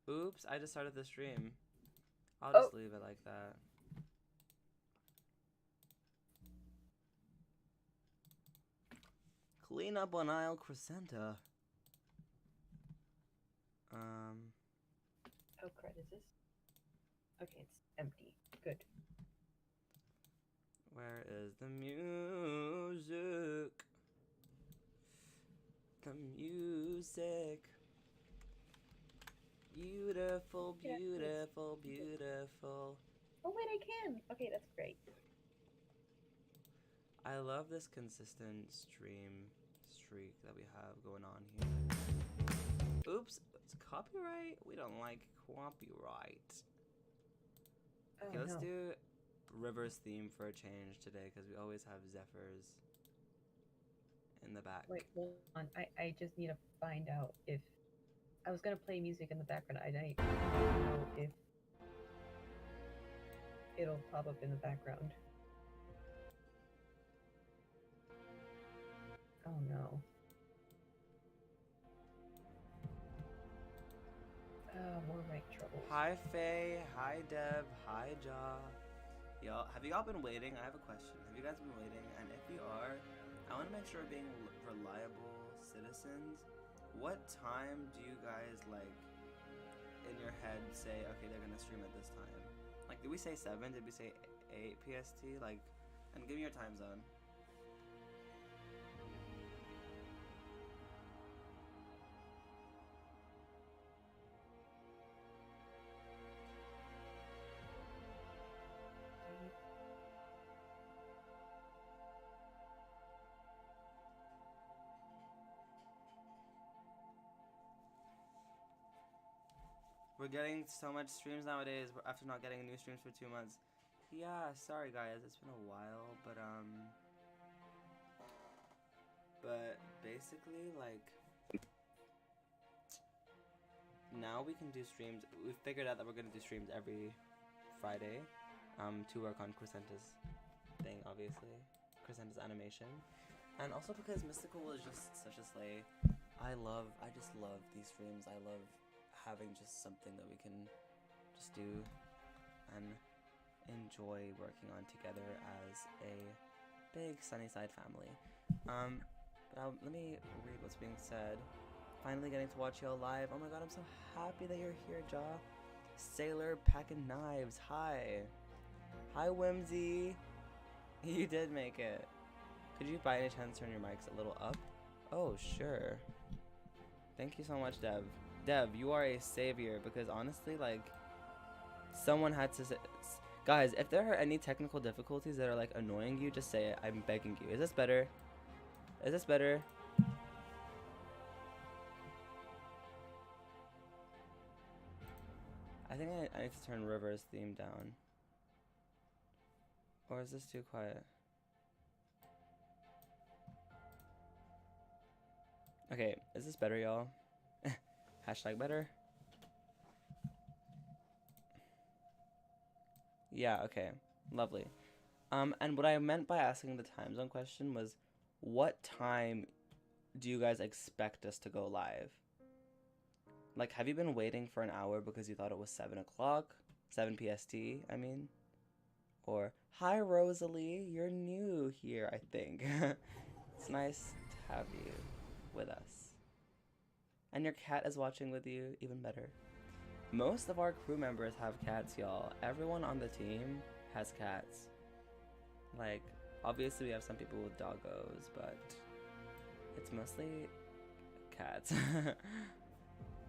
Oops, I just started the stream. I'll Oh. just leave it like that. Clean up on aisle CRESCENTA. Oh, crud, is this? Okay, it's empty. Good. Where is the music? The music. Beautiful, Yeah, beautiful, beautiful. Oh, wait, I can! Okay, that's great. I love this consistent streak that we have going on here. Oops, it's copyright? We don't like copyright. Oh, Okay, let's no. do River's theme for a change today because we always have Zephyrs in the back. Wait, hold on. I just need to find out if... I was gonna play music in the background. I don't know if it'll pop up in the background. Oh, no. More mic troubles. Hi Faye, hi Deb, hi Ja. Y'all, have you all been waiting? I have a question. Have you guys been waiting? And if you are, I want to make sure we're being reliable citizens. What time do you guys, like, in your head say, okay, they're going to stream at this time? Like, did we say 7? Did we say 8 PST? Like, and give me your time zone. We're getting so much streams nowadays after not getting new streams for 2 months. Yeah, sorry guys, it's been a while, but basically, like, now we can do streams. We've figured out that we're gonna do streams every Friday, to work on CRESCENTA's thing, obviously, CRESCENTA's animation, and also because Mystical is just such a slay. I just love these streams. I love having just something that we can just do and enjoy working on together as a big Sunnyside family. Let me read what's being said. Finally getting to watch y'all live. Oh my god, I'm so happy that you're here, Ja. Sailor packing knives. Hi. Hi, Whimsy. You did make it. Could you by any chance turn your mics a little up? Oh, sure. Thank you so much, Dev. Dev, you are a savior because honestly, like, someone had to say, guys, if there are any technical difficulties that are like annoying you, just say it. I'm begging you. Is this better? Is this better? I think I need to turn River's theme down. Or is this too quiet? Okay, is this better, y'all? Hashtag better. Yeah, okay. Lovely. And what I meant by asking the time zone question was, what time do you guys expect us to go live? Like, have you been waiting for an hour because you thought it was 7 o'clock? 7 PST, I mean? Or, hi Rosalie, you're new here, I think. It's nice to have you with us. And your cat is watching with you, even better. Most of our crew members have cats, y'all. Everyone on the team has cats. Like, obviously we have some people with doggos, but it's mostly cats.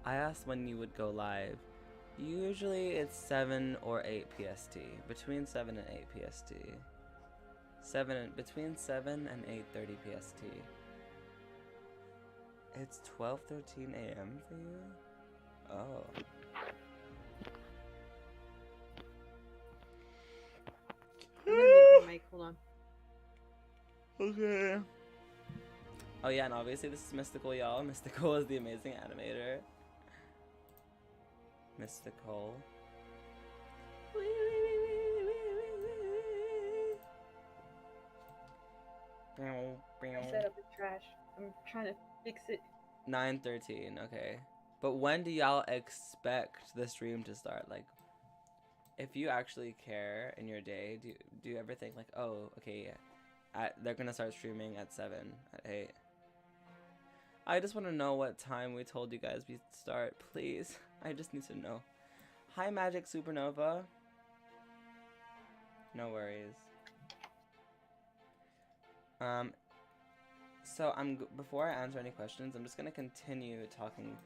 I asked when you would go live. Usually it's 7 or 8 PST. Between 7 and 8 PST. Between 7 and 8:30 PST. It's 12:13 a.m. for you? Oh. I'm gonna mute my mic, hold on. Okay. Oh yeah, and obviously this is Mystical, y'all. Mystical is the amazing animator. Mystical. I set up the trash. I'm trying to fix it. 9:13, okay. But when do y'all expect the stream to start? Like, if you actually care in your day, do you ever think like, oh, okay, they're gonna start streaming at 7, at 8? I just want to know what time we told you guys we start, please. I just need to know. Hi, Magic Supernova. No worries. So before I answer any questions, I'm just gonna continue talking,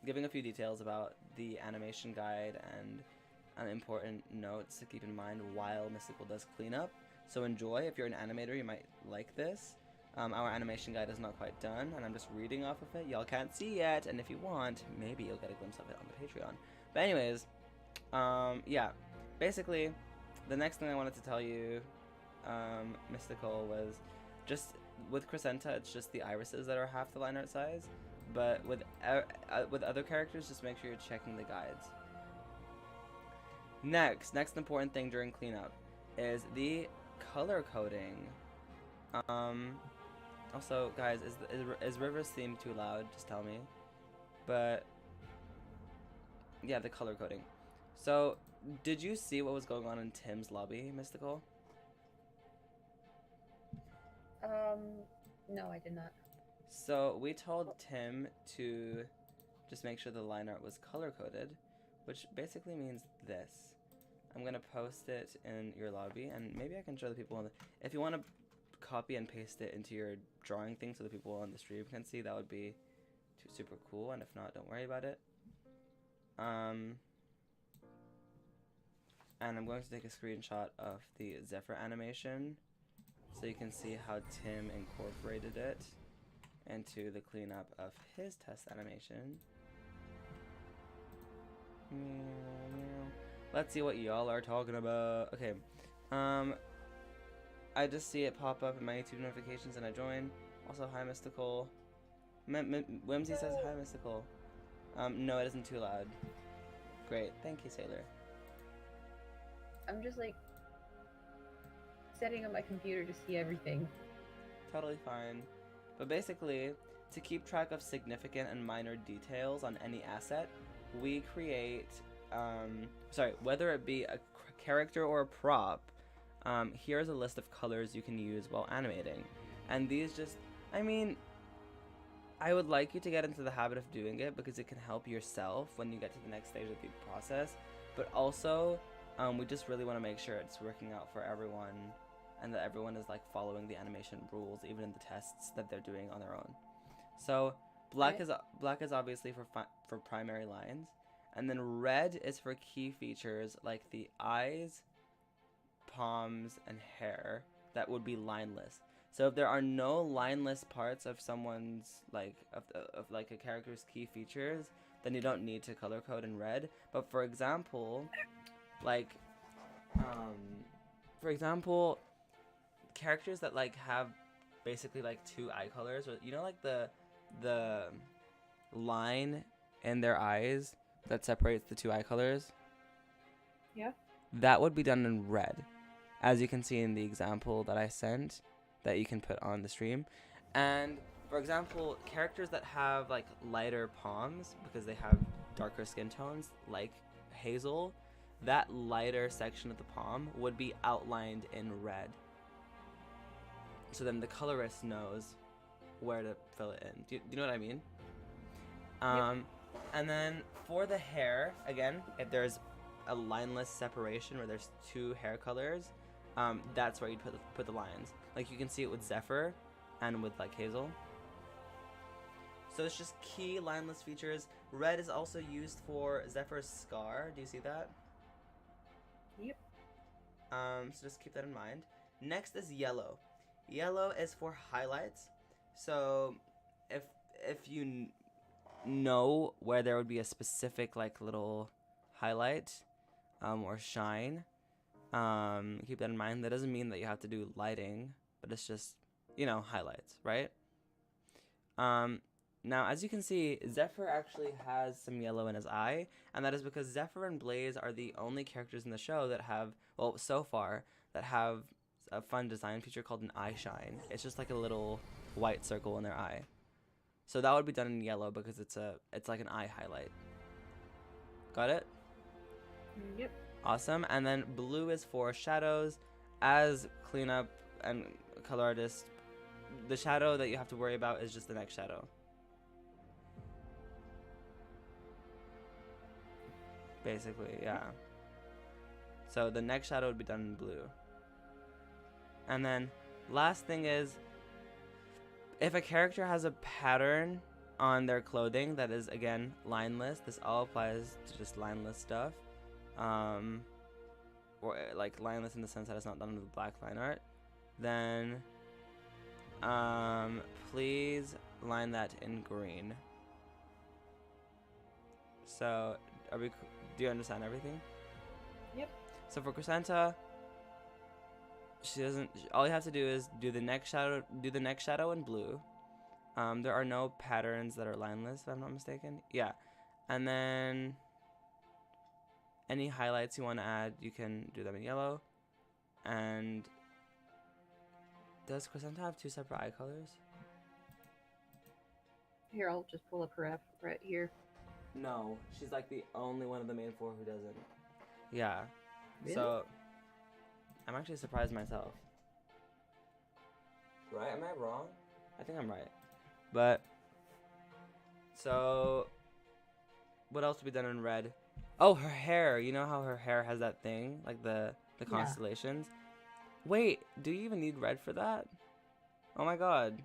giving a few details about the animation guide and important notes to keep in mind while Mystical does cleanup. So enjoy. If you're an animator, you might like this. Our animation guide is not quite done, and I'm just reading off of it. Y'all can't see yet, and if you want, maybe you'll get a glimpse of it on the Patreon. But anyways, yeah. Basically, the next thing I wanted to tell you, Mystical, was just with CRESCENTA, it's just the irises that are half the line art size. But with other characters, just make sure you're checking the guides. Next important thing during cleanup is the color coding. Also, guys, is River's theme too loud? Just tell me. But yeah, the color coding. So, did you see what was going on in Tim's lobby, Mystical? No, I did not. So we told Tim to just make sure the line art was color coded, which basically means this. I'm gonna post it in your lobby, and maybe I can show the people on the. If you want to copy and paste it into your drawing thing so the people on the stream can see, that would be super cool. And if not, don't worry about it. And I'm going to take a screenshot of the Zephyr animation so you can see how Tim incorporated it into the cleanup of his test animation. Let's see what y'all are talking about. Okay, I just see it pop up in my YouTube notifications and I join. Also, hi Mystical. Whimsy says hi Mystical. No, it isn't too loud. Great, thank you, Sailor. I'm just like setting up my computer to see everything. Totally fine. But basically, to keep track of significant and minor details on any asset, we create, whether it be a character or a prop, here's a list of colors you can use while animating. And these just, I mean, I would like you to get into the habit of doing it because it can help yourself when you get to the next stage of the process. But also, we just really want to make sure it's working out for everyone and that everyone is like following the animation rules, even in the tests that they're doing on their own. So black is obviously for primary lines, and then red is for key features like the eyes, palms, and hair that would be lineless. So if there are no lineless parts of someone's of a character's key features, then you don't need to color code in red. But for example, characters that have basically two eye colors, or the line in their eyes that separates the two eye colors. Yeah. That would be done in red, as you can see in the example that I sent that you can put on the stream. And for example, characters that have lighter palms because they have darker skin tones, like Hazel, that lighter section of the palm would be outlined in red. So then the colorist knows where to fill it in. Do you know what I mean? Yep. And then for the hair, again, if there's a lineless separation where there's two hair colors, that's where you put the lines. Like you can see it with Zephyr and with Hazel. So it's just key lineless features. Red is also used for Zephyr's scar. Do you see that? Yep. So just keep that in mind. Next is yellow. Yellow is for highlights. So if you know where there would be a specific little highlight or shine, keep that in mind. That doesn't mean that you have to do lighting, but it's just highlights, right? Now, as you can see, Zephyr actually has some yellow in his eye, and that is because Zephyr and Blaze are the only characters in the show that have, well, so far, that have a fun design feature called an eye shine. It's just like a little white circle in their eye. So that would be done in yellow because it's like an eye highlight. Got it? Yep. Awesome. And then blue is for shadows. As cleanup and color artist, the shadow that you have to worry about is just the next shadow. Basically, yeah. So the next shadow would be done in blue. And then last thing is, if a character has a pattern on their clothing that is, again, lineless, this all applies to just lineless stuff. Or like lineless in the sense that it's not done with black line art, then please line that in green. So do you understand everything? Yep. So for Crescenta, all you have to do is do the next shadow in blue. There are no patterns that are lineless, if I'm not mistaken. Yeah. And then any highlights you want to add, you can do them in yellow. And does Crescenta have 2 separate eye colors? Here, I'll just pull up her app right here. No, she's like the only one of the main 4 who doesn't. Yeah. Really? So I'm actually surprised myself. Right? Am I wrong? I think I'm right. But so what else would be done in red? Oh, her hair. You know how her hair has that thing, like the constellations? Wait, do you even need red for that? Oh my god.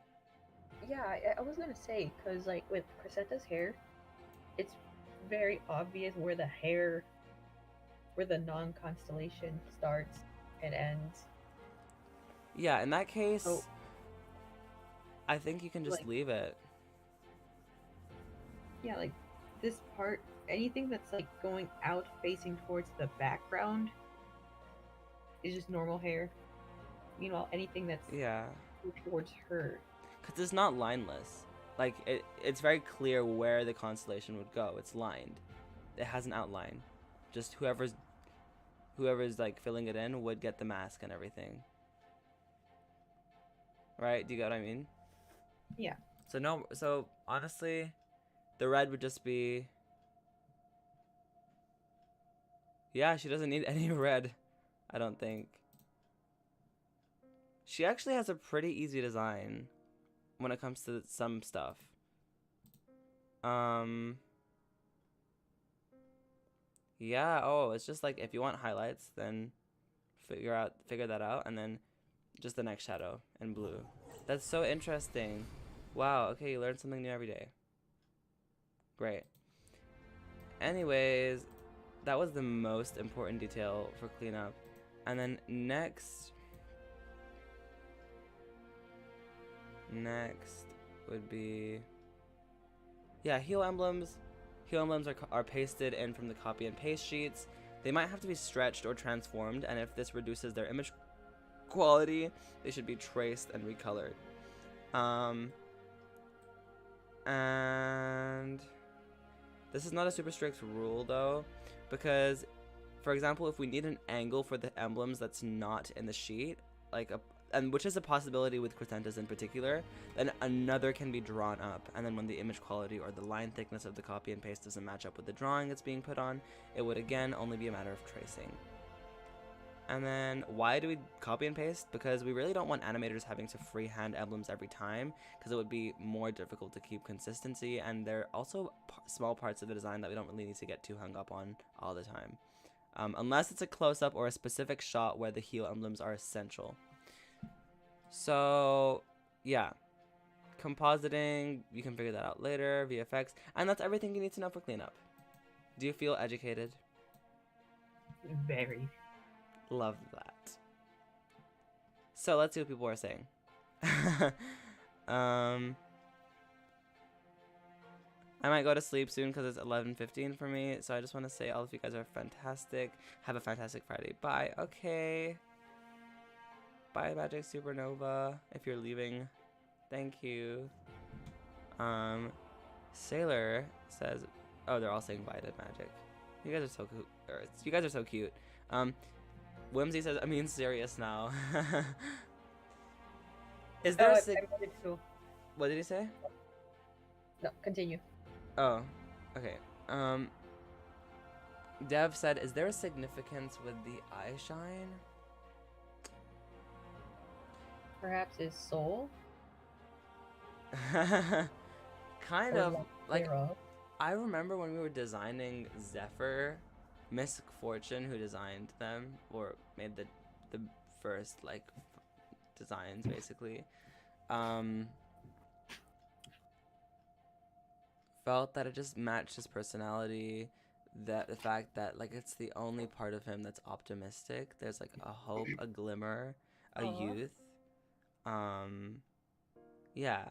Yeah, I was gonna say, because like with Crescenta's hair, it's very obvious where the non-constellation starts and ends. Yeah, in that case, Oh. I think you can just leave it. Yeah, like this part, anything that's like going out facing towards the background is just normal hair. Meanwhile, anything that's towards her, because it's not lineless. Like it's very clear where the constellation would go. It's lined. It has an outline. Just whoever's like filling it in would get the mask and everything. Right? Do you get what I mean? Yeah. So honestly, the red would just be. Yeah, she doesn't need any red, I don't think. She actually has a pretty easy design when it comes to some stuff. Yeah, it's just like if you want highlights, then figure that out, and then just the next shadow in blue. That's so interesting. Wow, okay, you learn something new every day. Great. Anyways, that was the most important detail for cleanup. And then next would be, heel emblems. Heel emblems are pasted in from the copy and paste sheets. They might have to be stretched or transformed, and if this reduces their image quality, they should be traced and recolored. And this is not a super strict rule though, because for example, if we need an angle for the emblems that's not in the sheet, and which is a possibility with Crescentas in particular, then another can be drawn up, and then when the image quality or the line thickness of the copy and paste doesn't match up with the drawing that's being put on, it would again only be a matter of tracing. And then why do we copy and paste? Because we really don't want animators having to freehand emblems every time, because it would be more difficult to keep consistency, and there are also small parts of the design that we don't really need to get too hung up on all the time. Unless it's a close-up or a specific shot where the heel emblems are essential. So, yeah. Compositing, you can figure that out later, VFX, and that's everything you need to know for cleanup. Do you feel educated? Very. Love that. So let's see what people are saying. I might go to sleep soon because it's 11:15 for me. So I just want to say all of you guys are fantastic. Have a fantastic Friday. Bye. Okay. Bye, Magic Supernova. If you're leaving, thank you. Sailor says, oh, they're all saying bye to Magic. You guys are so cool. You guys are so cute. Whimsy says, I'm being serious now. Is there I wanted to. What did he say? No, continue. Oh, okay. Dev said, is there a significance with the eye shine? Perhaps his soul Kind or of. lack Like, thereof. I remember when we were designing Zephyr, Miss Fortune, who designed them, or made the first, like, designs, basically, felt that it just matched his personality, that the fact that, like, it's the only part of him that's optimistic. There's, like, a hope, a glimmer, a Aw. youth. Yeah,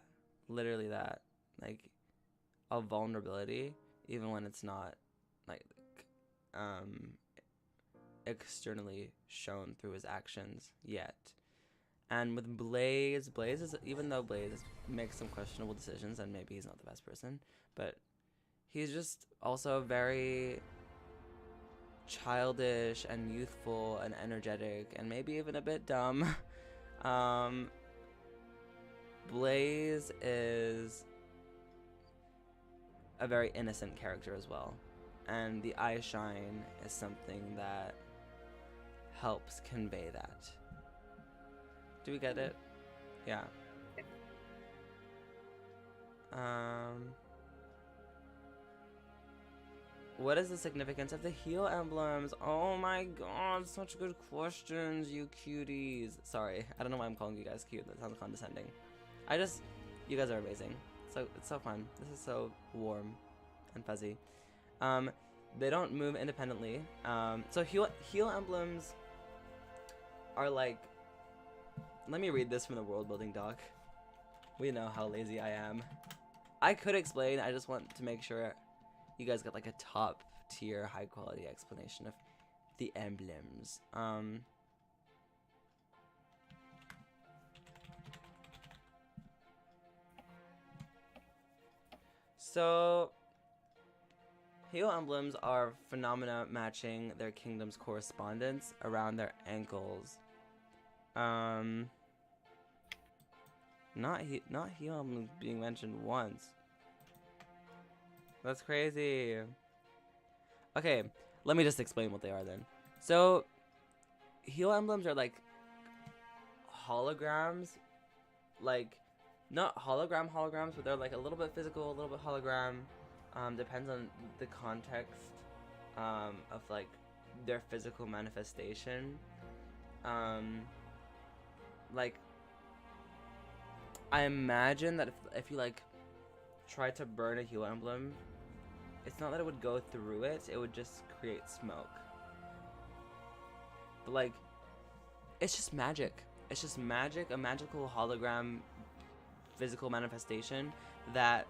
literally that. Like, a vulnerability, even when it's not, like, um, externally shown through his actions yet. And with Blaze is, even though Blaze makes some questionable decisions and maybe he's not the best person, but he's just also very childish and youthful and energetic and maybe even a bit dumb. um, Blaze is a very innocent character as well. And the eye shine is something that helps convey that. Do we get it? Yeah. What is the significance of the heel emblems? Oh my god, such good questions, you cuties. Sorry, I don't know why I'm calling you guys cute. That sounds condescending. You guys are amazing. So it's so fun. This is so warm and fuzzy. They don't move independently. So heel emblems are like. Let me read this from the world building doc. We know how lazy I am. I could explain. I just want to make sure you guys get like a top tier, high quality explanation of the emblems. So heel emblems are phenomena matching their kingdom's correspondence around their ankles. Not heel emblems being mentioned once. That's crazy. Okay, let me just explain what they are then. So, heel emblems are like holograms, like not holograms, but they're like a little bit physical, a little bit hologram. Depends on the context of like their physical manifestation. Like I imagine that if you like try to burn a heel emblem, it's not that it would go through it, it would just create smoke. But like, it's just magic. It's just magic, a magical hologram physical manifestation that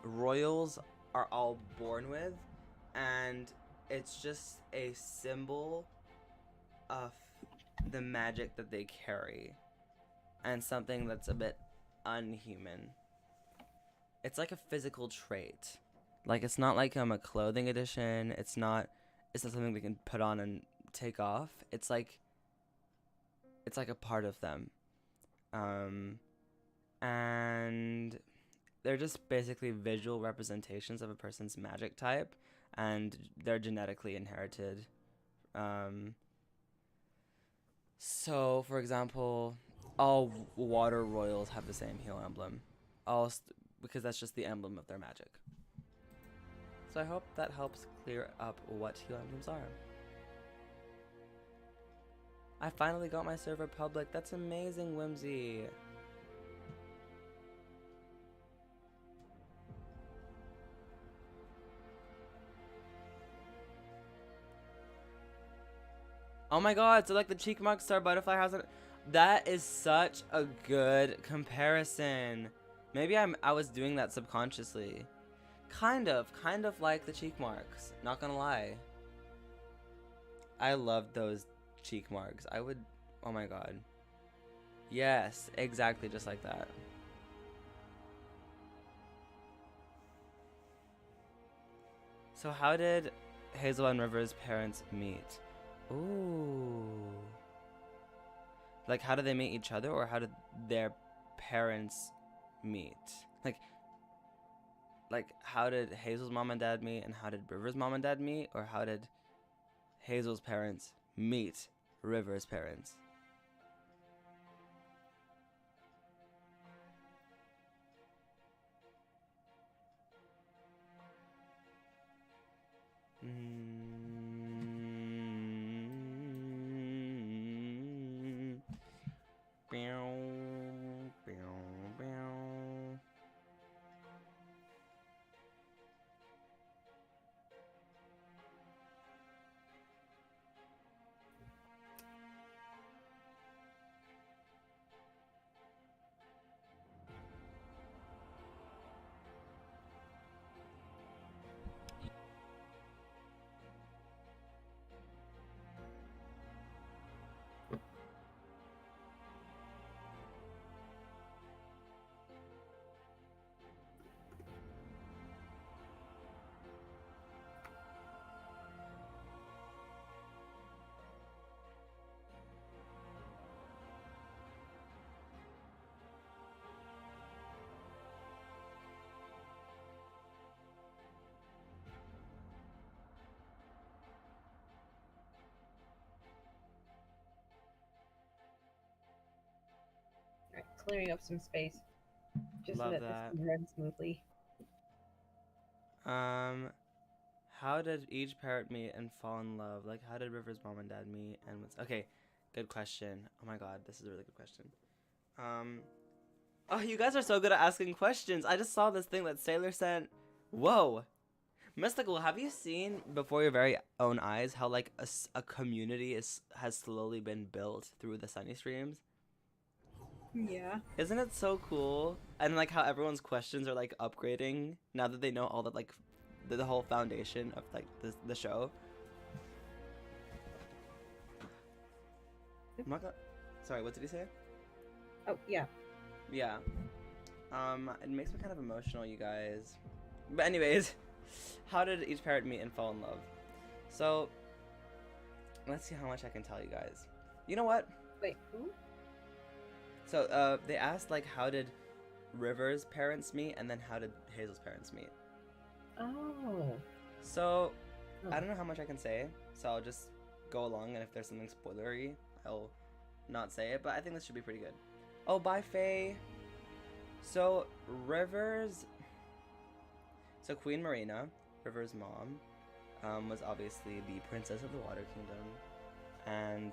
royals are all born with, and it's just a symbol of the magic that they carry, and something that's a bit unhuman. It's like a physical trait. Like, it's not like a clothing edition. It's not something they can put on and take off. It's like a part of them. And they're just basically visual representations of a person's magic type, and they're genetically inherited. So, for example, all water royals have the same heel emblem, because that's just the emblem of their magic. So I hope that helps clear up what heel emblems are. I finally got my server public. That's amazing, Whimsy. Oh my god, so like the cheek mark star butterfly has it. That is such a good comparison. Maybe I was doing that subconsciously. Kind of like the cheek marks, not gonna lie. I loved those cheek marks. I would, oh my god. Yes, exactly just like that. So how did Hazel and River's parents meet? Ooh. Like, how did they meet each other, or how did their parents meet? Like how did Hazel's mom and dad meet, and how did River's mom and dad meet, or how did Hazel's parents meet River's parents? Right, clearing up some space, just so Love that this that. can run smoothly. How did each parent meet and fall in love? Like, how did River's mom and dad meet? And what's okay? Good question. Oh my god, this is a really good question. Oh, you guys are so good at asking questions. I just saw this thing that Sailor sent. Whoa, Mystical. Have you seen before your very own eyes how like a community has slowly been built through the Sunnystreams? Yeah. Isn't it so cool? And like how everyone's questions are like upgrading now that they know all that like the whole foundation of like the show. I'm not gonna... Sorry, what did he say? Oh, yeah. Yeah. It makes me kind of emotional, you guys. But anyways, how did each parent meet and fall in love? So, let's see how much I can tell you guys. You know what? Wait, who? So, they asked, like, how did River's parents meet, and then how did Hazel's parents meet? Oh. So, Oh. I don't know how much I can say, so I'll just go along, and if there's something spoilery, I'll not say it, but I think this should be pretty good. Oh, bye, Faye. So, Queen Marina, River's mom, was obviously the princess of the Water Kingdom, and,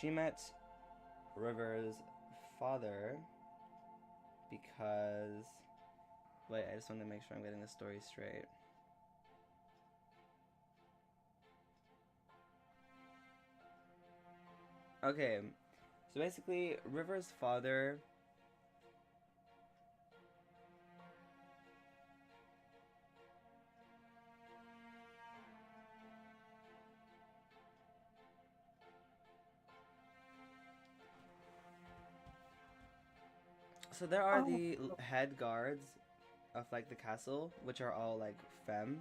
she met River's father because... Wait, I just want to make sure I'm getting the story straight. Okay, so basically, River's father... So there are the head guards of like the castle, which are all like femme,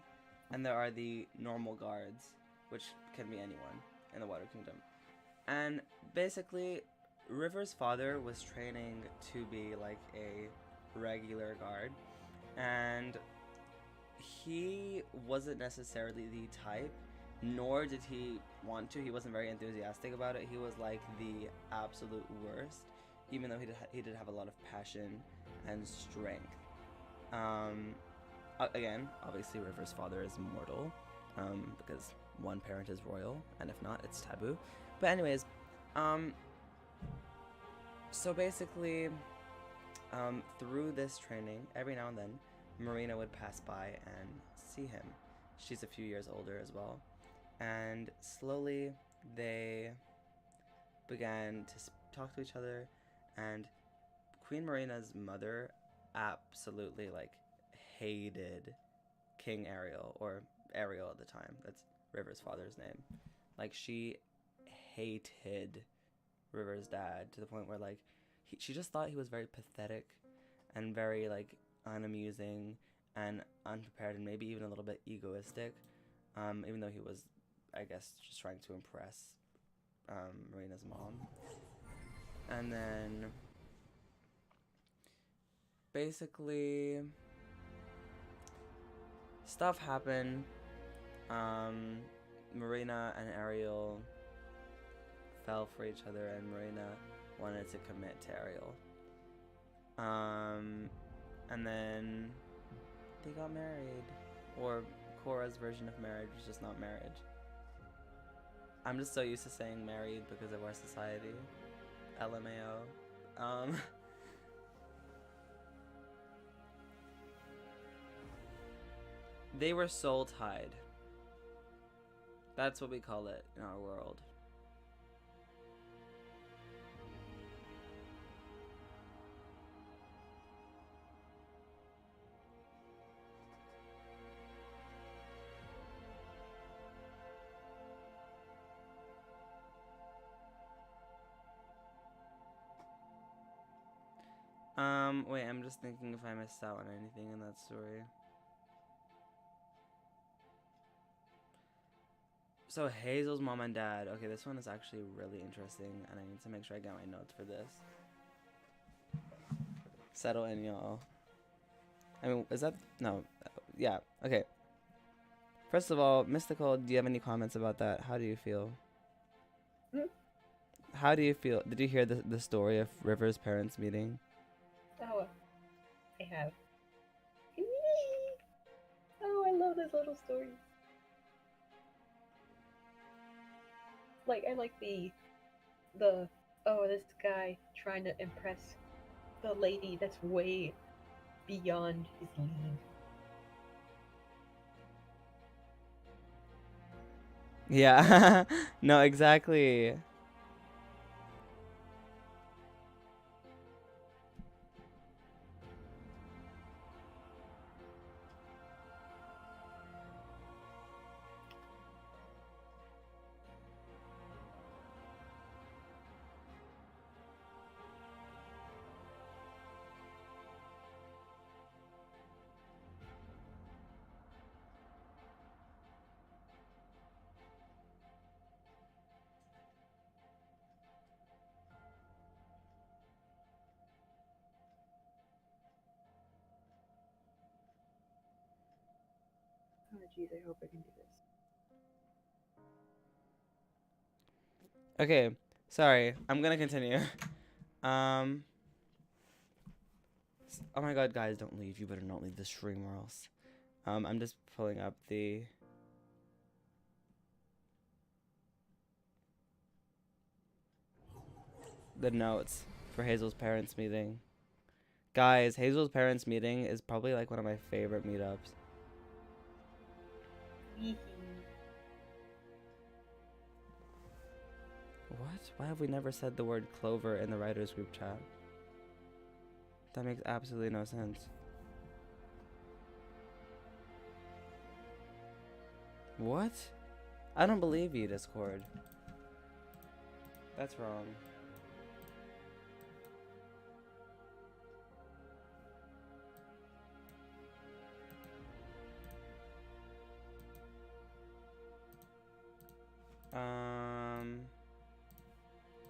and there are the normal guards, which can be anyone in the Water Kingdom. And basically, River's father was training to be like a regular guard, and he wasn't necessarily the type, nor did he want to. He wasn't very enthusiastic about it. He was like the absolute worst, even though he did have a lot of passion and strength. Again, obviously River's father is mortal, because one parent is royal, and if not, it's taboo. But anyways, so basically, through this training, every now and then, Marina would pass by and see him. She's a few years older as well. And slowly, they began to talk to each other, and Queen Marina's mother absolutely, like, hated King Ariel, or Ariel at the time. That's River's father's name. Like, she hated River's dad to the point where, like, she just thought he was very pathetic and very, like, unamusing and unprepared and maybe even a little bit egoistic, even though he was, I guess, just trying to impress Marina's mom. And then basically stuff happened. Marina and Ariel fell for each other, and Marina wanted to commit to Ariel. And then they got married, or Cora's version of marriage was just not marriage. I'm just so used to saying married because of our society. LMAO. They were soul tied. That's what we call it in our world. Wait, I'm just thinking if I missed out on anything in that story. So Hazel's mom and dad. Okay, this one is actually really interesting, and I need to make sure I get my notes for this. Settle in, y'all. I mean, is that... No. Yeah, okay. First of all, Mystical, do you have any comments about that? How do you feel? How do you feel? Did you hear the story of River's parents meeting? Oh, I have. Oh, I love those little stories. Like, I like the oh, this guy trying to impress the lady that's way beyond his league. Yeah. No, exactly. Oh, jeez, I hope I can do this. Okay, sorry. I'm gonna continue. Oh my god, guys, don't leave. You better not leave the stream or else. I'm just pulling up the notes for Hazel's parents meeting. Guys, Hazel's parents meeting is probably like one of my favorite meetups. What? Why have we never said the word Clover in the writers group chat? That makes absolutely no sense. What? I don't believe you, Discord. That's wrong.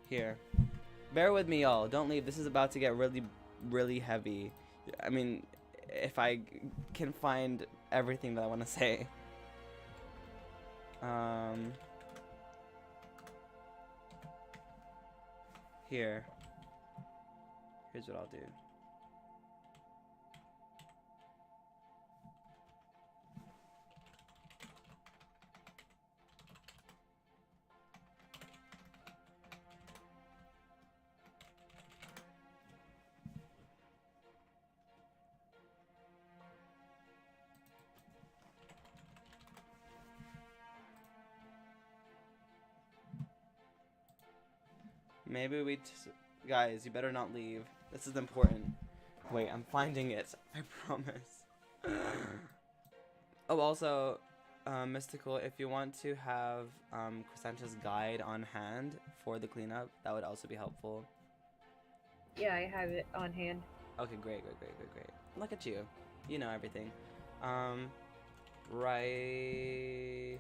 Here. Bear with me, y'all. Don't leave. This is about to get really, really heavy. I mean, if I can find everything that I want to say. Here. Here's what I'll do. Maybe we... Guys, you better not leave. This is important. Wait, I'm finding it. I promise. Oh, also, Mystical, if you want to have CRESCENTA's guide on hand for the cleanup, that would also be helpful. Yeah, I have it on hand. Okay, great. Look at you. You know everything. Writers...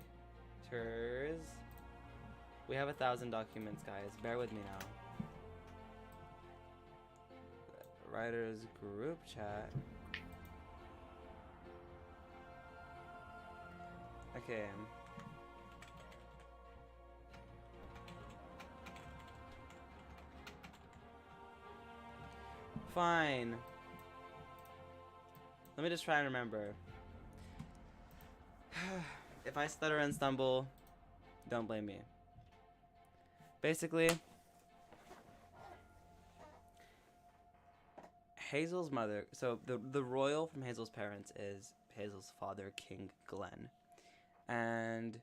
We have 1,000 documents, guys. Bear with me now. writers group chat. Okay. Fine. Let me just try and remember. If I stutter and stumble, don't blame me. Basically, Hazel's mother, so the royal from Hazel's parents is Hazel's father, King Glenn. And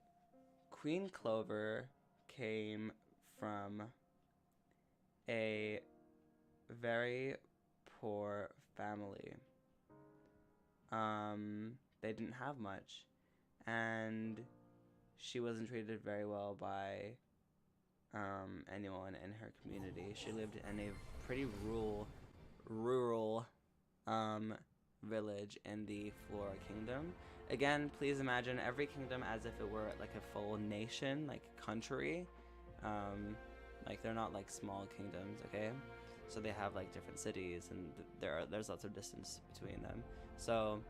Queen Clover came from a very poor family. They didn't have much, and she wasn't treated very well by anyone in her community. She lived in a pretty rural village in the Flora Kingdom. Again, please imagine every kingdom as if it were like a full nation, like country. Like they're not like small kingdoms, okay? So they have like different cities, and there's lots of distance between them. So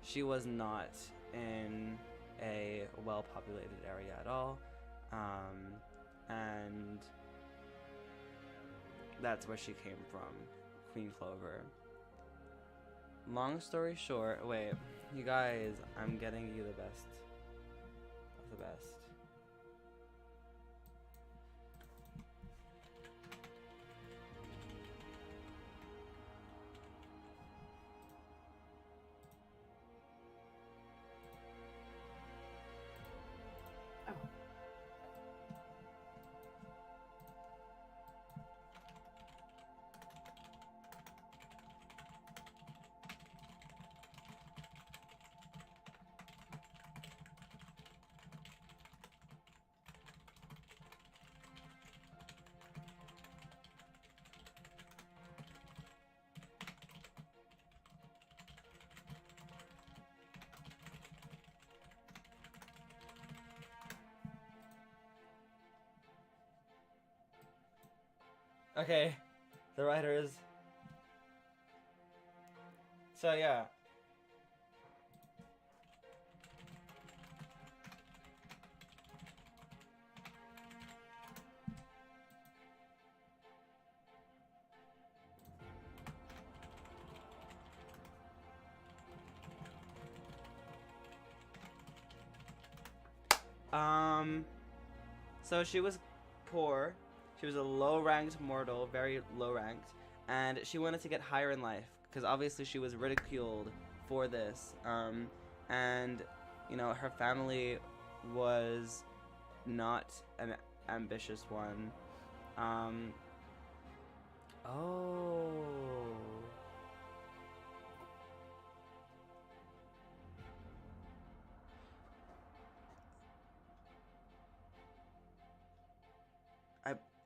she was not in a well-populated area at all, and that's where she came from, Queen Clover. Long story short, wait, you guys, I'm getting you the best of the best. Okay, the writers. So yeah. So she was poor. She was a low-ranked mortal, very low-ranked, and she wanted to get higher in life because obviously she was ridiculed for this. And you know, her family was not an ambitious one. Oh.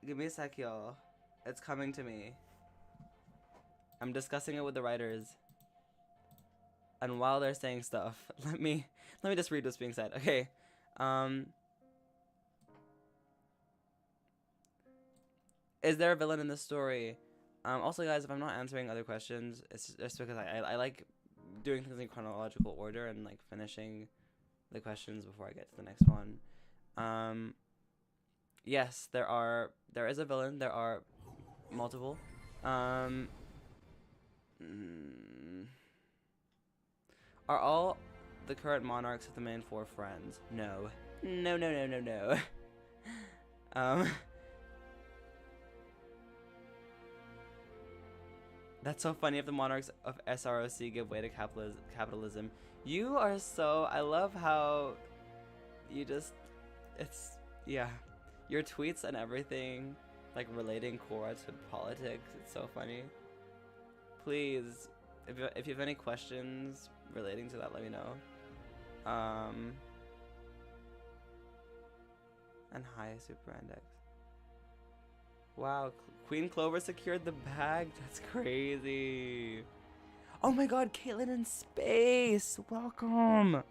Give me a sec, y'all. It's coming to me. I'm discussing it with the writers. And while they're saying stuff, let me just read what's being said. Okay. Is there a villain in this story? Also, guys, if I'm not answering other questions, it's just because I like doing things in chronological order and like finishing the questions before I get to the next one. Yes, there is a villain. There are multiple. Are all the current monarchs of the main four friends? No. No. That's so funny if the monarchs of SROC give way to capitalism. You are so... I love how you just... It's... Yeah. Your tweets and everything, like relating Cora to politics, it's so funny. Please, if you have any questions relating to that, let me know. And hi, Super Index. Wow, Queen Clover secured the bag. That's crazy. Oh my God, Caitlin in space. Welcome.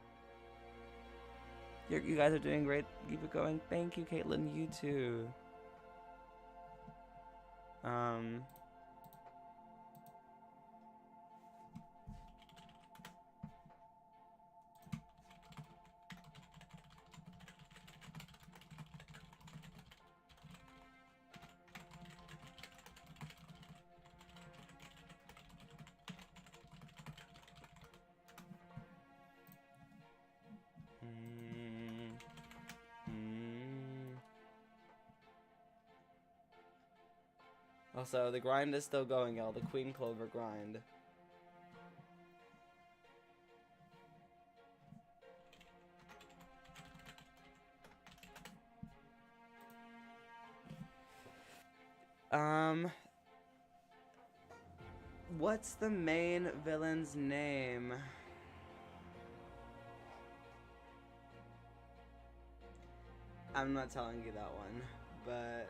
You guys are doing great. Keep it going. Thank you, Caitlin. You too. Also, the grind is still going, y'all. The Queen Clover grind. What's the main villain's name? I'm not telling you that one, but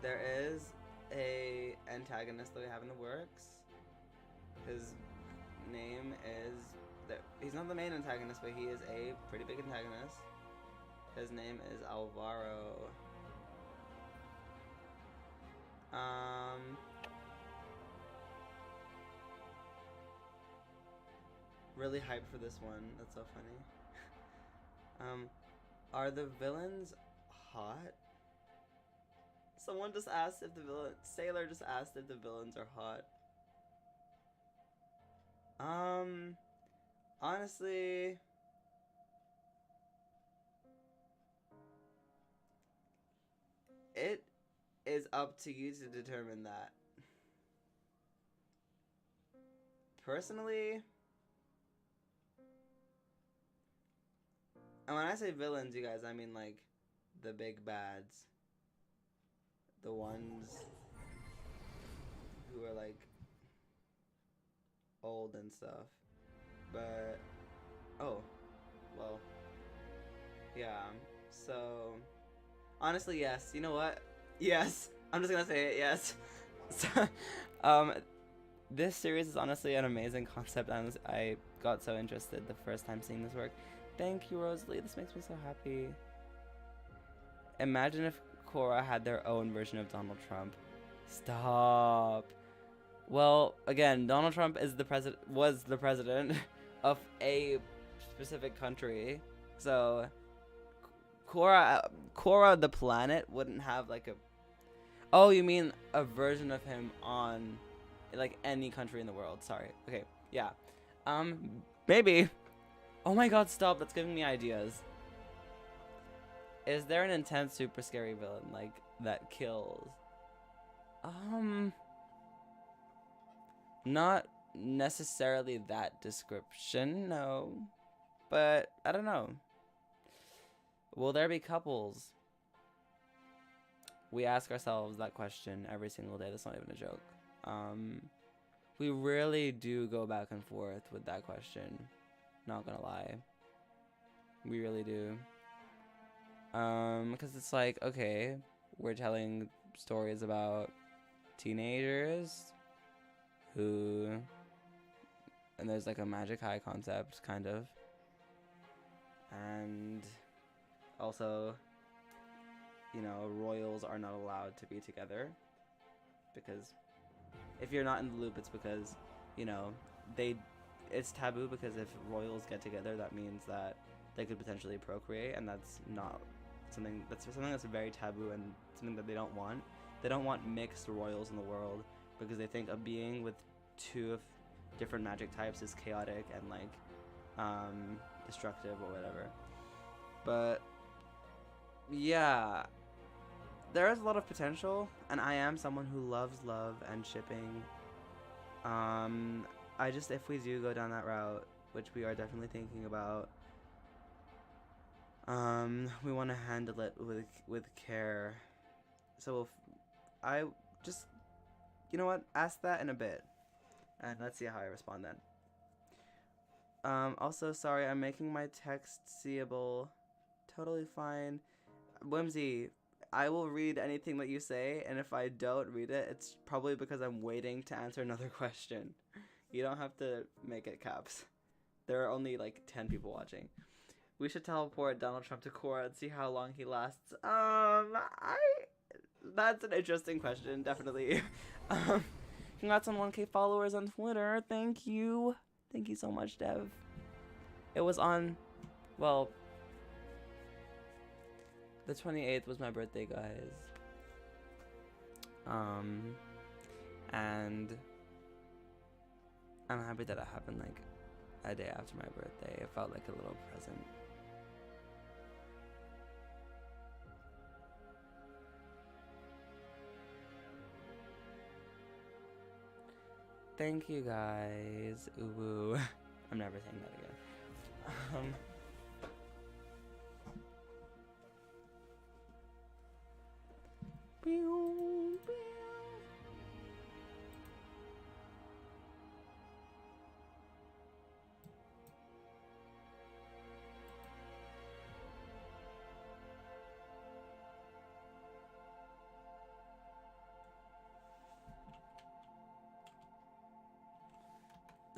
there is a antagonist that we have in the works. His name is... he's not the main antagonist, but he is a pretty big antagonist. His name is Alvaro. Really hyped for this one. That's so funny. Are the villains hot? Someone just asked if the villain... Sailor just asked if the villains are hot. Honestly... It is up to you to determine that. Personally... And when I say villains, you guys, I mean like the big bads. The ones who are like old and stuff. But, oh, well, yeah. So, honestly, yes. You know what? Yes. I'm just gonna say it, yes. So, this series is honestly an amazing concept, and I got so interested the first time seeing this work. Thank you, Rosalie. This makes me so happy. Imagine if Cora had their own version of Donald Trump. Stop. Well, again, Donald Trump is was the president of a specific country. So Cora the planet wouldn't have like a... Oh, you mean a version of him on like any country in the world. Sorry. Okay. Yeah. Maybe. Oh my god, stop. That's giving me ideas. Is there an intense, super scary villain, like, that kills? Not necessarily that description, no. But, I don't know. Will there be couples? We ask ourselves that question every single day. That's not even a joke. We really do go back and forth with that question. Not gonna lie. We really do. Because it's like, okay, we're telling stories about teenagers who... And there's like a magic high concept, kind of. And also, you know, royals are not allowed to be together. Because if you're not in the loop, it's because, you know, it's taboo, because if royals get together, that means that they could potentially procreate, and that's not something that's very taboo and something that they don't want. They don't want mixed royals in the world because they think a being with two different magic types is chaotic and like destructive or whatever. But yeah, there is a lot of potential, and I am someone who loves love and shipping. If we do go down that route, which we are definitely thinking about, we want to handle it with care. So I just, you know what, ask that in a bit, and let's see how I respond then. Also, sorry, I'm making my text seeable. Totally fine. Whimsy, I will read anything that you say, and if I don't read it, it's probably because I'm waiting to answer another question. You don't have to make it caps. There are only like 10 people watching. We should teleport Donald Trump to Cora and see how long he lasts. That's an interesting question, definitely. Congrats on 1K followers on Twitter. Thank you. Thank you so much, Dev. It was on, well, the 28th was my birthday, guys. And I'm happy that it happened like a day after my birthday. It felt like a little present. Thank you guys. Ooh. I'm never saying that again. Pew, pew.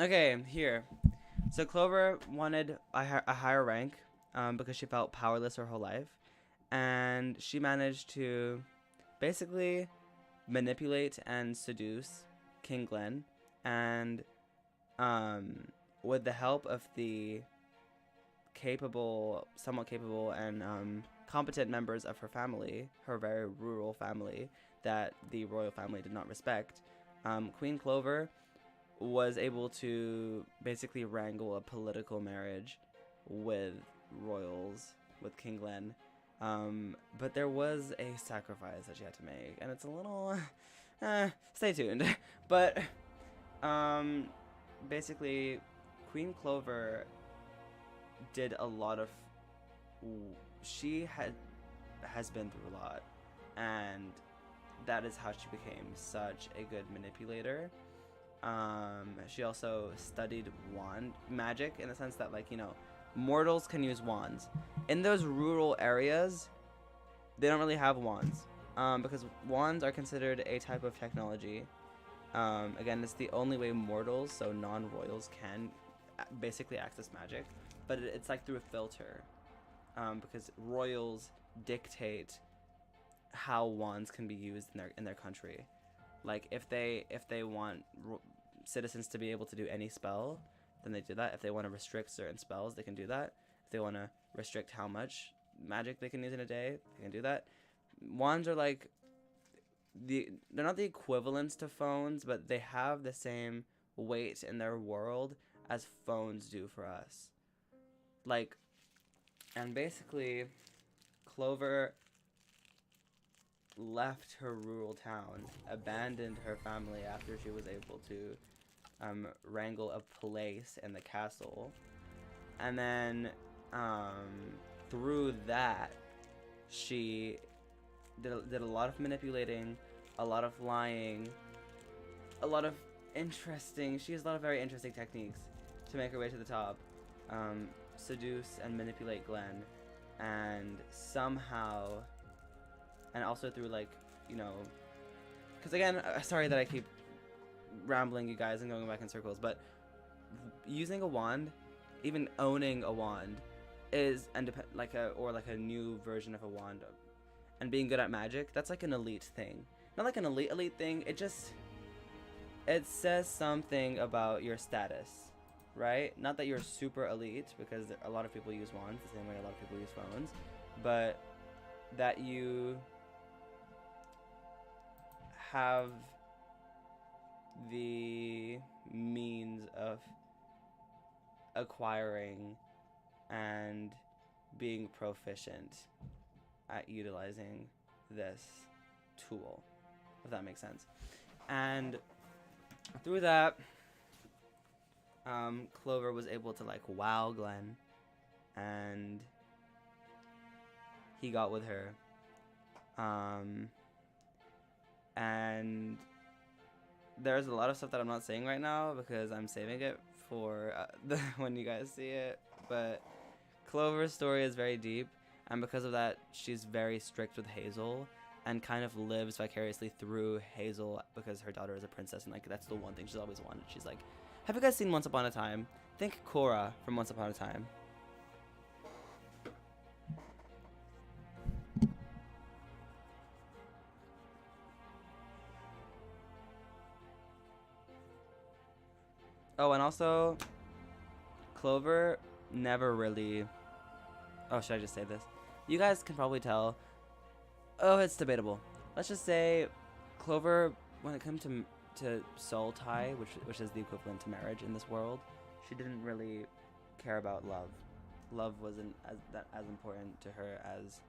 Okay, here. So Clover wanted a higher rank because she felt powerless her whole life. And she managed to basically manipulate and seduce King Glen. And with the help of the somewhat capable and competent members of her family, her very rural family that the royal family did not respect, Queen Clover was able to basically wrangle a political marriage with royals, with King Glen. But there was a sacrifice that she had to make, and it's a little stay tuned. But basically Queen Clover did a lot of she has been through a lot, and that is how she became such a good manipulator. She also studied wand magic in the sense that, like, you know, mortals can use wands. In those rural areas, they don't really have wands, because wands are considered a type of technology. Again, it's the only way mortals, so non-royals, can basically access magic, but it's like through a filter, because royals dictate how wands can be used in their country. Like, if they want citizens to be able to do any spell, then they do that. If they want to restrict certain spells, they can do that. If they want to restrict how much magic they can use in a day, they can do that. Wands are like they're not the equivalents to phones, but they have the same weight in their world as phones do for us. Like, and basically, Clover left her rural town, abandoned her family after she was able to wrangle a place in the castle, and then through that she did a lot of manipulating, a lot of lying, a lot of she used a lot of very interesting techniques to make her way to the top, seduce and manipulate Glenn, and somehow, and also through, like, you know, because again, sorry that I keep rambling you guys and going back in circles, but using a wand, even owning a wand, is like a new version of a wand, and being good at magic, that's like an elite thing. Not like an elite thing, it says something about your status, right? Not that you're super elite, because a lot of people use wands the same way a lot of people use phones, but that you have the means of acquiring and being proficient at utilizing this tool, if that makes sense. And through that, Clover was able to, like, wow Glenn, and he got with her. And there's a lot of stuff that I'm not saying right now because I'm saving it for when you guys see it. But Clover's story is very deep, and because of that, she's very strict with Hazel and kind of lives vicariously through Hazel because her daughter is a princess, and, like, that's the one thing she's always wanted. She's like, have you guys seen Once Upon a Time? Think Cora from Once Upon a Time. Oh, and also, Clover never really... Oh, should I just say this? You guys can probably tell. Oh, it's debatable. Let's just say Clover, when it comes to soul tie, which is the equivalent to marriage in this world, she didn't really care about love. Love wasn't as important to her as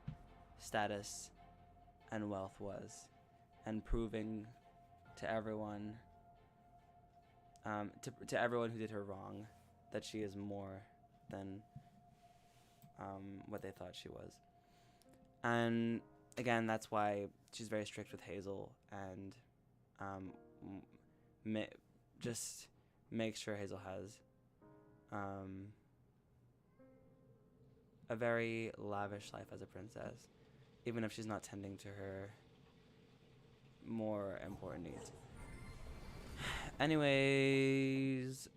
status and wealth was, and proving to everyone to everyone who did her wrong, that she is more than what they thought she was. And again, that's why she's very strict with Hazel, and just makes sure Hazel has a very lavish life as a princess, even if she's not tending to her more important needs. Anyways,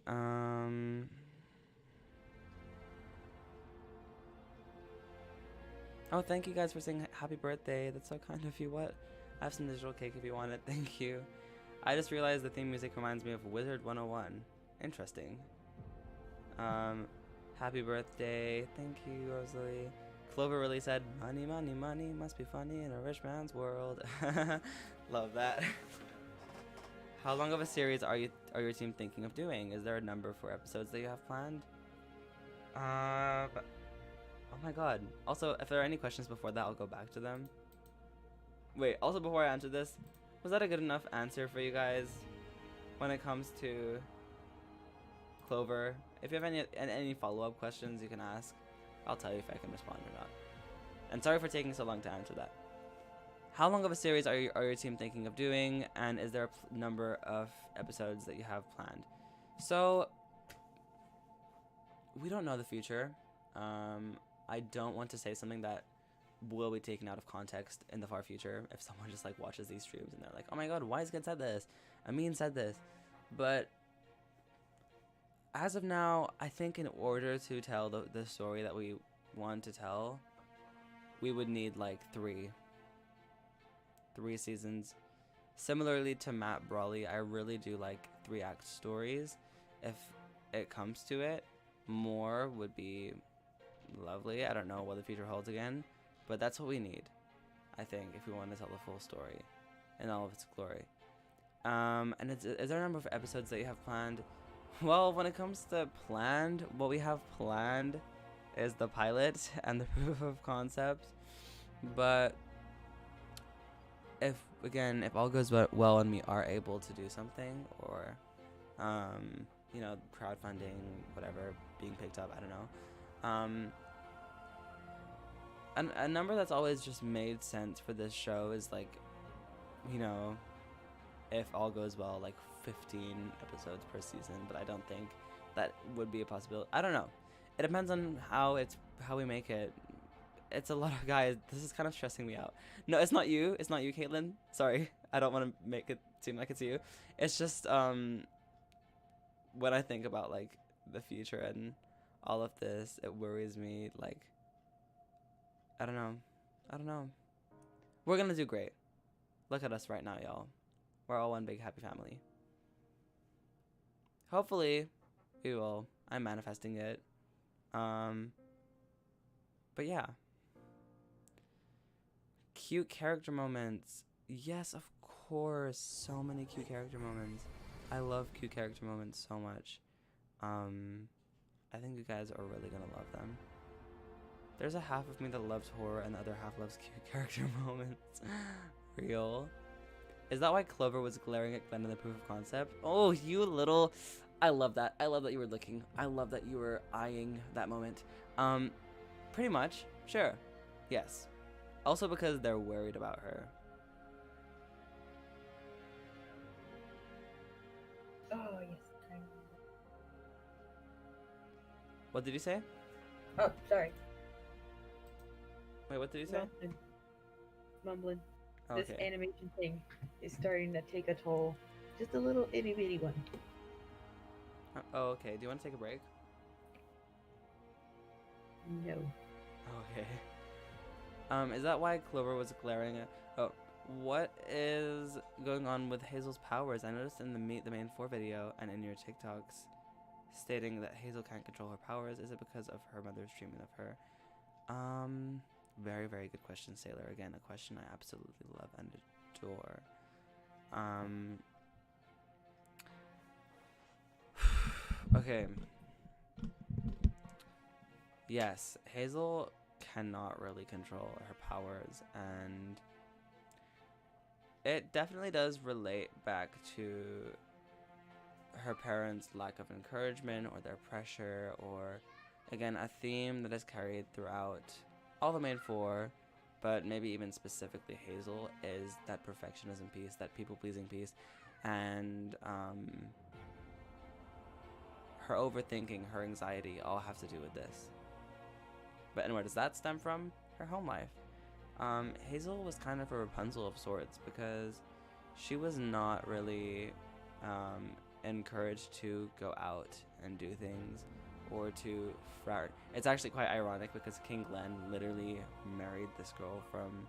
oh, thank you guys for saying happy birthday. That's so kind of you. What? I have some digital cake if you want it. Thank you. I just realized the theme music reminds me of Wizard 101. Interesting. Happy birthday. Thank you, Rosalie. Clover really said, money, money, money must be funny in a rich man's world. Love that. How long of a series are your team thinking of doing? Is there a number for episodes that you have planned? Oh my god. Also, if there are any questions before that, I'll go back to them. Wait, also before I answer this, was that a good enough answer for you guys when it comes to Clover? If you have any follow-up questions you can ask, I'll tell you if I can respond or not. And sorry for taking so long to answer that. How long of a series are your team thinking of doing, and is there a number of episodes that you have planned? So, we don't know the future. I don't want to say something that will be taken out of context in the far future if someone just like watches these streams and they're like, oh my god, why Skid said this? Amin said this. But as of now, I think in order to tell the story that we want to tell, we would need like three seasons. Similarly to Matt Brawley, I really do like 3-act stories. If it comes to it, more would be lovely. I don't know what the future holds again, but that's what we need, I think, if we want to tell the full story in all of its glory. And is there a number of episodes that you have planned? Well, when it comes to planned, what we have planned is the pilot and the proof of concept. But if all goes well and we are able to do something, or you know, crowdfunding, whatever, being picked up, I don't know. A number that's always just made sense for this show is like, you know, if all goes well, like 15 episodes per season, but I don't think that would be a possibility. I don't know. It depends on how we make it. It's a lot of guys. This is kind of stressing me out. No, it's not you. It's not you, Caitlin. Sorry. I don't want to make it seem like it's you. It's just when I think about like the future and all of this, it worries me. Like, I don't know. We're gonna do great. Look at us right now, y'all. We're all one big happy family. Hopefully, we will. I'm manifesting it. But yeah. Cute character moments. Yes, of course. So many cute character moments. I love cute character moments so much. I think you guys are really gonna love them. There's a half of me that loves horror and the other half loves cute character moments. Real. Is that why Clover was glaring at Glenn in the proof of concept? Oh, you little... I love that. I love that you were looking. I love that you were eyeing that moment. Pretty much. Sure. Yes. Also because they're worried about her. Oh, yes. What did you say? Oh, sorry. Wait, what did you say? Mumbling. Oh, This okay. animation thing is starting to take a toll. Just a little itty bitty one. Oh, okay. Do you want to take a break? No. Okay. Is that why Clover was glaring at... Oh, what is going on with Hazel's powers? I noticed in the main 4 video and in your TikToks stating that Hazel can't control her powers. Is it because of her mother's treatment of her? Very, very good question, Sailor. Again, a question I absolutely love and adore. Okay. Yes, Hazel cannot really control her powers, and it definitely does relate back to her parents' lack of encouragement or their pressure, or again, a theme that is carried throughout all the main four, but maybe even specifically Hazel, is that perfectionism piece, that people-pleasing piece, and her overthinking, her anxiety all have to do with this. But and where does that stem from? Her home life. Hazel was kind of a Rapunzel of sorts, because she was not really encouraged to go out and do things or to flirt. It's actually quite ironic because King Glen literally married this girl from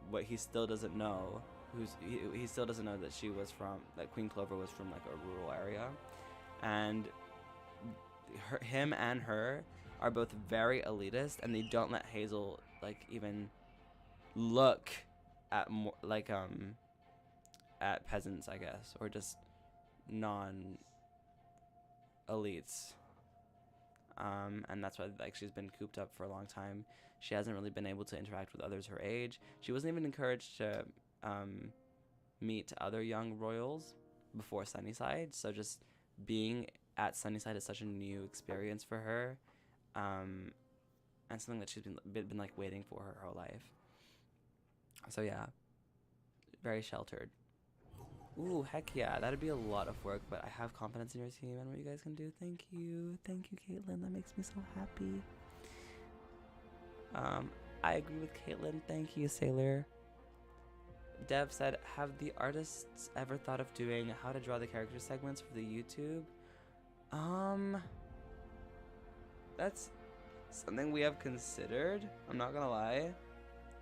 what he still doesn't know. He still doesn't know that she was from, that Queen Clover was from like a rural area, and him and her are both very elitist, and they don't let Hazel like even look at more like at peasants, I guess, or just non elites. And that's why like she's been cooped up for a long time. She hasn't really been able to interact with others her age. She wasn't even encouraged to meet other young royals before Sunnyside, so just being at Sunnyside is such a new experience for her, and something that she's been like waiting for her whole life. So yeah, very sheltered. Ooh, heck yeah, that'd be a lot of work, but I have confidence in your team and what you guys can do. Thank you, Caitlin. That makes me so happy. I agree with Caitlin. Thank you, Sailor. Dev said, have the artists ever thought of doing how to draw the character segments for the YouTube? That's something we have considered. I'm not gonna lie.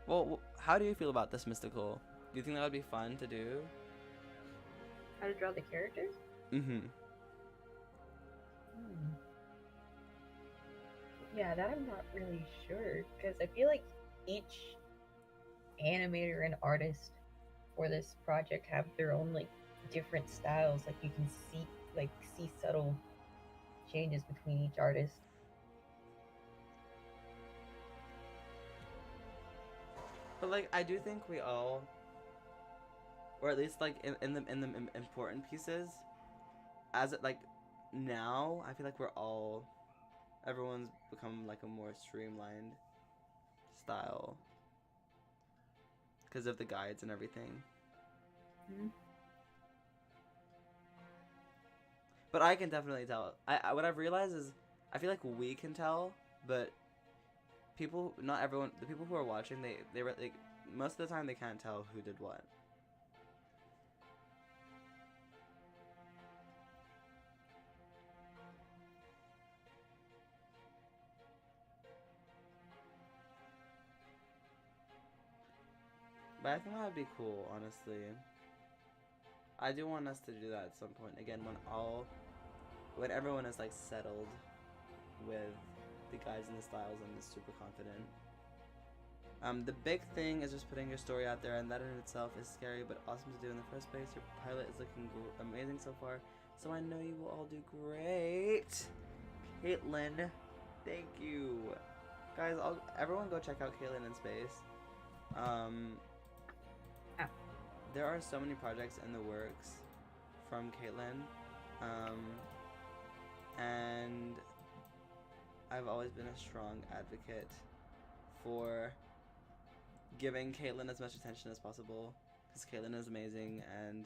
Well, how do you feel about this, Mystical? Do you think that would be fun to do? How to draw the characters? Yeah, that I'm not really sure, because I feel like each animator and artist for this project have their own like different styles. Like you can see subtle changes between each artist. But like I do think we all, or at least like in the important pieces, as it like now I feel like everyone's become like a more streamlined style because of the guides and everything. But I can definitely tell. What I've realized is I feel like we can tell, but not everyone, the people who are watching, they most of the time they can't tell who did what. But I think that would be cool, honestly. I do want us to do that at some point. Again, when everyone is like settled with the guides and the styles and is super confident. The big thing is just putting your story out there, and that in itself is scary but awesome to do in the first place. Your pilot is looking amazing so far, so I know you will all do great. Caitlin, thank you. Guys, everyone go check out Caitlin in Space. There are so many projects in the works from Caitlin, and I've always been a strong advocate for giving Caitlin as much attention as possible, because Caitlin is amazing and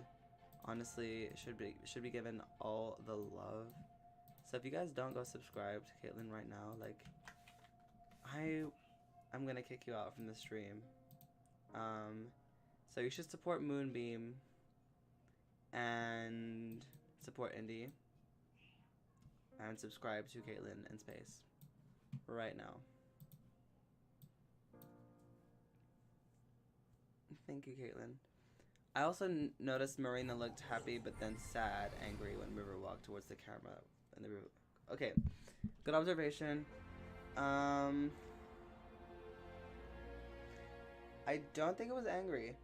honestly should be given all the love. So if you guys don't go subscribe to Caitlin right now, like I'm gonna kick you out from the stream. So you should support Moonbeam and support Indie and subscribe to Caitlin in Space right now. Thank you, Caitlin. I also noticed Marina looked happy but then sad, angry when River walked towards the camera. And the river. Okay, good observation. I don't think it was angry,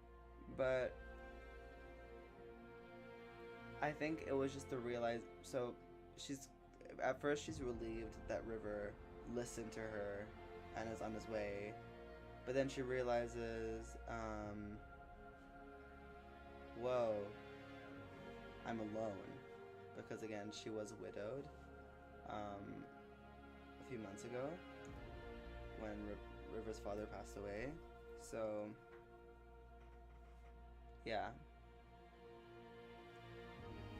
but I think it was just to realize. So at first she's relieved that River listened to her and is on his way, but then she realizes, whoa, I'm alone. because again, she was widowed a few months ago when River's father passed away. So, yeah.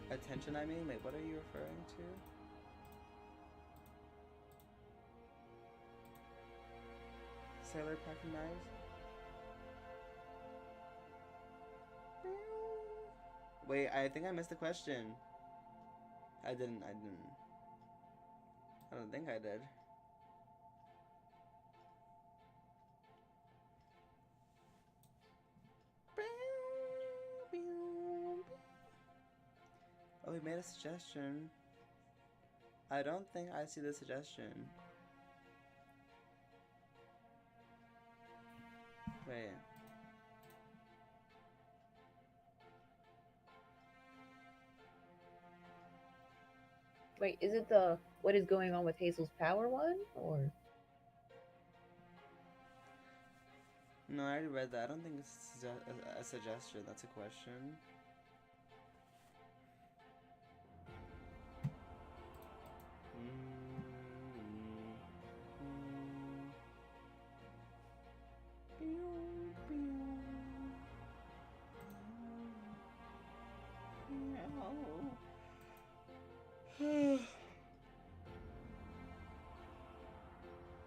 Attention, I mean? Wait, what are you referring to? Sailor packing knives? Wait, I think I missed the question. I didn't. I don't think I did. Oh, he made a suggestion. I don't think I see the suggestion. Wait. Wait, is it the what is going on with Hazel's power one, or? No, I already read that. I don't think it's a suggestion. That's a question.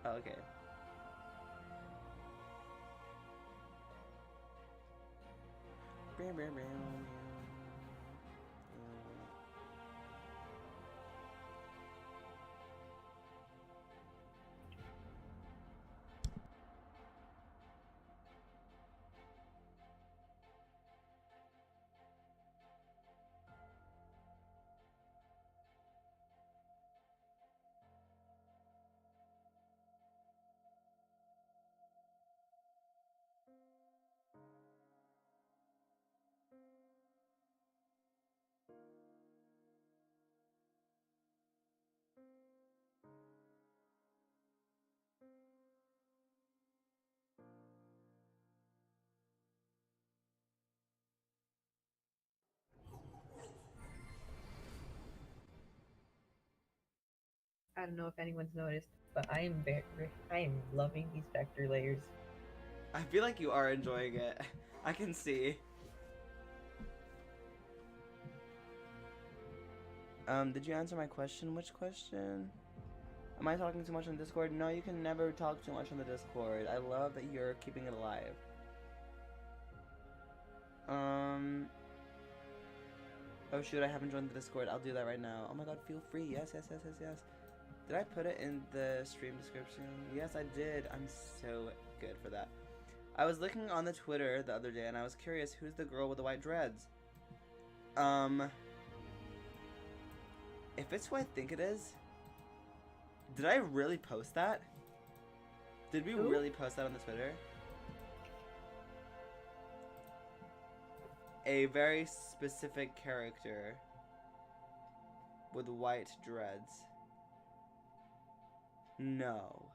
Oh, okay. I don't know if anyone's noticed, but I am loving these vector layers. I feel like you are enjoying it. I can see. Did you answer my question? Which question? Am I talking too much on Discord? No, you can never talk too much on the Discord. I love that you're keeping it alive. Oh shoot, I haven't joined the Discord. I'll do that right now. Oh my god, feel free. Yes. Did I put it in the stream description? Yes, I did. I'm so good for that. I was looking on the Twitter the other day and I was curious, who's the girl with the white dreads? If it's who I think it is, did I really post that? Did we really post that on the Twitter? A very specific character with white dreads. No.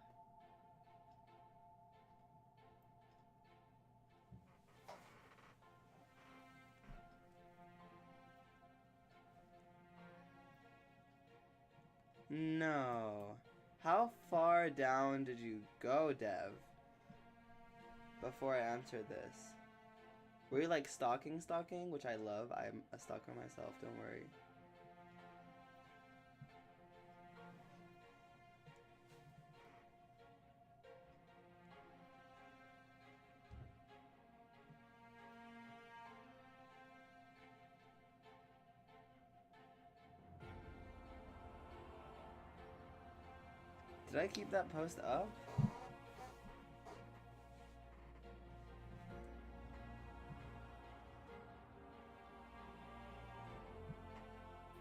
No. How far down did you go, Dev? Before I answered this. Were you like stalking, which I love. I'm a stalker myself, don't worry. Did I keep that post up?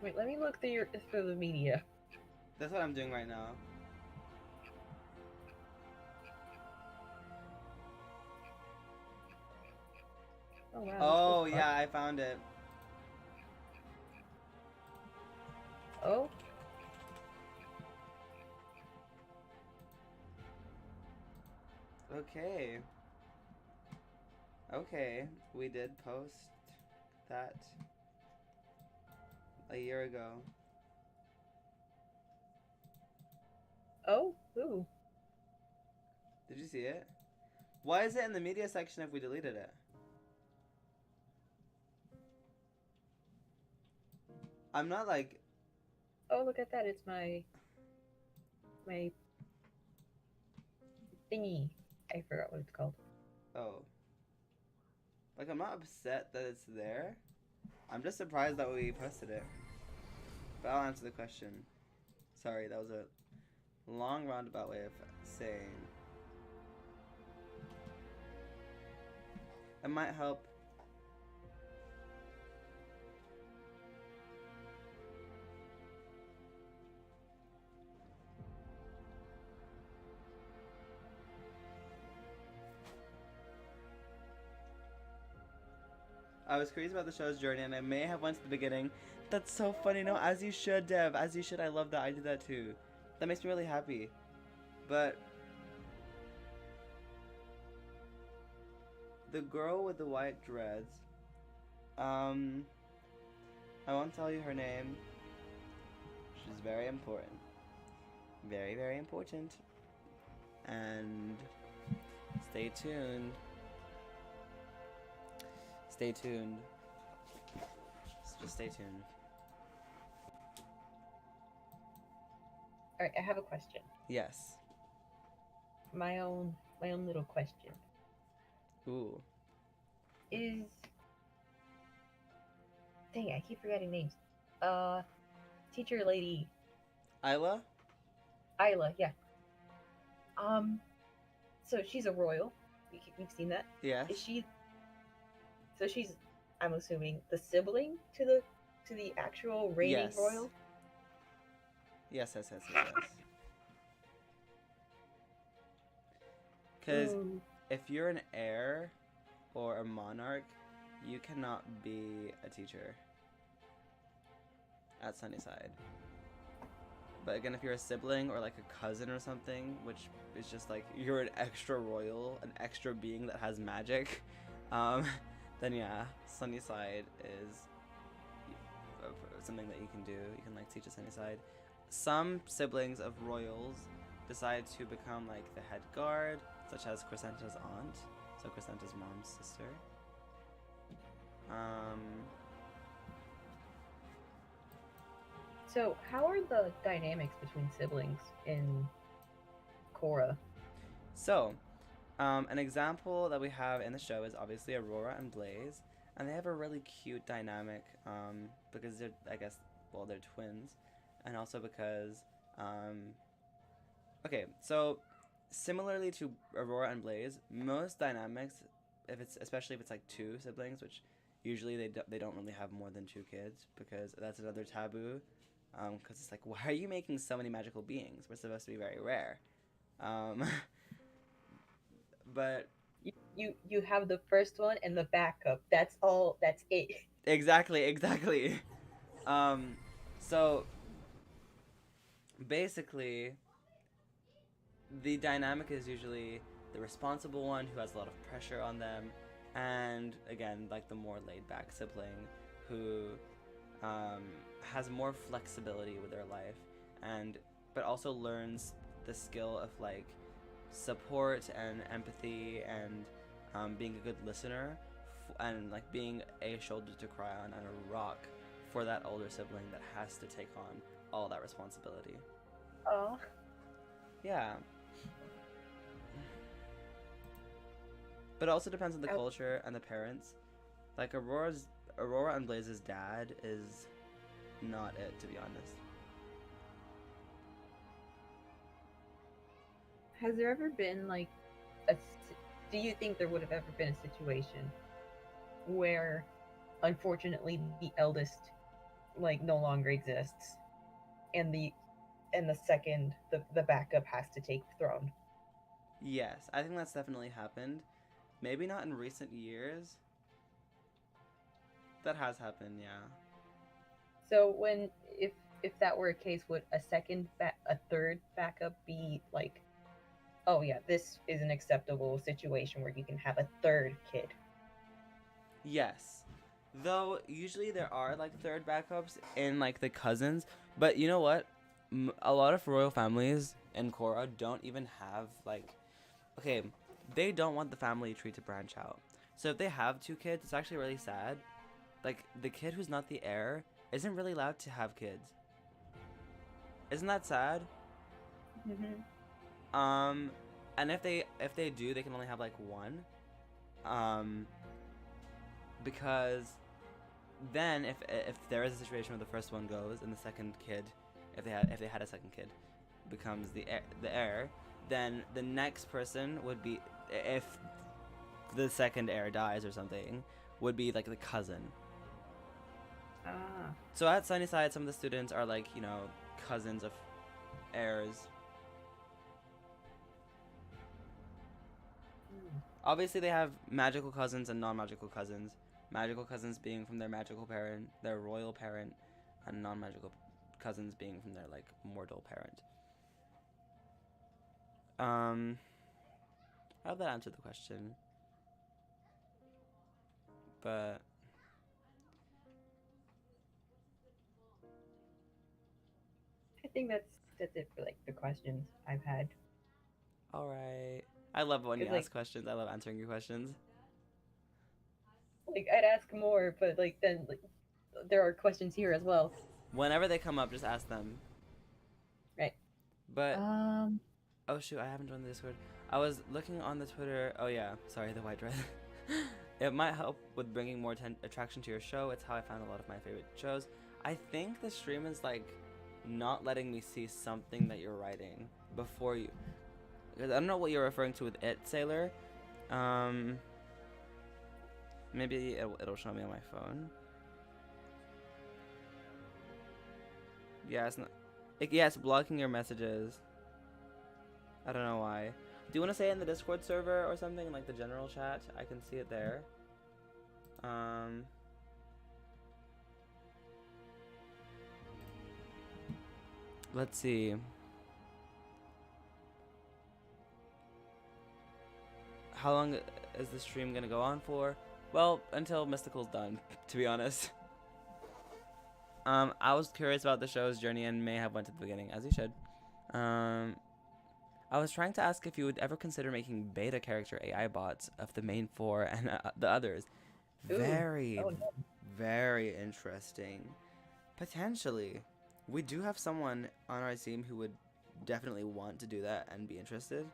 Wait, let me look through the media. That's what I'm doing right now. Oh wow. Oh yeah, I found it. Oh. Okay. Okay, we did post that a year ago. Oh, ooh. Did you see it? Why is it in the media section if we deleted it? I'm not like... Oh, look at that. It's my thingy. I forgot what it's called. Oh. Like, I'm not upset that it's there. I'm just surprised that we posted it. But I'll answer the question. Sorry, that was a long roundabout way of saying. It might help. I was curious about the show's journey, and I may have went to the beginning. That's so funny. No, as you should, Dev. As you should. I love that. I did that too. That makes me really happy. But the girl with the white dreads, I won't tell you her name. She's very important. Very, very important. And stay tuned. Stay tuned. Just stay tuned. Alright, I have a question. Yes. My own little question. Ooh. Is dang, I keep forgetting names. Teacher lady Isla? Isla, yeah. So she's a royal. We've seen that. Yes. Is she? So she's, I'm assuming, the sibling to the actual reigning Yes. royal. Yes. Because Ooh. if you're an heir or a monarch, you cannot be a teacher at Sunnyside. But again, if you're a sibling or like a cousin or something, which is just like you're an extra royal, an extra being that has magic, then yeah, Sunnyside is something that you can do. You can like teach at Sunnyside. Some siblings of royals decide to become like the head guard, such as CRESCENTA's aunt, so CRESCENTA's mom's sister. So how are the dynamics between siblings in Cora? So, an example that we have in the show is obviously Aurora and Blaze, and they have a really cute dynamic because they're, I guess, well, they're twins, and also because, okay, so similarly to Aurora and Blaze, most dynamics, especially if it's like two siblings, which usually they don't really have more than two kids because that's another taboo, because it's like, why are you making so many magical beings? We're supposed to be very rare. But You have the first one and the backup. That's all. That's it. exactly. So basically, the dynamic is usually the responsible one who has a lot of pressure on them, and again, like the more laid back sibling who has more flexibility with their life, but also learns the skill of like support and empathy and being a good listener and like being a shoulder to cry on and a rock for that older sibling that has to take on all that responsibility. Oh. Yeah. But it also depends on the culture and the parents. Like Aurora and Blaze's dad is not it, to be honest. Has there ever been like do you think there would have ever been a situation where unfortunately the eldest like no longer exists and the second the backup has to take the throne? Yes, I think that's definitely happened. Maybe not in recent years. That has happened, yeah. So if that were a case, would a third backup be like, oh yeah, this is an acceptable situation where you can have a third kid? Yes. Though usually there are like third backups in like the cousins, but you know what? A lot of royal families and Cora don't even have, like, okay, they don't want the family tree to branch out. So if they have 2 kids, it's actually really sad. Like, the kid who's not the heir isn't really allowed to have kids. Isn't that sad? Mm-hmm. And if they do, they can only have like 1. Because then if there is a situation where the first one goes and the second kid, if they had a second kid, becomes the heir, then the next person would be, if the second heir dies or something, would be like the cousin. Ah. So at Sunnyside, some of the students are like, you know, cousins of heirs. Obviously, they have magical cousins and non-magical cousins. Magical cousins being from their magical parent, their royal parent, and non-magical cousins being from their, like, mortal parent. I hope that answered the question. But I think that's it for like the questions I've had. all right. I love when you 'Cause, like- ask questions. I love answering your questions. Like I'd ask more, but like then like there are questions here as well. Whenever they come up, just ask them. Right. But oh shoot, I haven't joined the Discord. I was looking on the Twitter. Oh yeah, sorry, the white dress. It might help with bringing more attraction to your show. It's how I found a lot of my favorite shows. I think the stream is like not letting me see something that you're writing before you. Because I don't know what you're referring to with it, Sailor. Maybe it'll show me on my phone. Yeah, it's not. Yeah, it's blocking your messages. I don't know why. Do you want to say it in the Discord server or something, in like the general chat? I can see it there. Let's see. How long is the stream gonna go on for? Well, until Mystical's done, to be honest. I was curious about the show's journey and may have went to the beginning, as you should. I was trying to ask if you would ever consider making beta character AI bots of the main 4 and the others. Ooh. Very, Oh, no. very interesting. Potentially. We do have someone on our team who would definitely want to do that and be interested.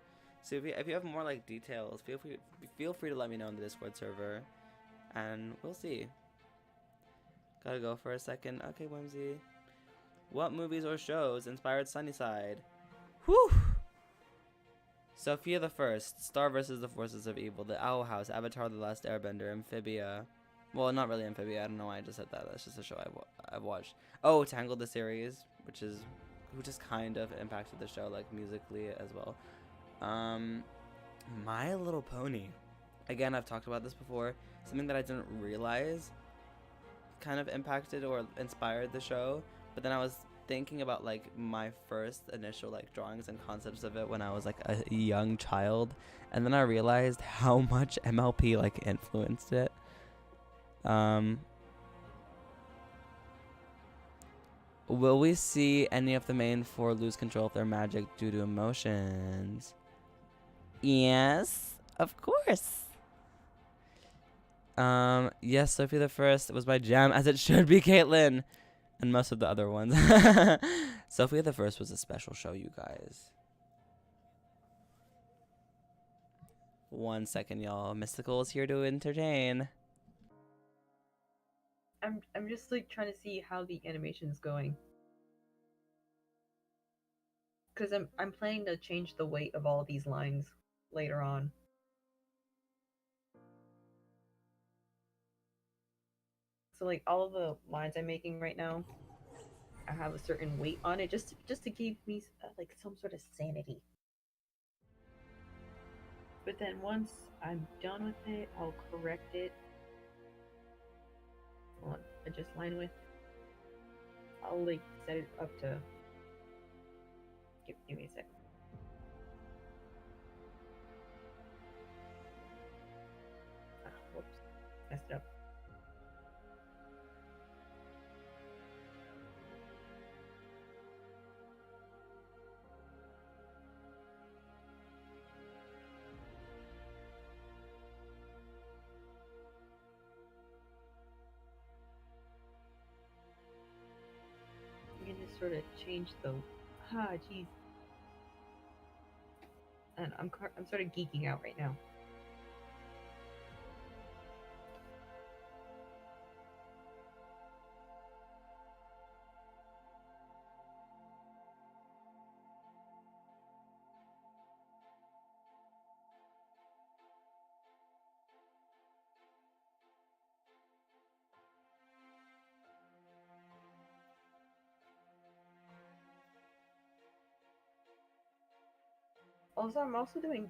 So if you have more like details, feel free to let me know in the Discord server, and we'll see. Gotta go for a second. Okay, Whimsy. What movies or shows inspired Sunnyside? Whew! Sophia the First, Star vs. the Forces of Evil, The Owl House, Avatar: The Last Airbender, Amphibia. Well, not really Amphibia. I don't know why I just said that. That's just a show I've watched. Oh, Tangled the series, which just kind of impacted the show like musically as well. My Little Pony. Again, I've talked about this before. Something that I didn't realize kind of impacted or inspired the show. But then I was thinking about like my first initial like drawings and concepts of it when I was like a young child, and then I realized how much MLP like influenced it. Will we see any of the main 4 lose control of their magic due to emotions? Yes, of course. Yes, Sophie the First was my jam, as it should be, Caitlin. And most of the other ones. Sophia the First was a special show, you guys. 1 second, y'all. Mystical is here to entertain. I'm just like trying to see how the animation's going. Cause I'm planning to change the weight of all of these lines later on. So like all of the lines I'm making right now, I have a certain weight on it just to give me like some sort of sanity. But then once I'm done with it, I'll correct it. Hold on, adjust line width. I'll like set it up to. Give me a sec. Whoops, messed it up. sort of change the. Ah, jeez. And I'm sort of geeking out right now. Also, I'm also doing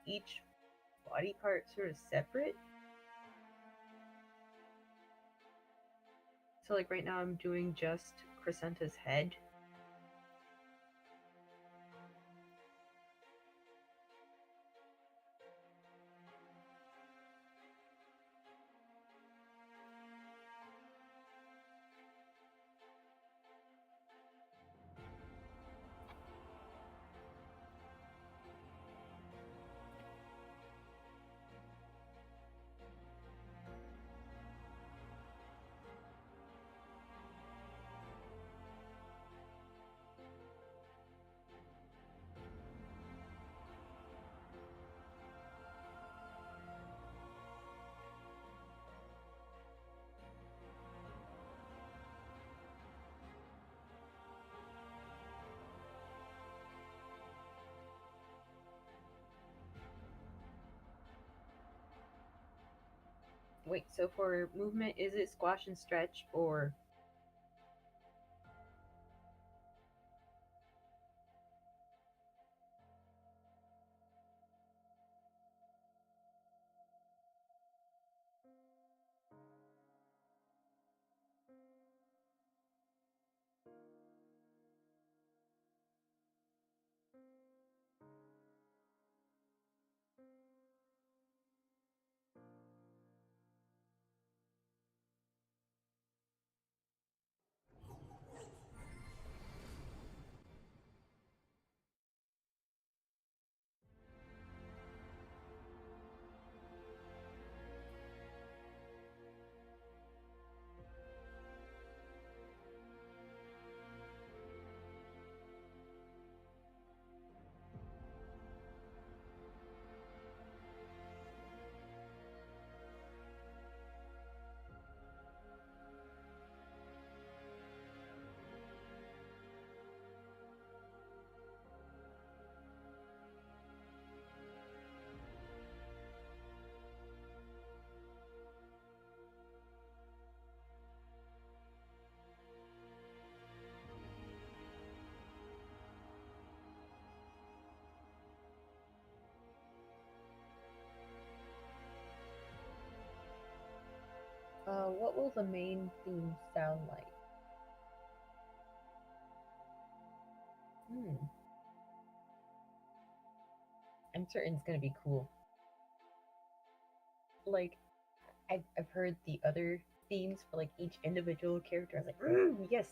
each body part sort of separate. So, like, right now I'm doing just Crescenta's head. Wait, so for movement, is it squash and stretch or? What will the main theme sound like? I'm certain it's gonna be cool. Like, I've heard the other themes for like each individual character. I was like, yes.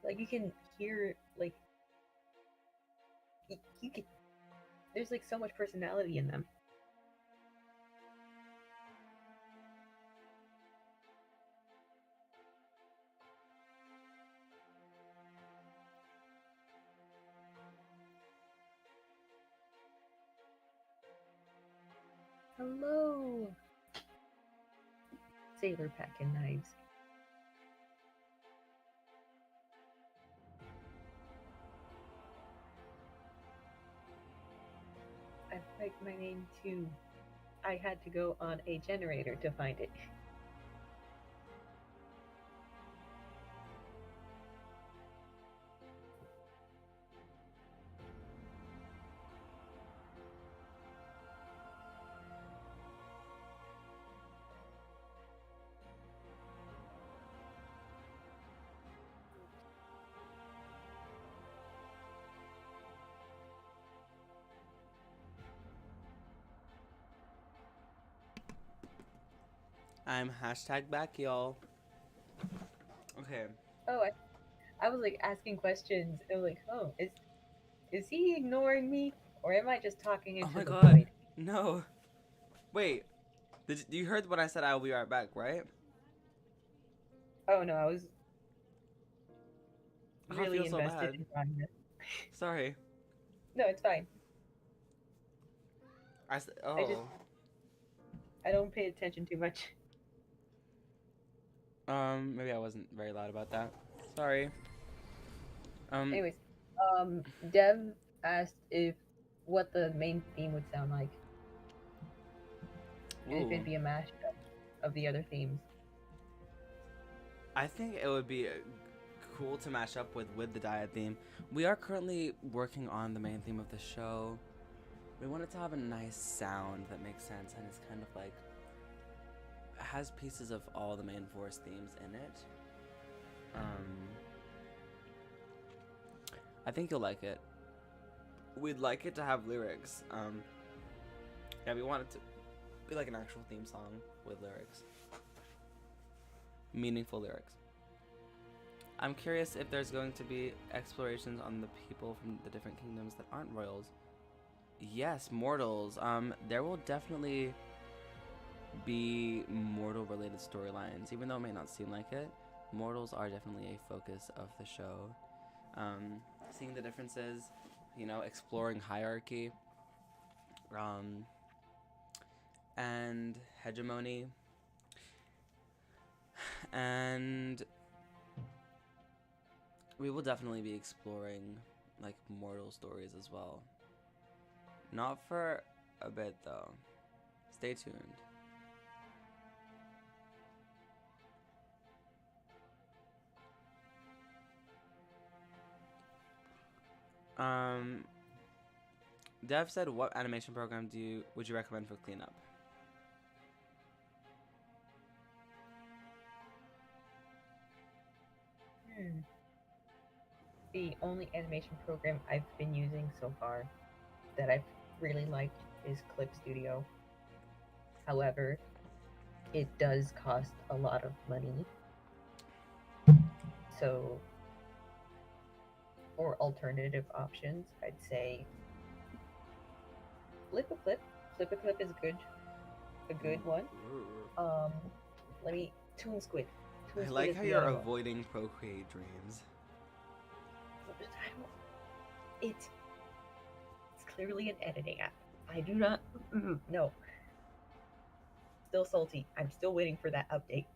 Like you can hear like you can. There's like so much personality in them. Hello, sailor packing knives. I've typed my name too. I had to go on a generator to find it. I'm hashtag back, y'all. Okay. Oh, I was like asking questions. I was like, oh, is he ignoring me, or am I just talking into the void? No. Wait. You heard what I said? I will be right back, right? Oh no, I was. I really feel so invested bad. in drawing this. Sorry. No, it's fine. Oh. I don't pay attention too much. Maybe I wasn't very loud about that. Sorry. Anyways, Dev asked if what the main theme would sound like, and if Ooh. it'd be a mashup of the other themes. I think it would be cool to mash up with the Diet theme. We are currently working on the main theme of the show. We want it to have a nice sound that makes sense, and it's kind of like has pieces of all the main forest themes in it. I think you'll like it. We'd like it to have lyrics. Yeah, we want it to be like an actual theme song with lyrics. Meaningful lyrics. I'm curious if there's going to be explorations on the people from the different kingdoms that aren't royals. Yes, mortals. There will definitely be mortal related storylines, even though it may not seem like it. Mortals are definitely a focus of the show. Seeing the differences, you know, exploring hierarchy, and hegemony, and we will definitely be exploring like mortal stories as well. Not for a bit though. Stay tuned. Dev said, what animation program would you recommend for cleanup? The only animation program I've been using so far that I've really liked is Clip Studio. However, it does cost a lot of money. So, for alternative options, I'd say Flip a Clip. Flip a Clip is a good one. Let me Toon Squid. I like how you're avoiding Procreate Dreams. It's clearly an editing app. I do not. No. Still salty. I'm still waiting for that update.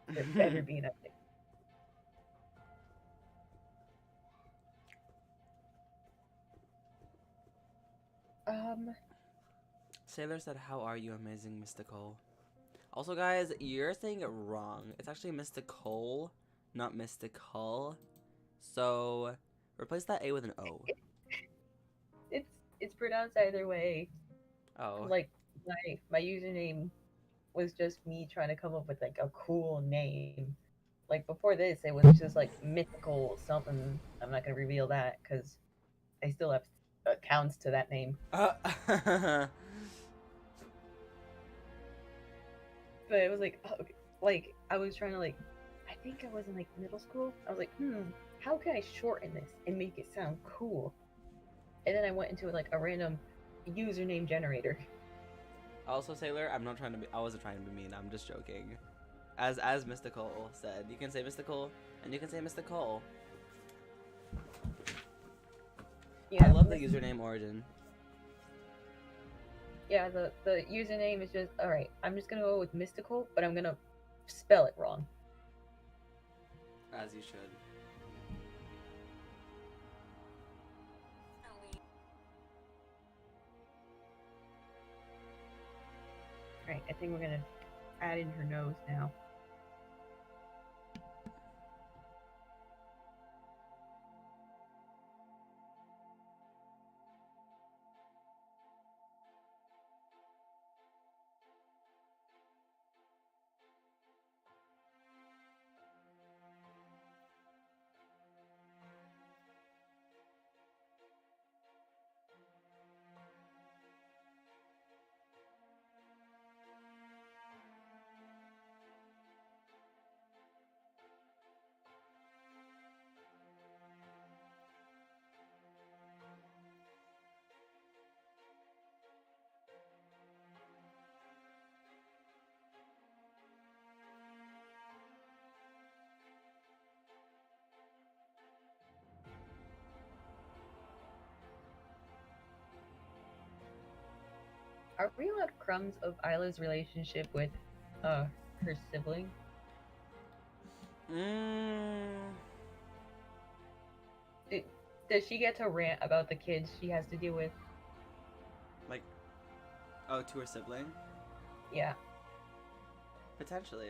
There better be an update. Sailor said, how are you, amazing mystical? Also, guys, you're saying it wrong. It's actually mystical, not mystical. So, replace that A with an O. It's pronounced either way. Oh. Like, my username was just me trying to come up with, like, a cool name. Like, before this, it was just, like, mythical something. I'm not gonna reveal that, because I still have accounts to that name. But it was like, okay, like, I was trying to, like, I think I was in, like, middle school. I was like, how can I shorten this and make it sound cool? And then I went into, like, a random username generator. Also, Sailor, I wasn't trying to be mean. I'm just joking. As Mystical said, you can say mystical and you can say mystical. Yeah, I love the username origin. Yeah, the username is just, alright, I'm just gonna go with mystical, but I'm gonna spell it wrong. As you should. Alright, I think we're gonna add in her nose now. Are we allowed crumbs of Isla's relationship with her sibling? Does she get to rant about the kids she has to deal with? Like, oh, to her sibling? Yeah. Potentially.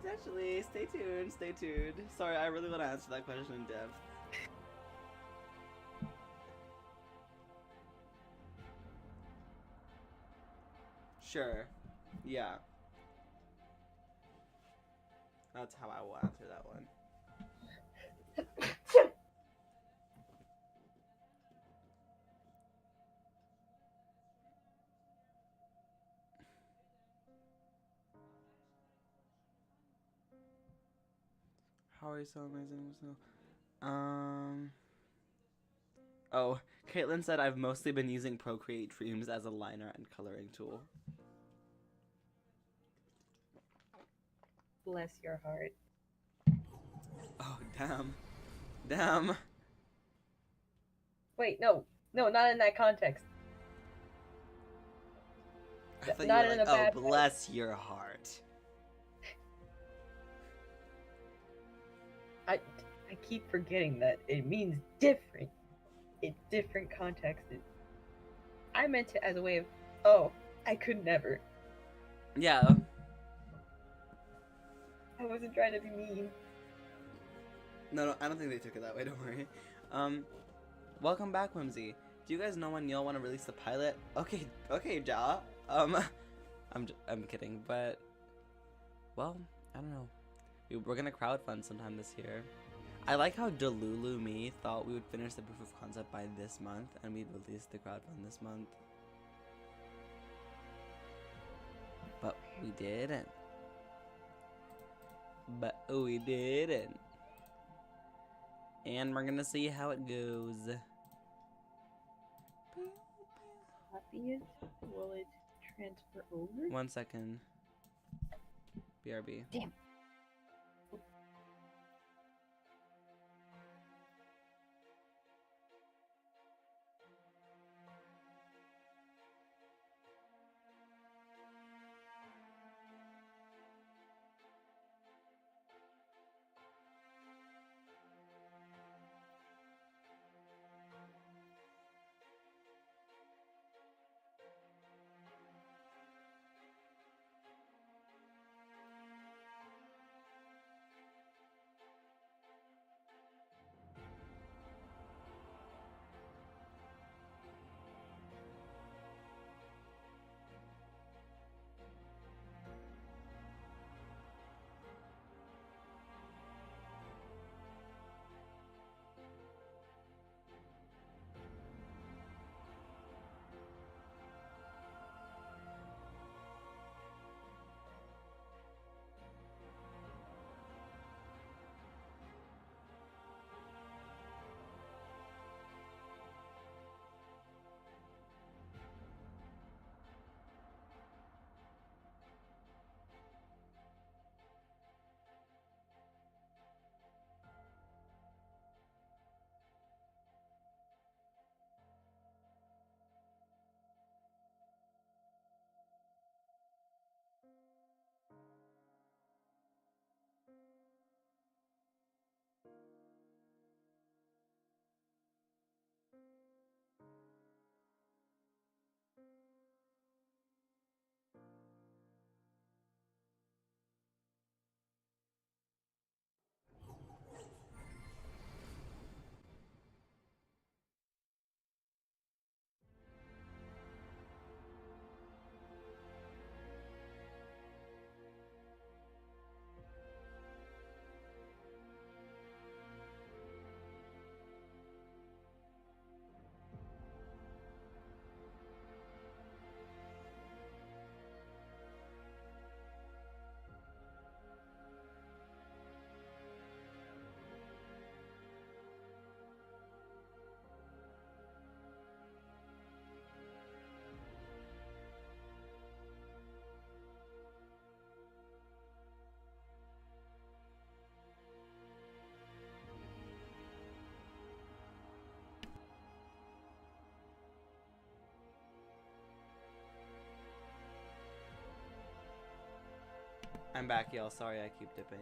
Potentially. Stay tuned. Stay tuned. Sorry, I really want to answer that question in depth. Sure. Yeah. That's how I will answer that one. How are you so amazing? Oh, Caitlin said I've mostly been using Procreate Dreams as a liner and coloring tool. Bless your heart. Oh, damn. Damn. Wait, no, not in that context. I thought Not you were in like, a oh, bad way. bless your heart. I keep forgetting that it means different. It's different context. I meant it as a way of, oh, I could never. Yeah. I wasn't trying to be mean. No, I don't think they took it that way, don't worry. Welcome back, Whimsy. Do you guys know when y'all want to release the pilot? Okay, Ja. I'm kidding, but, well, I don't know. We're gonna crowdfund sometime this year. I like how Delulu Me thought we would finish the proof of concept by this month, and we'd release the crowdfund this month. But we didn't. And we're gonna see how it goes. Copy it. Will it transfer over? 1 second. BRB. Damn. I'm back, y'all. Sorry, I keep dipping.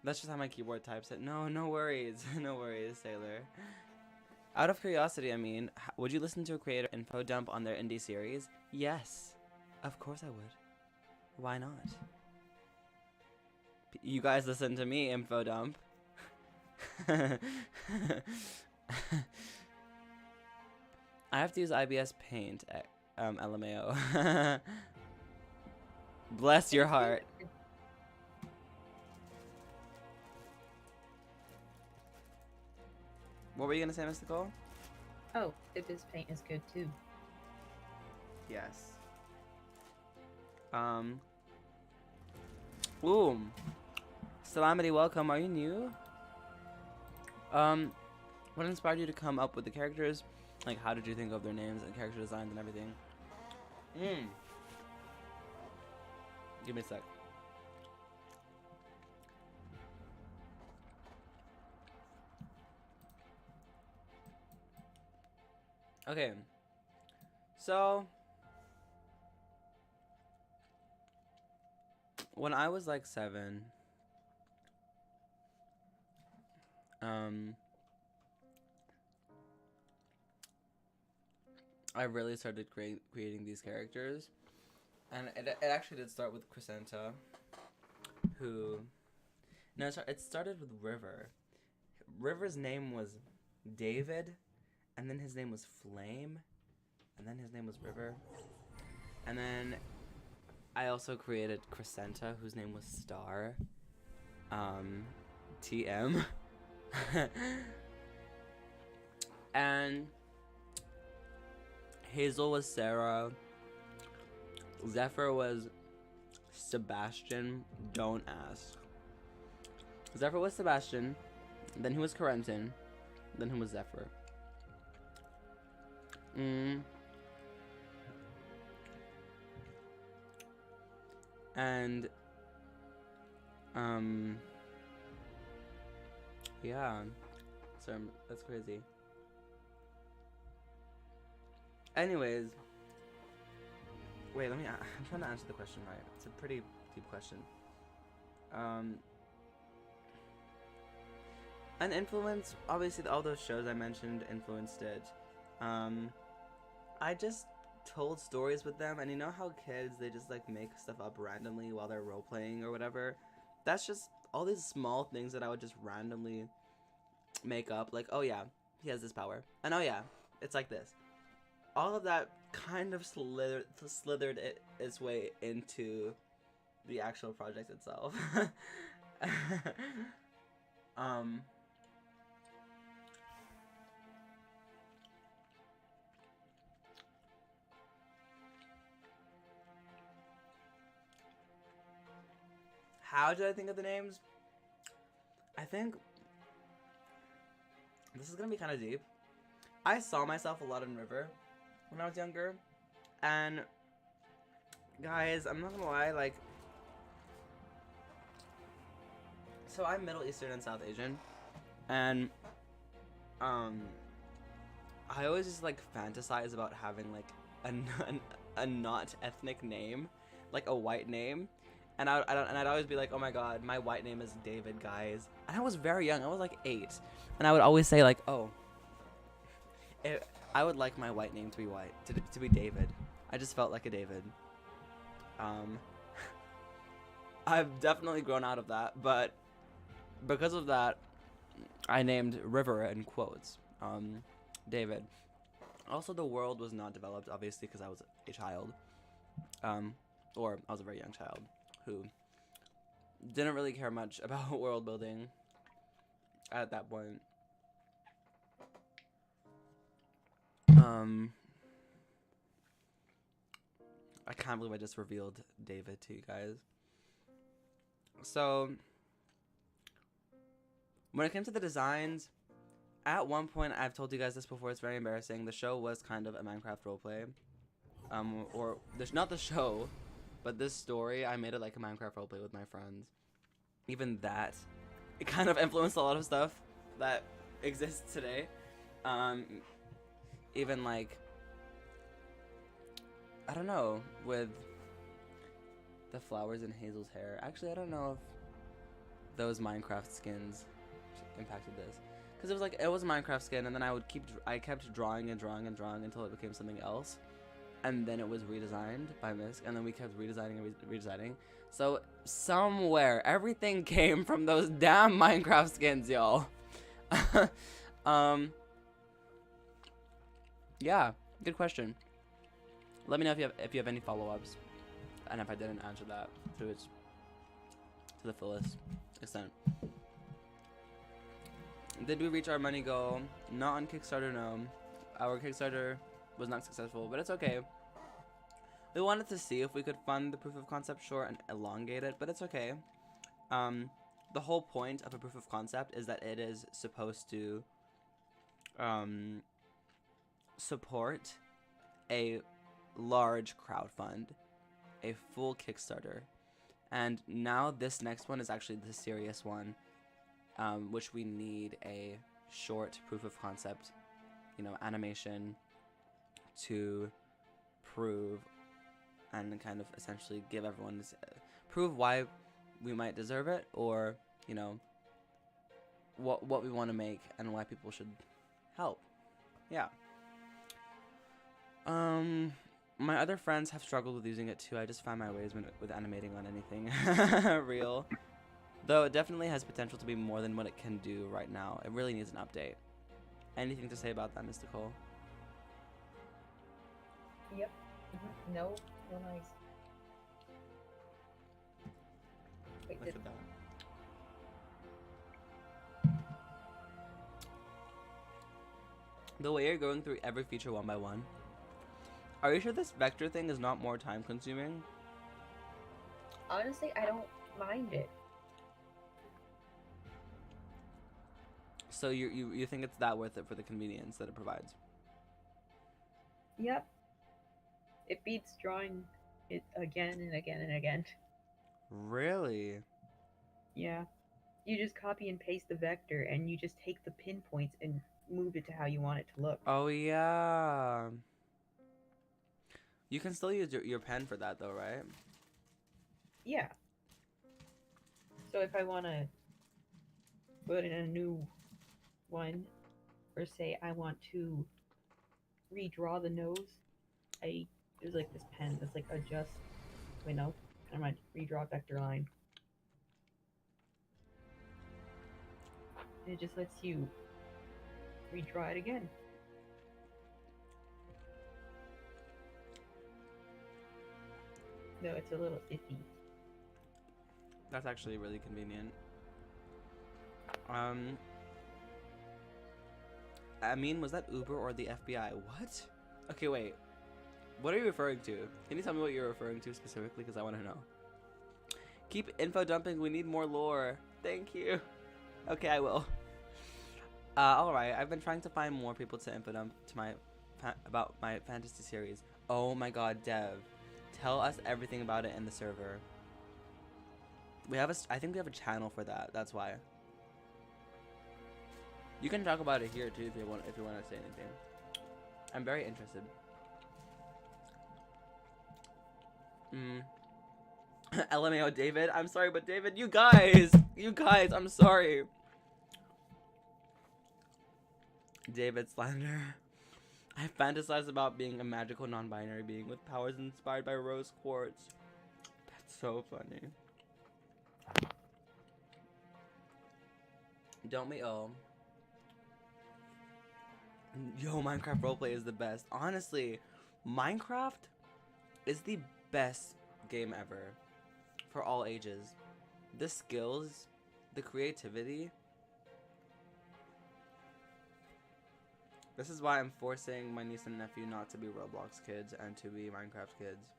That's just how my keyboard types it. No, no worries. No worries, Sailor. Out of curiosity, I mean, would you listen to a creator info dump on their indie series? Yes. Of course I would. Why not? You guys listen to me, info dump. I have to use IBS Paint, LMAO. Bless your heart. What were you gonna say, Miss Nicole? Oh, IBS Paint is good too. Yes. Ooh. Salamity, welcome. Are you new? What inspired you to come up with the characters? Like, how did you think of their names and character designs and everything? Give me a sec. Okay. So, when I was like 7, I really started creating these characters, and it actually did start with CRESCENTA, who, no, it started with River. River's name was David, and then his name was Flame, and then his name was River, and then I also created CRESCENTA, whose name was Star, TM, and Hazel was Sarah, Zephyr was Sebastian, don't ask. Zephyr was Sebastian, then he was Corentin, then he was Zephyr. And yeah, so that's crazy. Anyways, wait, I'm trying to answer the question right. It's a pretty deep question. An influence, obviously all those shows I mentioned influenced it. I just told stories with them, and you know how kids, they just like make stuff up randomly while they're role playing or whatever? That's just all these small things that I would just randomly make up, like, oh yeah, he has this power, and oh yeah, it's like this. All of that kind of slithered its way into the actual project itself. How did I think of the names? I think this is gonna be kind of deep. I saw myself a lot in River when I was younger, and guys, I'm not gonna lie, like, so I'm Middle Eastern and South Asian, and I always just like fantasize about having like a not ethnic name, like a white name. And I'd always be like, oh my god, my white name is David, guys. And I was very young. I was like 8. And I would always say like, oh, I would like my white name to be white, to be David. I just felt like a David. I've definitely grown out of that, but because of that, I named River in quotes, David. Also, the world was not developed, obviously, because I was a child. Or I was a very young child who didn't really care much about world building at that point. I can't believe I just revealed David to you guys. So when it came to the designs, At one point, I've told you guys this before, it's very embarrassing, the show was kind of a Minecraft roleplay. Or, there's not the show, but this story, I made it like a Minecraft roleplay with my friends. Even that, it kind of influenced a lot of stuff that exists today. Even like, I don't know, with the flowers in Hazel's hair. Actually, I don't know if those Minecraft skins impacted this. Because it was like, it was a Minecraft skin, and then I kept drawing and drawing and drawing until it became something else. And then it was redesigned by Misk, and then we kept redesigning and redesigning. So, somewhere, everything came from those damn Minecraft skins, y'all. Yeah, good question. Let me know if you have any follow-ups, and if I didn't answer that to the fullest extent. Did we reach our money goal? Not on Kickstarter, no. Our Kickstarter was not successful, but it's okay. We wanted to see if we could fund the proof of concept short and elongate it, but it's okay. The whole point of a proof of concept is that it is supposed to support a large crowdfund, a full Kickstarter. And now this next one is actually the serious one, which we need a short proof of concept, animation to prove and kind of essentially give everyone this, prove why we might deserve it, or what we want to make and why people should help. Yeah. My other friends have struggled with using it too. I just find my ways with animating on anything real. Though it definitely has potential to be more than what it can do right now. It really needs an update. Anything to say about that, Miss Nicole? Yep. No nice. Wait, Look at that. The way you're going through every feature one by one. Are you sure this vector thing is not more time consuming? Honestly, I don't mind it. So you think it's that worth it for the convenience that it provides? Yep. It beats drawing it again and again and again. Really? Yeah. You just copy and paste the vector, and you just take the pinpoints and move it to how you want it to look. Oh yeah. You can still use your pen for that though, right? Yeah. So if I want to put in a new one, or say I want to redraw the nose, there's like this pen that's like adjust. Wait, no, I might redraw vector line. And it just lets you redraw it again. No, it's a little iffy. That's actually really convenient. I mean, was that Uber or the FBI? What? Okay, wait. What are you referring to? Can you tell me what you're referring to specifically? Because I want to know. Keep info dumping. We need more lore. Thank you. Okay, I will. Alright. I've been trying to find more people to info dump to about my fantasy series. Oh my god, Dev. Tell us everything about it in the server. I think we have a channel for that. That's why. You can talk about it here too if you want to say anything. I'm very interested. LMAO David, I'm sorry, but David, you guys, I'm sorry. David Slander. I fantasize about being a magical non-binary being with powers inspired by rose quartz. That's so funny. Don't we all? Yo, Minecraft roleplay is the best. Honestly, Minecraft is the best game ever for all ages. The skills, the creativity. This is why I'm forcing my niece and nephew not to be Roblox kids and to be Minecraft kids.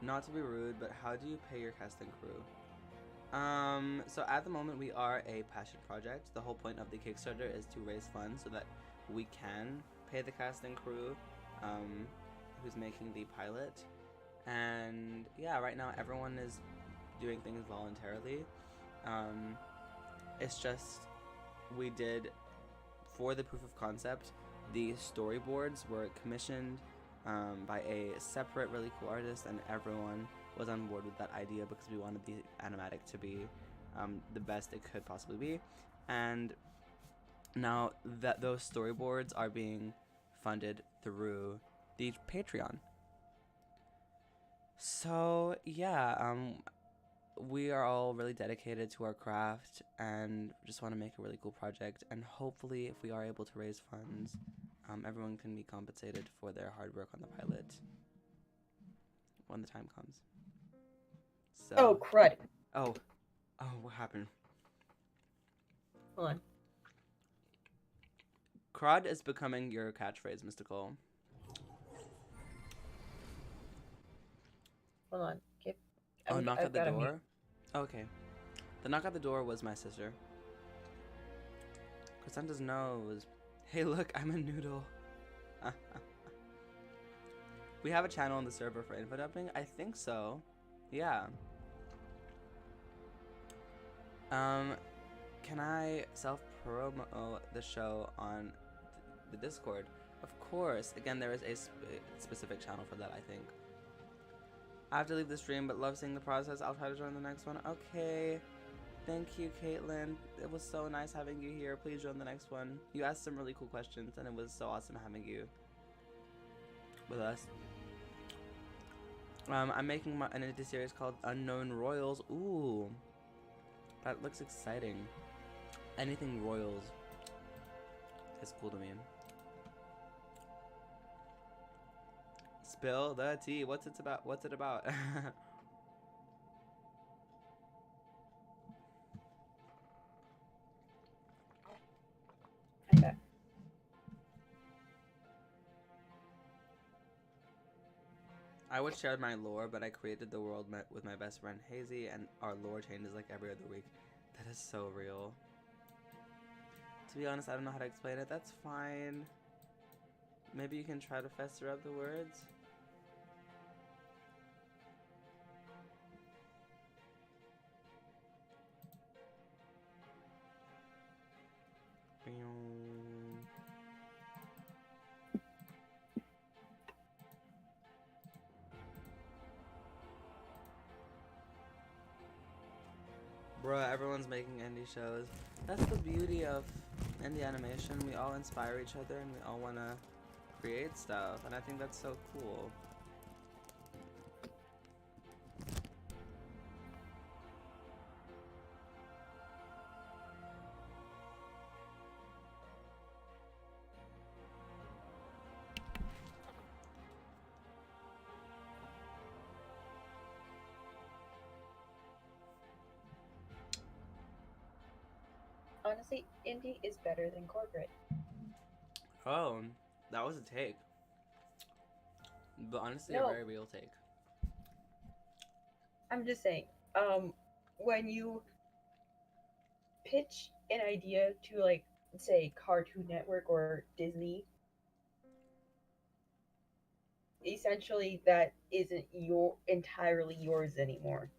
Not to be rude, but how do you pay your cast and crew? So at the moment we are a passion project. The whole point of the Kickstarter is to raise funds so that we can pay the cast and crew who's making the pilot. And yeah, right now everyone is doing things voluntarily. It's just we did, for the proof of concept, the storyboards were commissioned by a separate really cool artist, and everyone was on board with that idea because we wanted the animatic to be the best it could possibly be. And now that those storyboards are being funded through the Patreon. So yeah, we are all really dedicated to our craft and just want to make a really cool project, and hopefully if we are able to raise funds, everyone can be compensated for their hard work on the pilot when the time comes. So Oh, crud. oh what happened? Hold on. Crud is becoming your catchphrase, Mr. Cole. Hold on. Okay. Oh, knock I've at the gotta door? mute. Okay. The knock at the door was my sister. Crescenta's nose. Hey, look, I'm a noodle. We have a channel on the server for info dumping? I think so. Yeah. Can I self-promo the show on the Discord? Of course. Again, there is a specific channel for that, I think. I have to leave the stream, but love seeing the process. I'll try to join the next one. Okay. Thank you, Caitlin. It was so nice having you here. Please join the next one. You asked some really cool questions, and it was so awesome having you with us. I'm making an indie series called Unknown Royals. Ooh. That looks exciting. Anything royals is cool to me. Spill the tea. What's it about? What's it about? Okay. I would share my lore, but I created the world with my best friend Hazy, and our lore changes like every other week. That is so real. To be honest, I don't know how to explain it. That's fine. Maybe you can try to fester up the words. Bruh, everyone's making indie shows. That's the beauty of indie animation. We all inspire each other and we all want to create stuff. And I think that's so cool. Honestly, indie is better than corporate. Oh, that was a take. But honestly, No. a very real take. I'm just saying, when you pitch an idea to, like, say, Cartoon Network or Disney, essentially that isn't entirely yours anymore.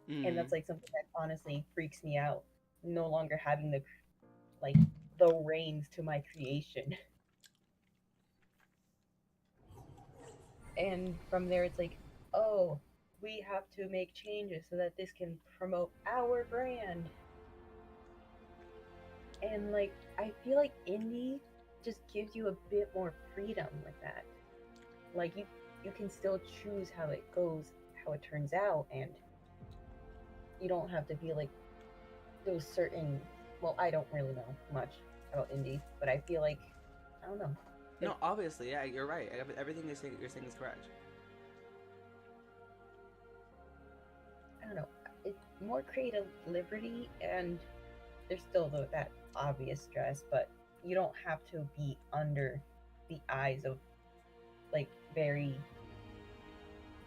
And that's like something that honestly freaks me out. No longer having the reins to my creation. And from there it's like, oh, we have to make changes so that this can promote our brand. And like, I feel like indie just gives you a bit more freedom with that. Like you can still choose how it goes, how it turns out, and you don't have to be like those certain, well, I don't really know much about indie, but I feel like, I don't know. No, obviously, yeah, you're right. Everything you're saying is correct. I don't know. It's more creative liberty, and there's still that obvious stress, but you don't have to be under the eyes of like very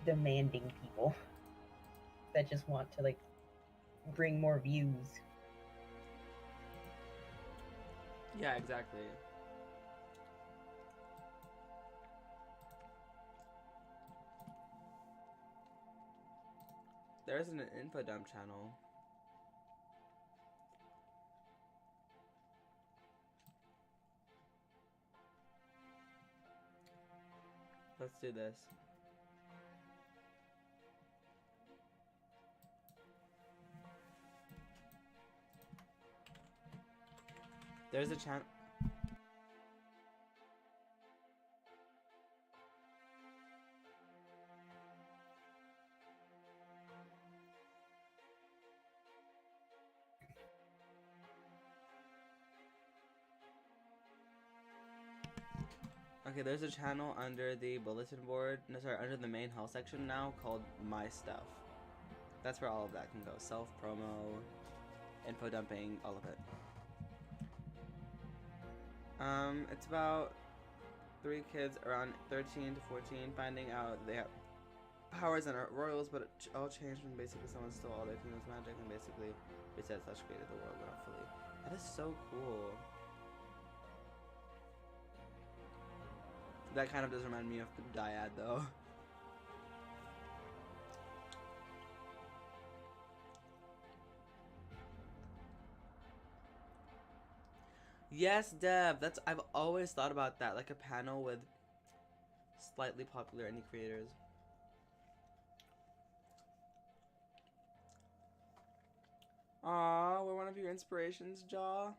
demanding people that just want to like bring more views. Yeah, exactly. There isn't an info dump channel. Let's do this. There's a channel. Okay, there's a channel under the bulletin board, no sorry, under the main health section now called My Stuff. That's where all of that can go. Self-promo, info dumping, all of it. It's about 3 kids around 13 to 14 finding out they have powers and are royals, but it all changed when basically someone stole all their kingdom's magic and basically reset slash created the world without fully. That is so cool. That kind of does remind me of the dyad though. Yes, Deb. That's I've always thought about that, like a panel with slightly popular indie creators. Aw, we're one of your inspirations, Jaw.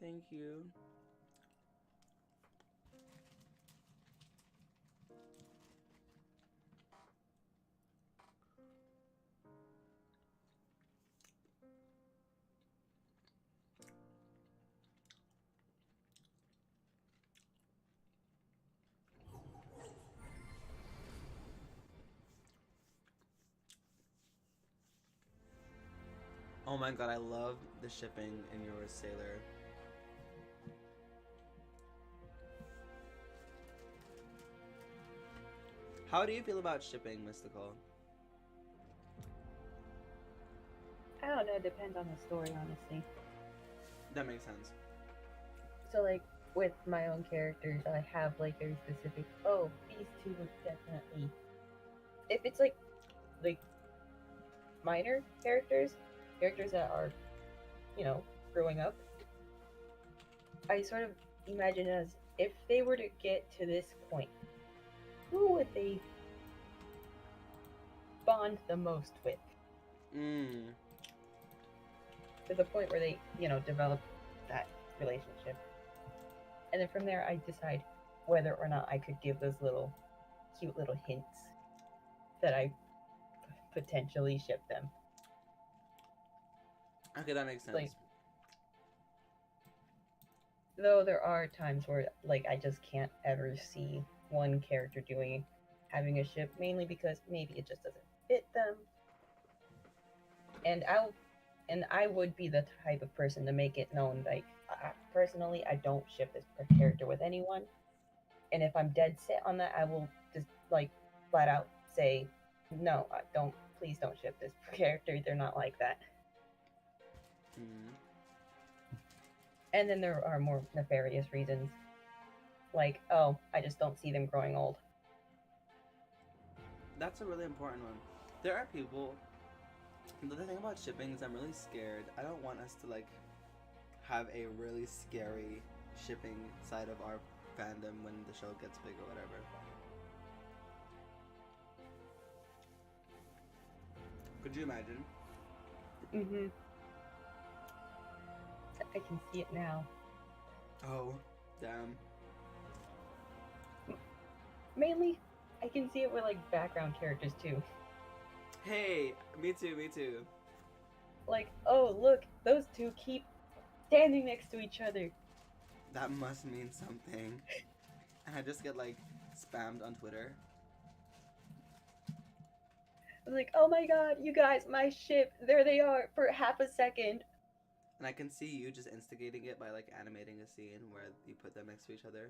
Thank you. Oh my god, I love the shipping in yours, Sailor. How do you feel about shipping, Mystical? I don't know, it depends on the story, honestly. That makes sense. So, like, with my own characters, I have, like, very specific, oh, these two would definitely... If it's, like, minor characters that are, you know, growing up, I sort of imagine as if they were to get to this point, who would they bond the most with? To the point where they, you know, develop that relationship. And then from there, I decide whether or not I could give those little, cute little hints that I potentially ship them. Okay, that makes sense. Like, though there are times where, like, I just can't ever see one character having a ship, mainly because maybe it just doesn't fit them. And I would be the type of person to make it known, like, personally, I don't ship this character with anyone. And if I'm dead set on that, I will just, like, flat out say, no, please don't ship this character. They're not like that. And then there are more nefarious reasons. Like, oh, I just don't see them growing old. That's a really important one. There are people... The thing about shipping is I'm really scared. I don't want us to, like, have a really scary shipping side of our fandom when the show gets big or whatever. Could you imagine? Mm-hmm. I can see it now. Oh, damn. Mainly, I can see it with, like, background characters, too. Hey, me too, me too. Like, oh, look, those two keep standing next to each other. That must mean something. And I just get, like, spammed on Twitter. I was like, oh my god, you guys, my ship, there they are for half a second. And I can see you just instigating it by, like, animating a scene where you put them next to each other.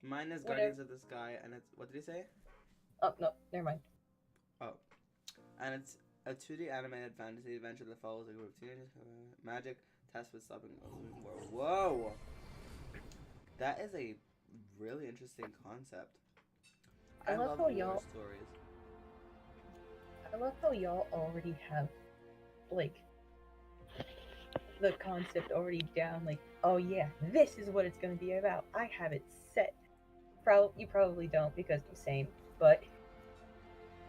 Mine is Whatever. Guardians of the Sky, and it's, what did he say? Oh no, never mind. Oh, and it's a 2D animated fantasy adventure that follows a group of teenagers. Magic test with stopping a moving world. Whoa, that is a really interesting concept. I love how war y'all- stories. I love how y'all already have, like, the concept already down. Like, oh yeah, this is what it's gonna be about. I have it set. You probably don't because I'm same, but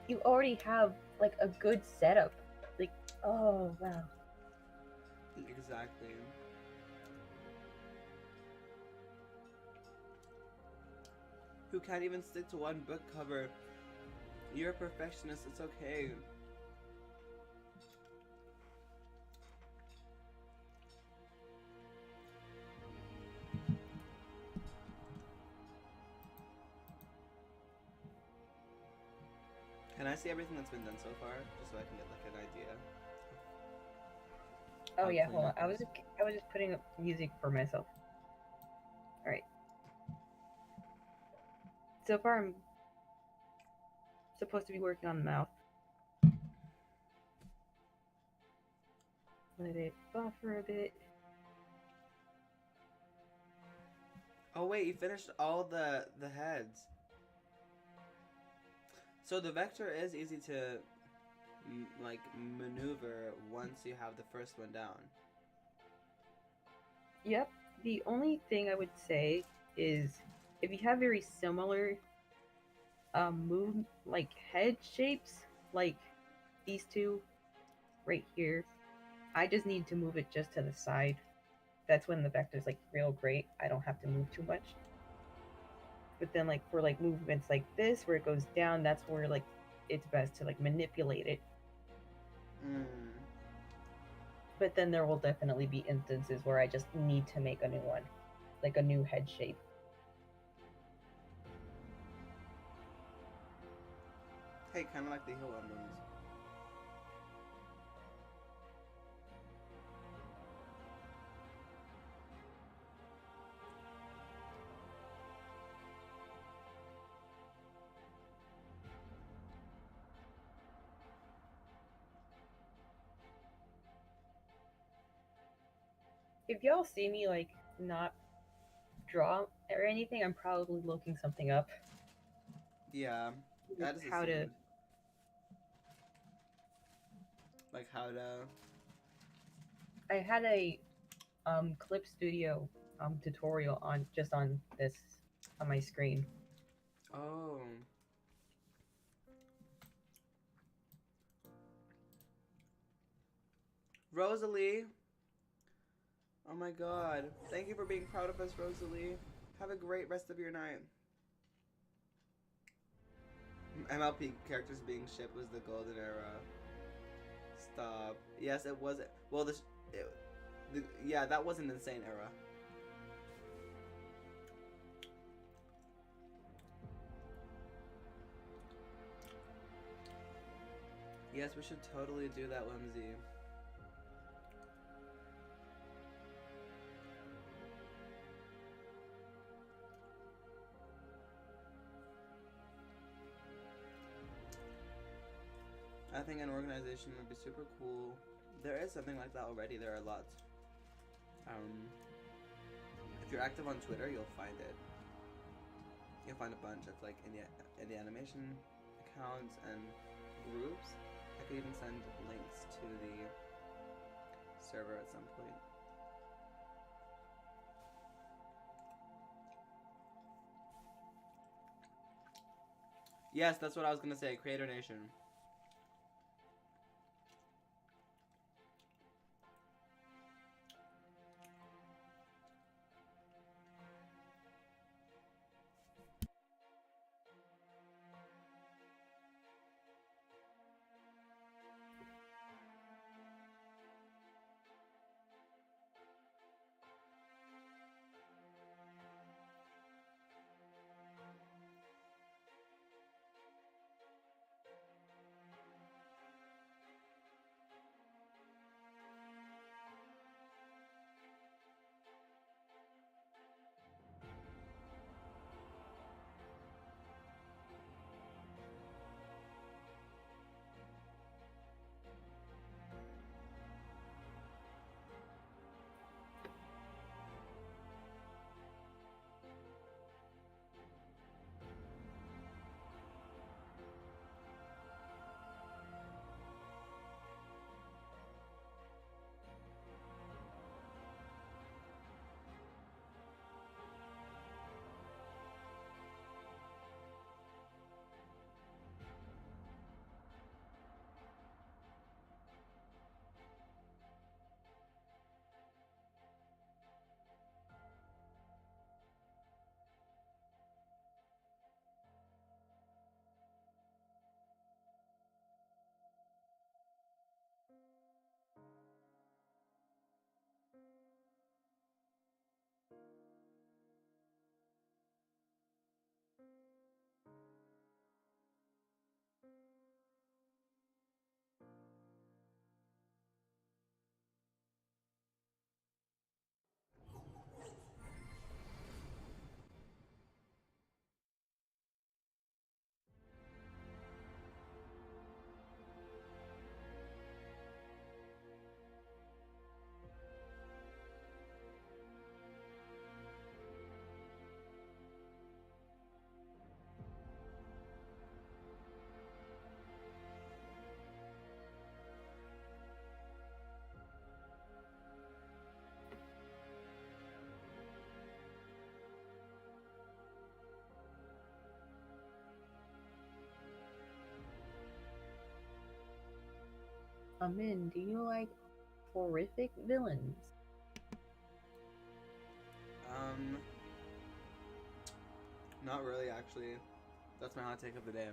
you already have like a good setup. Like, oh wow. Exactly. Who can't even stick to one book cover? You're a perfectionist. It's okay. Can I see everything that's been done so far, just so I can get like an idea? Oh I'll yeah, clean hold on. up I was this. just putting up music for myself. All right. So far, I'm supposed to be working on the mouth. Let it buffer a bit. Oh wait, you finished all the heads. So the vector is easy to like maneuver once you have the first one down. Yep. The only thing I would say is if you have very similar move like head shapes, like these two right here, I just need to move it just to the side. That's when the vector's like real great. I don't have to move too much. But then like for like movements like this where it goes down, that's where like it's best to like manipulate it. But then there will definitely be instances where I just need to make a new one, like a new head shape. Hey, kind of like the hill emblems. If y'all see me like not draw or anything, I'm probably looking something up. Yeah, that is How to assumed. Like how to. I had a Clip Studio tutorial on just on this on my screen. Oh. Rosalie. Oh my god. Thank you for being proud of us, Rosalie. Have a great rest of your night. MLP characters being shipped was the golden era. Stop. Yes, it was. Well, yeah, that was an insane era. Yes, we should totally do that, Whimsy. I think an organization would be super cool. There is something like that already. There are lots. If you're active on Twitter, you'll find it. You'll find a bunch of like indie animation accounts and groups. I could even send links to the server at some point. Yes, that's what I was gonna say. Creator Nation. Amin, do you like horrific villains? Not really, actually. That's my hot take of the day.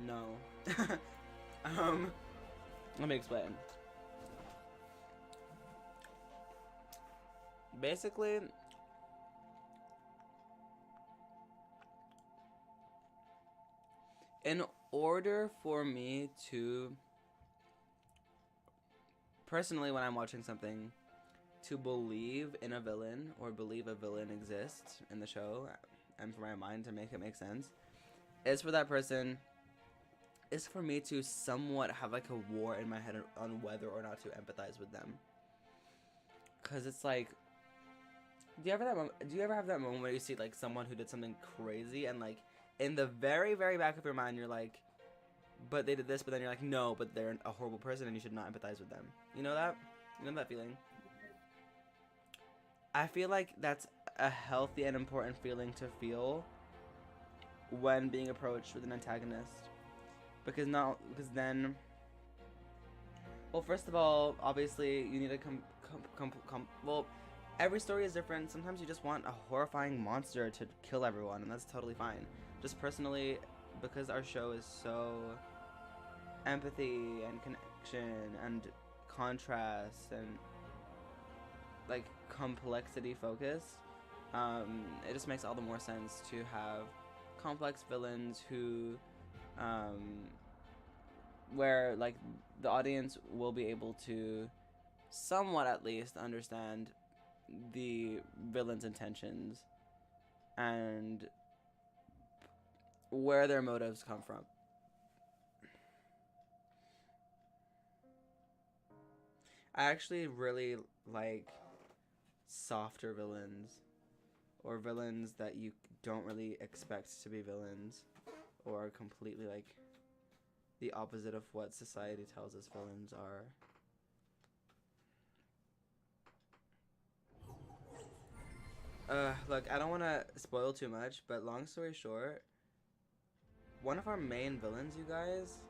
No. Let me explain. Basically, in order for me to, personally, when I'm watching something, to believe in a villain or believe a villain exists in the show, and for my mind to make it make sense, is for that person, is for me to somewhat have like a war in my head on whether or not to empathize with them. Cause it's like, do you ever have that moment where you see like someone who did something crazy and like in the very, very back of your mind you're like, but they did this, but then you're like, no, but they're a horrible person and you should not empathize with them. You know that? You know that feeling? I feel like that's a healthy and important feeling to feel when being approached with an antagonist. Because then, well, first of all, obviously, you need to well, every story is different. Sometimes you just want a horrifying monster to kill everyone, and that's totally fine. Just personally, because our show is so empathy and connection and contrast and like complexity focused, it just makes all the more sense to have complex villains who where like the audience will be able to somewhat at least understand the villain's intentions and where their motives come from. I actually really like softer villains, or villains that you don't really expect to be villains, or completely like the opposite of what society tells us villains are. Look, I don't want to spoil too much, but long story short, one of our main villains, you guys,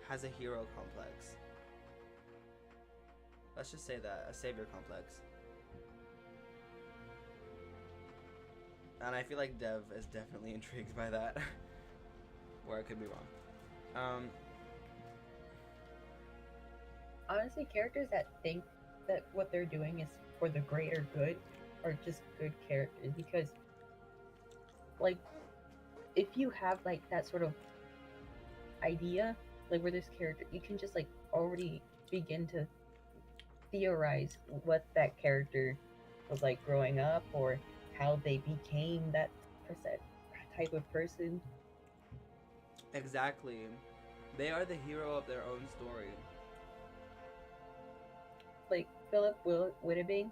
has a hero complex. Let's just say that, a savior complex. And I feel like Dev is definitely intrigued by that, where I could be wrong. Honestly, characters that think that what they're doing is for the greater good are just good characters, because like if you have like that sort of idea, like where this character, you can just like already begin to theorize what that character was like growing up, or how they became that type of person. Exactly. They are the hero of their own story. Like Philip Whittabing,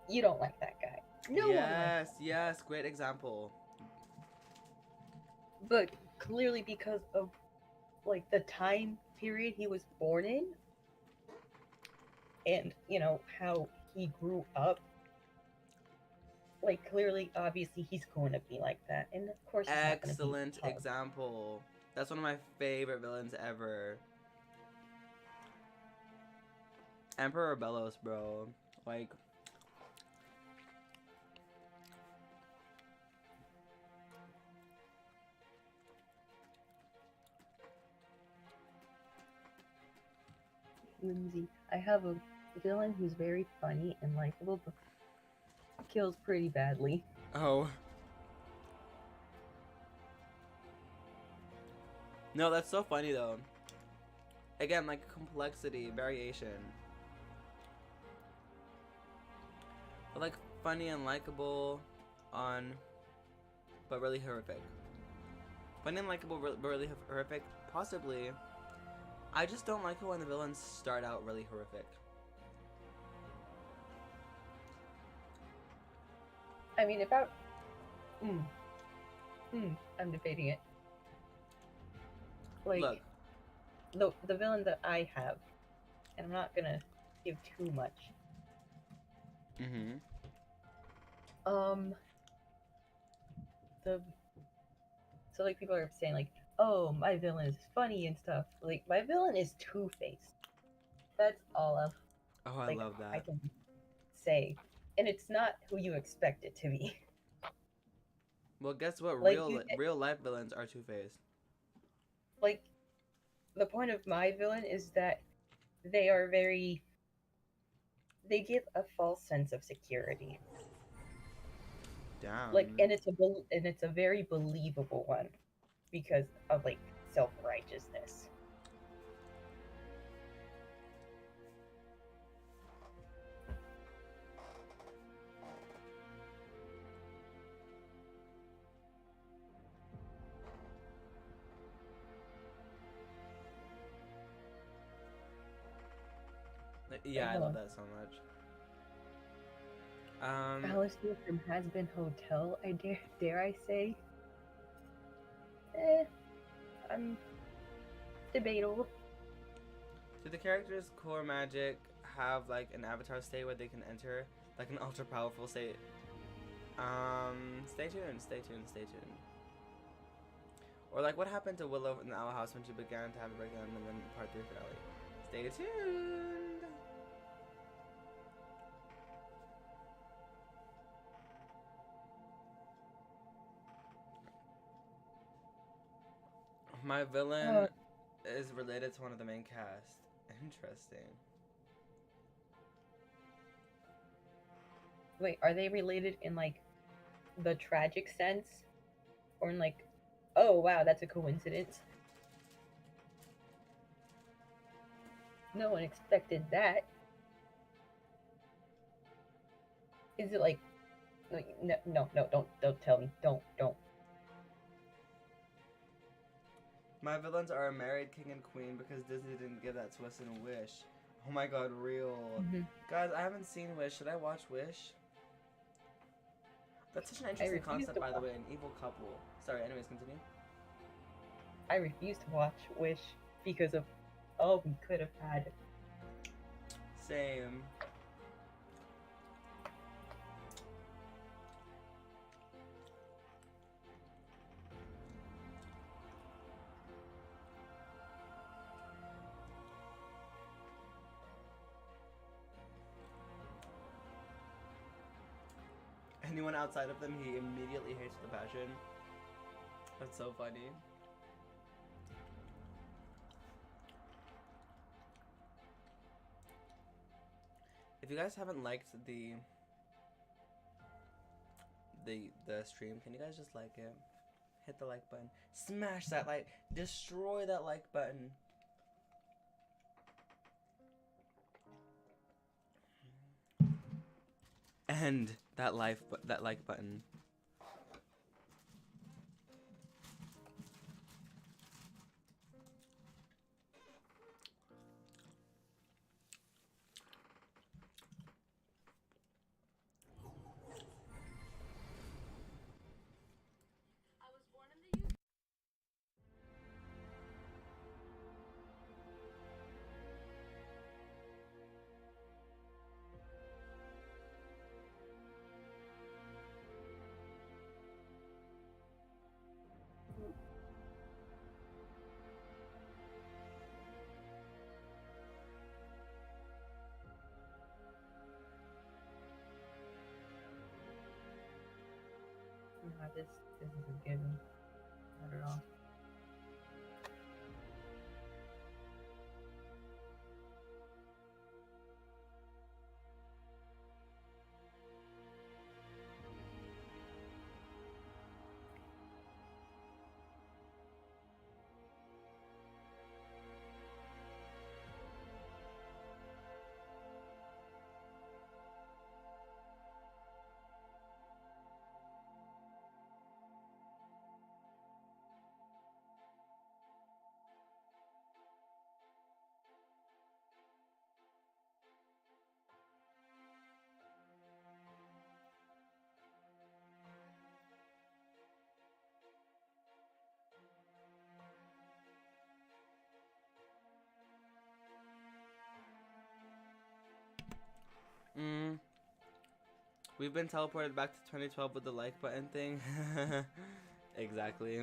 you don't like that guy. No one likes that. Yes, great example. But clearly because of like the time period he was born in, and you know how he grew up, like clearly obviously he's going to be like that, and of course he's not going to be Excellent example. That's one of my favorite villains ever. Emperor Bellos, bro. Like, Lindsay. I have a villain who's very funny and likable, but kills pretty badly. oh. No, that's so funny though. Again, like complexity, variation. But like funny and likable but really horrific. Funny and likable, but really horrific. Possibly. I just don't like it when the villains start out really horrific. I mean, I'm debating it. Like, look, the villain that I have, and I'm not gonna give too much. Mm-hmm. So like people are saying like, oh, my villain is funny and stuff. Like, my villain is Two-Face. That's all of, Oh, I like, love I that. can say. And it's not who you expect it to be. Well, guess what? Like, Real life villains are Two-Faced. like, the point of my villain is that they are very, they give a false sense of security. Like, Damn. and it's a very believable one because of like self-righteousness. Yeah, I love that so much. Alistair from Has Been Hotel, I dare I say? Debatable. Do the characters' core magic have like an avatar state where they can enter like an ultra powerful state? Stay tuned, stay tuned, stay tuned. Or like what happened to Willow in the Owl House when she began to have a breakdown and then part 3 finale? Stay tuned. My villain is related to one of the main cast. Interesting. Wait, are they related in like the tragic sense? Or in like, oh wow, that's a coincidence? No one expected that. Is it like, no, don't tell me. Don't. My villains are a married king and queen because Disney didn't give that to us in Wish. Oh my god, real. Guys, I haven't seen Wish. Should I watch Wish? That's such an interesting concept, by the way, an evil couple. Sorry, anyways, continue. I refuse to watch Wish because of all we could have had. Same. Anyone outside of them, he immediately hates with a passion. That's so funny. If you guys haven't liked the stream, can you guys just like it? Hit the like button. Smash that like, destroy that like button. And that like button. No, this isn't good. Not at all. We've been teleported back to 2012 with the like button thing. Exactly.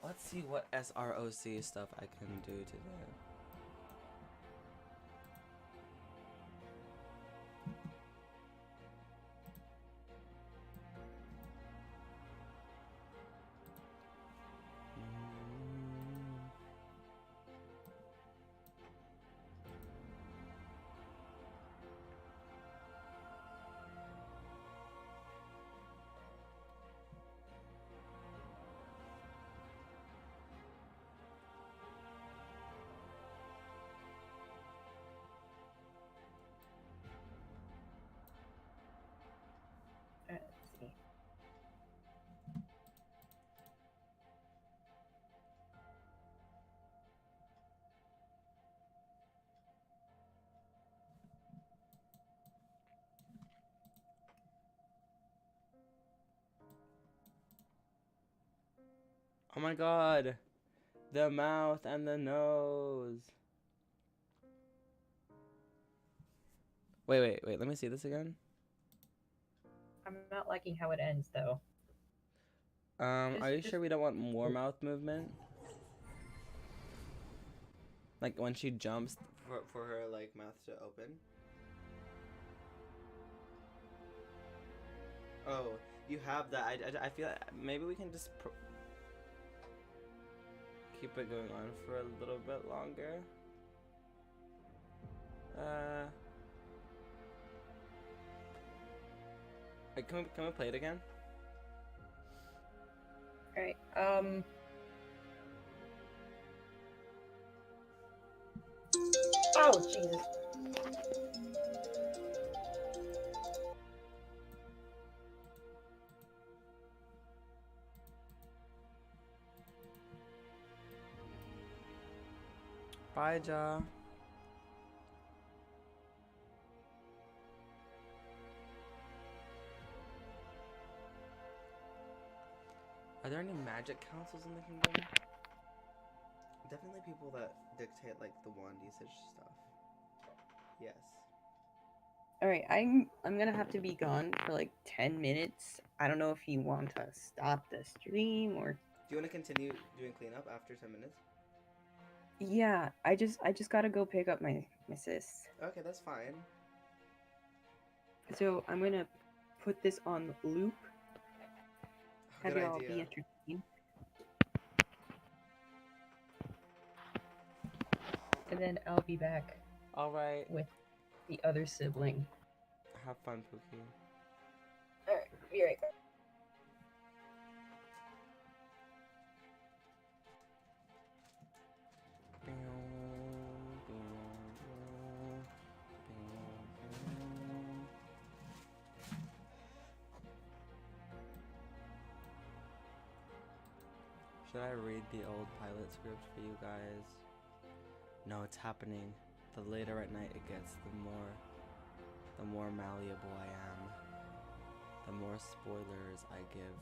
Let's see what SROC stuff I can do today. Let's see. Oh my god. The mouth and the nose. Wait. Let me see this again. I'm not liking how it ends though. Are you Just- sure we don't want more mouth movement? Like when she jumps for her like mouth to open? Oh, you have that. I feel like maybe we can just keep it going on for a little bit longer. Wait, can we play it again? Alright, oh, Jesus. Bye, Ja. Are there any magic councils in the kingdom? Definitely people that dictate like the wand usage stuff. Yes. Alright, I'm gonna have to be gone for like 10 minutes. I don't know if you want to stop the stream or... Do you want to continue doing cleanup after 10 minutes? Yeah, I just gotta go pick up my sis. Okay, that's fine. So I'm gonna put this on loop. Have Good you all idea. be entertained. And then I'll be back All right. with the other sibling. Have fun, Pookie. Alright, be right back. Should I read the old pilot script for you guys? No, it's happening. The later at night it gets, the more malleable I am. The more spoilers I give.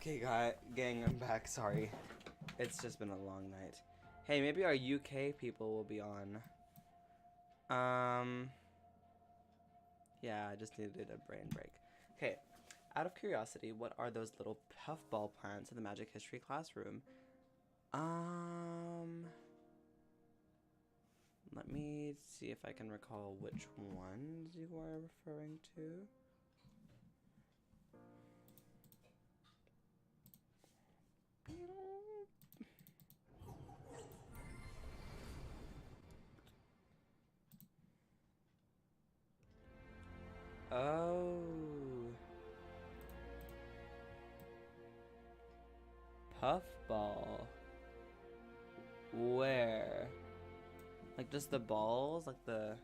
Okay, gang, I'm back. Sorry. It's just been a long night. Hey, maybe our UK people will be on. Yeah, I just needed a brain break. Okay, out of curiosity, what are those little puffball plants in the magic history classroom? Let me see if I can recall which ones you are referring to. Oh. Puffball. Where? Like just the balls? Like the...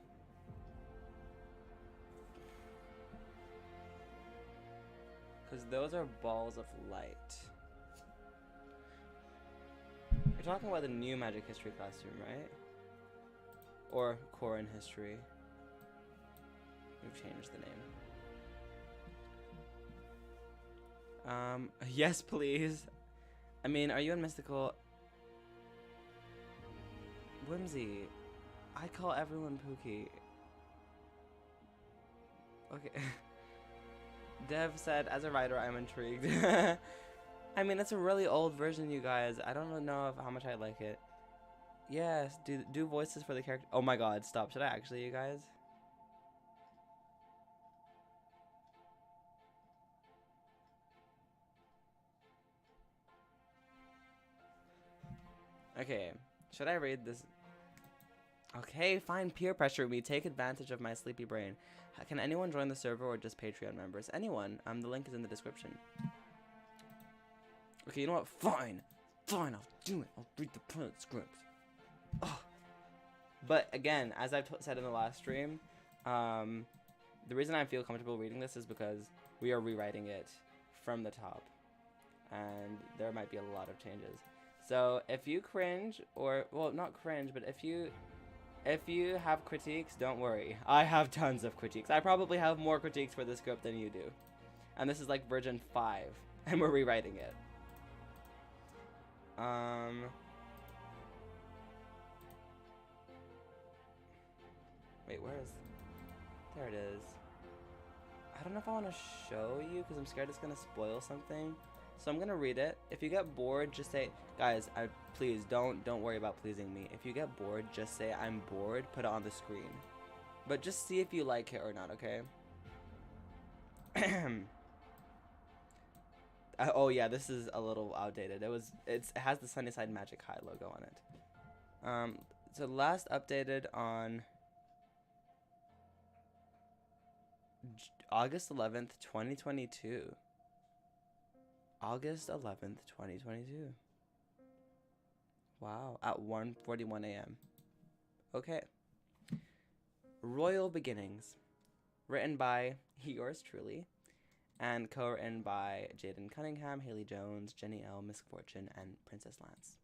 Because those are balls of light. You're talking about the new magic history classroom, right? Or Cora in history. We've changed the name. Yes, please. I mean, are you in mystical? Whimsy. I call everyone Pookie. Okay. Dev said, as a writer, I'm intrigued. I mean, it's a really old version, you guys. I don't really know how much I like it. Yes, do voices for the character. Oh my god, stop. Should I actually, you guys? Okay, should I read this? Okay, fine, peer pressure me. Take advantage of my sleepy brain. Can anyone join the server or just Patreon members? Anyone. The link is in the description. Okay, you know what? Fine. Fine, I'll do it. I'll read the print scripts. Oh. But again, as I've said in the last stream, the reason I feel comfortable reading this is because we are rewriting it from the top. And there might be a lot of changes. So if you cringe, or, well, not cringe, but if you have critiques, don't worry. I have tons of critiques. I probably have more critiques for this script than you do. And this is like version 5, and we're rewriting it. Wait, where is... There it is. I don't know if I want to show you, because I'm scared it's going to spoil something. So I'm gonna read it. If you get bored, just say, guys, please don't worry about pleasing me. If you get bored, just say I'm bored, put it on the screen. But just see if you like it or not, okay? Oh yeah, this is a little outdated. It has the Sunnyside Magic High logo on it. So last updated on August 11th, 2022. August 11th, 2022. Wow, at 1:41 a.m. Okay. Royal Beginnings. Written by yours truly, and co-written by Jaden Cunningham, Haley Jones, Jenny L, Miss Fortune, and Princess Lance.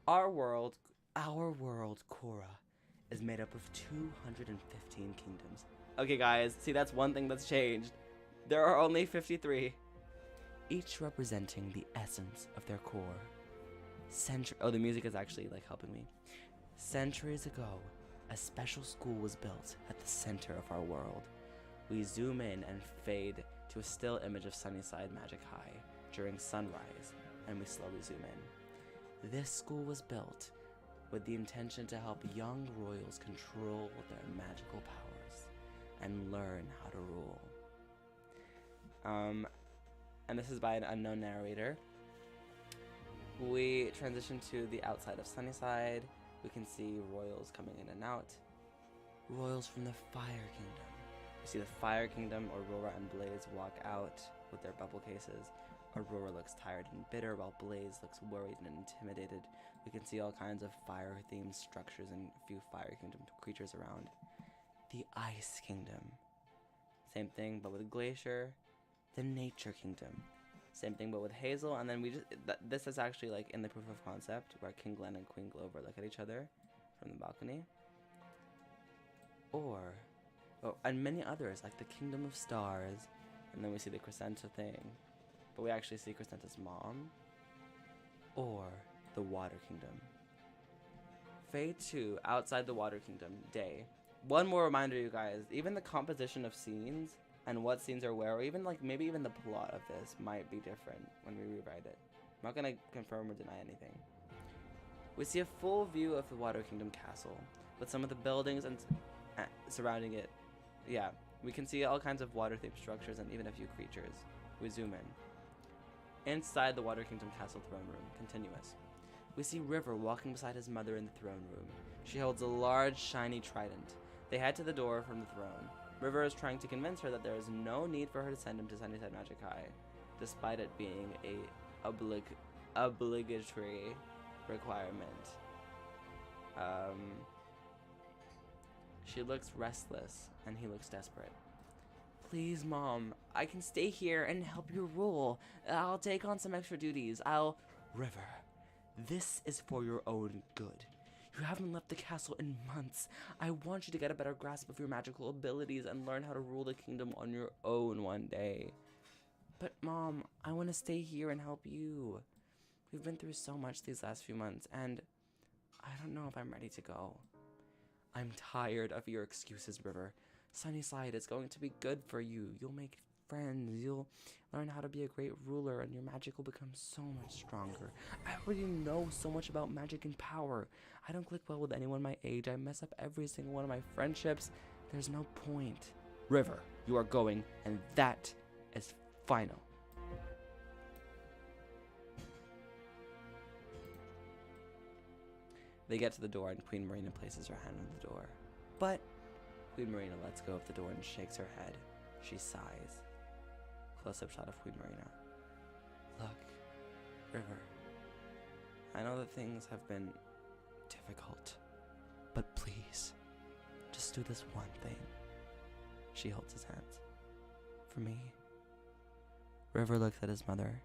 Our world, Cora, is made up of 215 kingdoms. Okay, guys, see, that's one thing that's changed. There are only 53. Each representing the essence of their core. Oh, the music is actually, like, helping me. Centuries ago, a special school was built at the center of our world. We zoom in and fade to a still image of Sunnyside Magic High during sunrise, and we slowly zoom in. This school was built with the intention to help young royals control their magical powers and learn how to rule. And this is by an unknown narrator. We transition to the outside of Sunnyside. We can see royals coming in and out. Royals from the Fire Kingdom. We see the Fire Kingdom, Aurora and Blaze walk out with their bubble cases. Aurora looks tired and bitter, while Blaze looks worried and intimidated. We can see all kinds of fire-themed structures and a few Fire Kingdom creatures around. The Ice Kingdom. Same thing, but with Glacier. The Nature Kingdom. Same thing, but with Hazel. And then this is actually like in the proof of concept, where King Glen and Queen Glover look at each other from the balcony. And many others, like the Kingdom of Stars, And then we see the Crescenta thing. But we actually see Crescenta's mom. Or the Water Kingdom. Phase 2, outside the Water Kingdom, day. One more reminder, you guys. Even the composition of scenes and what scenes are where, or even like maybe even the plot of this might be different when we rewrite it. I'm not gonna confirm or deny anything. We see a full view of the Water Kingdom castle with some of the buildings and surrounding it. Yeah, we can see all kinds of water-themed structures and even a few creatures. We zoom in. Inside the Water Kingdom castle throne room, continuous. We see River walking beside his mother in the throne room. She holds a large, shiny trident. They head to the door from the throne. River is trying to convince her that there is no need for her to send him to Sunnyside Magic High, despite it being a obligatory requirement. She looks restless, and he looks desperate. Please, Mom, I can stay here and help you rule. I'll take on some extra duties. River, this is for your own good. You haven't left the castle in months. I want you to get a better grasp of your magical abilities and learn how to rule the kingdom on your own one day. But Mom, I want to stay here and help you. We've been through so much these last few months, and I don't know if I'm ready to go. I'm tired of your excuses, River. Sunnyside is going to be good for you. You'll make friends. You'll learn how to be a great ruler, and your magic will become so much stronger. I already know so much about magic and power. I don't click well with anyone my age. I mess up every single one of my friendships. There's no point. River, you are going, and that is final. They get to the door, and Queen Marina places her hand on the door. But Queen Marina lets go of the door and shakes her head. She sighs. Close-up shot of Queen Marina. Look, River, I know that things have been difficult, but please, just do this one thing. She holds his hands. For me. River looks at his mother.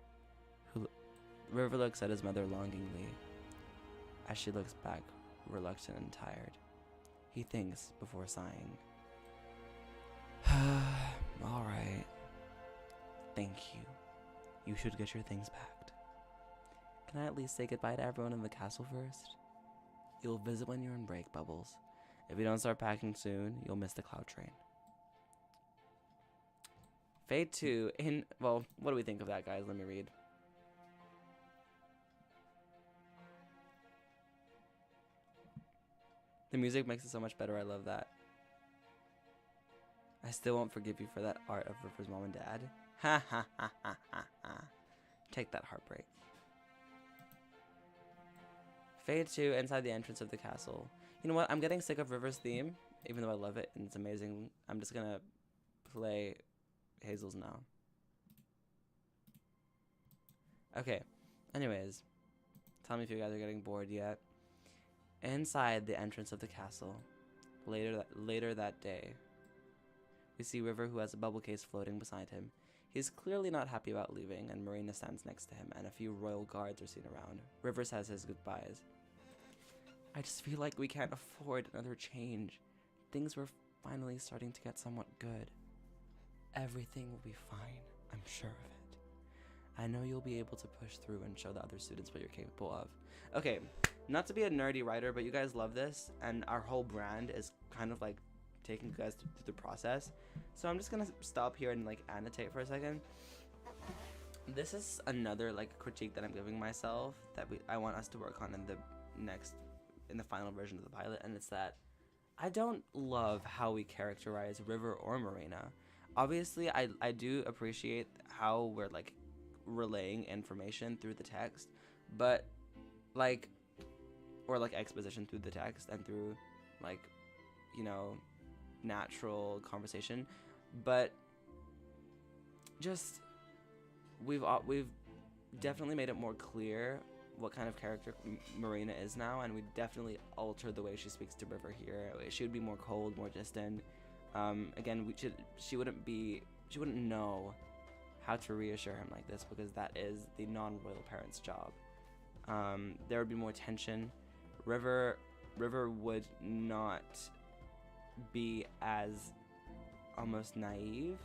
River looks at his mother longingly. As she looks back, reluctant and tired, he thinks before sighing. All right. Thank you. You should get your things packed. Can I at least say goodbye to everyone in the castle first? You'll visit when you're in break, Bubbles. If you don't start packing soon, you'll miss the cloud train. Fade 2 well, what do we think of that, guys? Let me read. The music makes it so much better. I love that. I still won't forgive you for that art of River's mom and dad. Ha ha ha ha ha ha. Take that heartbreak. Fade 2 inside the entrance of the castle. You know what? I'm getting sick of River's theme, even though I love it and it's amazing. I'm just gonna play Hazel's now. Okay. Anyways, tell me if you guys are getting bored yet. Inside the entrance of the castle, later that day, we see River, who has a bubble case floating beside him. He's clearly not happy about leaving, and Marina stands next to him, and a few royal guards are seen around. River says his goodbyes. I just feel like we can't afford another change. Things were finally starting to get somewhat good. Everything will be fine, I'm sure of it. I know you'll be able to push through and show the other students what you're capable of. Okay, not to be a nerdy writer, but you guys love this, and our whole brand is kind of like taking you guys through the process. So I'm just gonna stop here and like annotate for a second. This is another like critique that I'm giving myself that I want us to work on in the final version of the pilot, and it's that I don't love how we characterize River or Marina. Obviously, I do appreciate how we're like relaying information through the text, but like, or like exposition through the text and through like, you know, natural conversation, but just we've definitely made it more clear what kind of character Marina is now, and we definitely altered the way she speaks to River here. She would be more cold, more distant. Again, she wouldn't know how to reassure him like this, because that is the non-royal parent's job. There would be more tension. River would not be as almost naive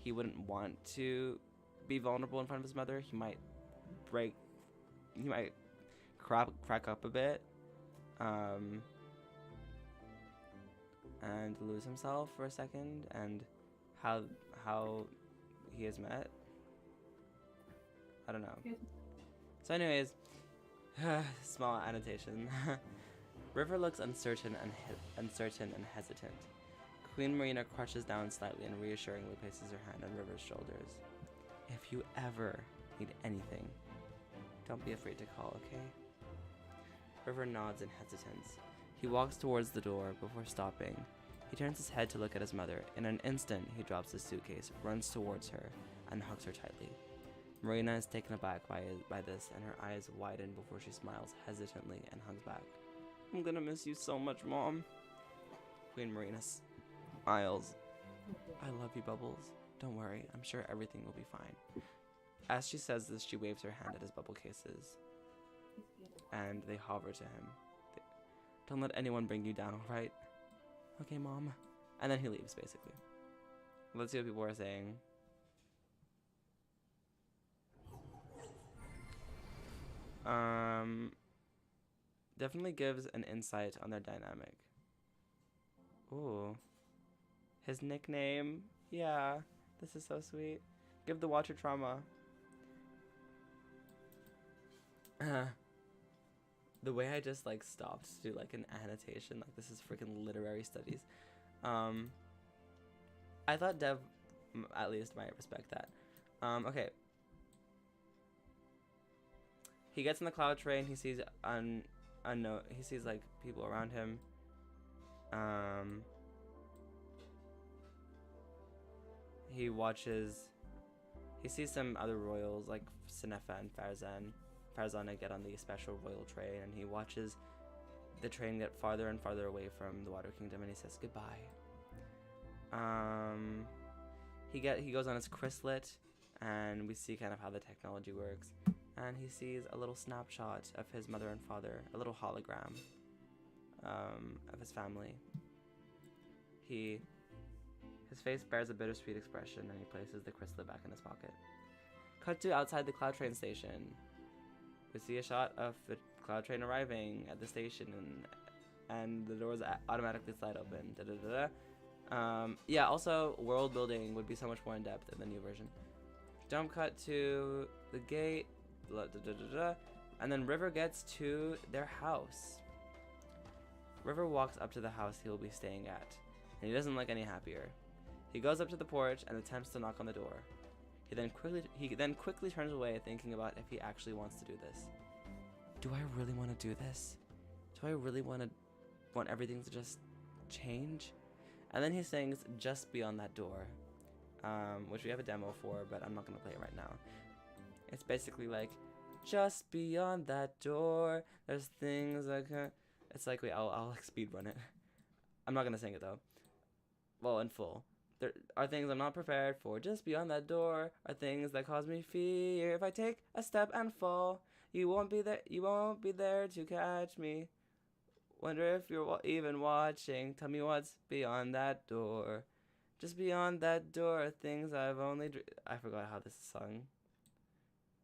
he wouldn't want to be vulnerable in front of his mother. He might crack up a bit, and lose himself for a second, and how he is met. I don't know. So anyways, small annotation. River looks uncertain and hesitant. Queen Marina crushes down slightly and reassuringly places her hand on River's shoulders. If you ever need anything, don't be afraid to call, okay? River nods in hesitance. He walks towards the door before stopping. He turns his head to look at his mother. In an instant, he drops his suitcase, runs towards her, and hugs her tightly. Marina is taken aback by this, and her eyes widen before she smiles hesitantly and hugs back. I'm gonna miss you so much, Mom. Queen Marina smiles. I love you, Bubbles. Don't worry, I'm sure everything will be fine. As she says this, she waves her hand at his bubble cases, and they hover to him. Don't let anyone bring you down, alright? Okay, Mom. And then he leaves, basically. Let's see what people are saying. Definitely gives an insight on their dynamic. Ooh. His nickname. Yeah. This is so sweet. Give the watcher trauma. The way I just like stopped to do like an annotation, like this is freaking literary studies. I thought Dev at least might respect that. Okay. He gets in the cloud train. He sees unknown. He sees like people around him. He watches. He sees some other royals like Sinefa and Farzana get on the special royal train, and he watches the train get farther and farther away from the Water Kingdom, and he says goodbye. He goes on his chrysalis, and we see kind of how the technology works. And he sees a little snapshot of his mother and father, a little hologram of his family. His face bears a bittersweet expression, and he places the chrysalis back in his pocket. Cut to outside the cloud train station. We see a shot of the cloud train arriving at the station, and the doors automatically slide open. Da, da, da, da. Yeah, also, world building would be so much more in depth in the new version. Jump cut to the gate. Da, da, da, da. And then River gets to their house. River walks up to the house he will be staying at, and he doesn't look any happier. He goes up to the porch and attempts to knock on the door. He then quickly turns away, thinking about if he actually wants to do this. Do I really want to do this? Do I really want everything to just change? And then he sings Just Beyond That Door, which we have a demo for, but I'm not going to play it right now. It's basically like, just beyond that door, there's things I can't... It's like, wait, I'll like speed run it. I'm not going to sing it though. Well, in full. There are things I'm not prepared for. Just beyond that door are things that cause me fear. If I take a step and fall, you won't be there to catch me. Wonder if you're even watching. Tell me what's beyond that door. Just beyond that door are things I've only I forgot how this is sung.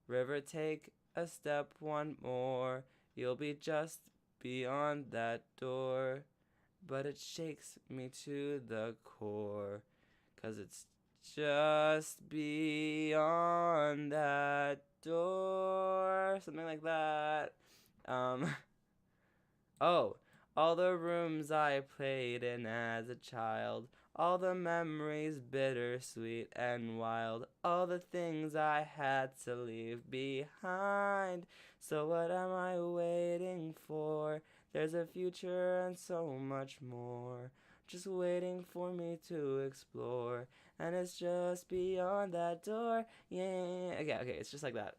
River, take a step one more. You'll be just beyond that door. But it shakes me to the core. 'Cause it's just beyond that door. Something like that. Oh, all the rooms I played in as a child. All the memories bittersweet and wild. All the things I had to leave behind. So what am I waiting for? There's a future and so much more. Just waiting for me to explore. And it's just beyond that door. Yeah. Okay, it's just like that.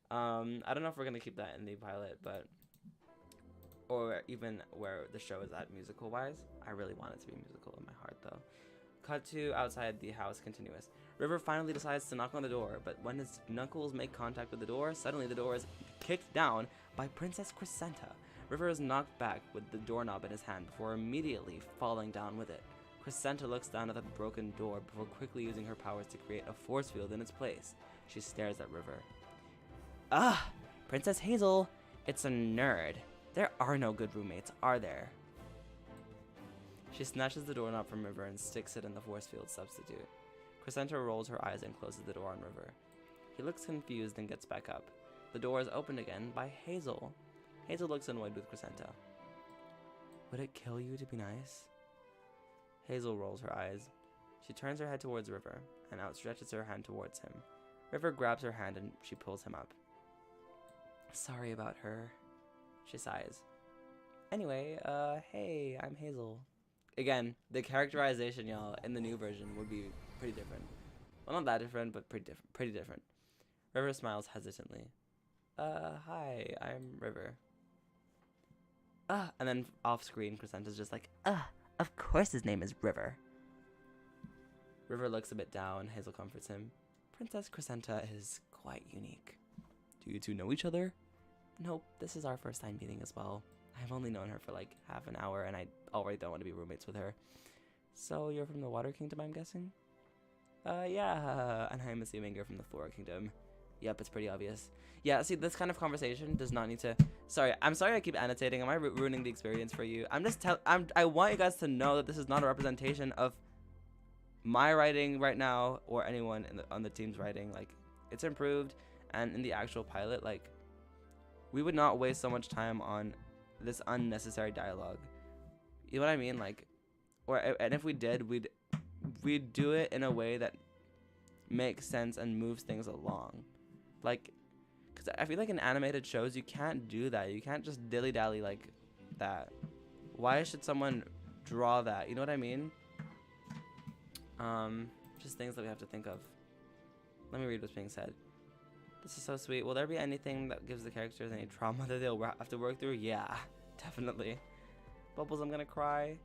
I don't know if we're going to keep that in the pilot, but... Or even where the show is at musical-wise. I really want it to be musical in my heart, though. Cut to outside the house, continuous. River finally decides to knock on the door, but when his knuckles make contact with the door, suddenly the door is kicked down by Princess CRESCENTA. River is knocked back with the doorknob in his hand before immediately falling down with it. Crescenta looks down at the broken door before quickly using her powers to create a force field in its place. She stares at River. Ah! Princess Hazel! It's a nerd. There are no good roommates, are there? She snatches the doorknob from River and sticks it in the force field substitute. Crescenta rolls her eyes and closes the door on River. He looks confused and gets back up. The door is opened again by Hazel. Hazel looks annoyed with Crescenta. Would it kill you to be nice? Hazel rolls her eyes. She turns her head towards River and outstretches her hand towards him. River grabs her hand and she pulls him up. Sorry about her. She sighs. Anyway, hey, I'm Hazel. Again, the characterization, y'all, in the new version would be pretty different. Well, not that different, but pretty different. River smiles hesitantly. Hi, I'm River. And then off screen, Crescenta's just like, of course his name is River. River looks a bit down. Hazel comforts him. Princess Crescenta is quite unique. Do you two know each other? Nope, this is our first time meeting as well. I've only known her for like half an hour and I already don't want to be roommates with her. So you're from the Water Kingdom, I'm guessing? Yeah, and I'm assuming you're from the Flora Kingdom. Yep, it's pretty obvious. Yeah, see, this kind of conversation does not need to... Sorry, I'm sorry I keep annotating. Am I ruining the experience for you? I want you guys to know that this is not a representation of my writing right now or anyone on the team's writing. Like, it's improved, and in the actual pilot, like, we would not waste so much time on this unnecessary dialogue. You know what I mean? Like, and if we did, we'd do it in a way that makes sense and moves things along. Like, because I feel like in animated shows, you can't do that. You can't just dilly-dally like that. Why should someone draw that? You know what I mean? Just things that we have to think of. Let me read what's being said. This is so sweet. Will there be anything that gives the characters any trauma that they'll have to work through? Yeah, definitely. Bubbles, I'm gonna cry.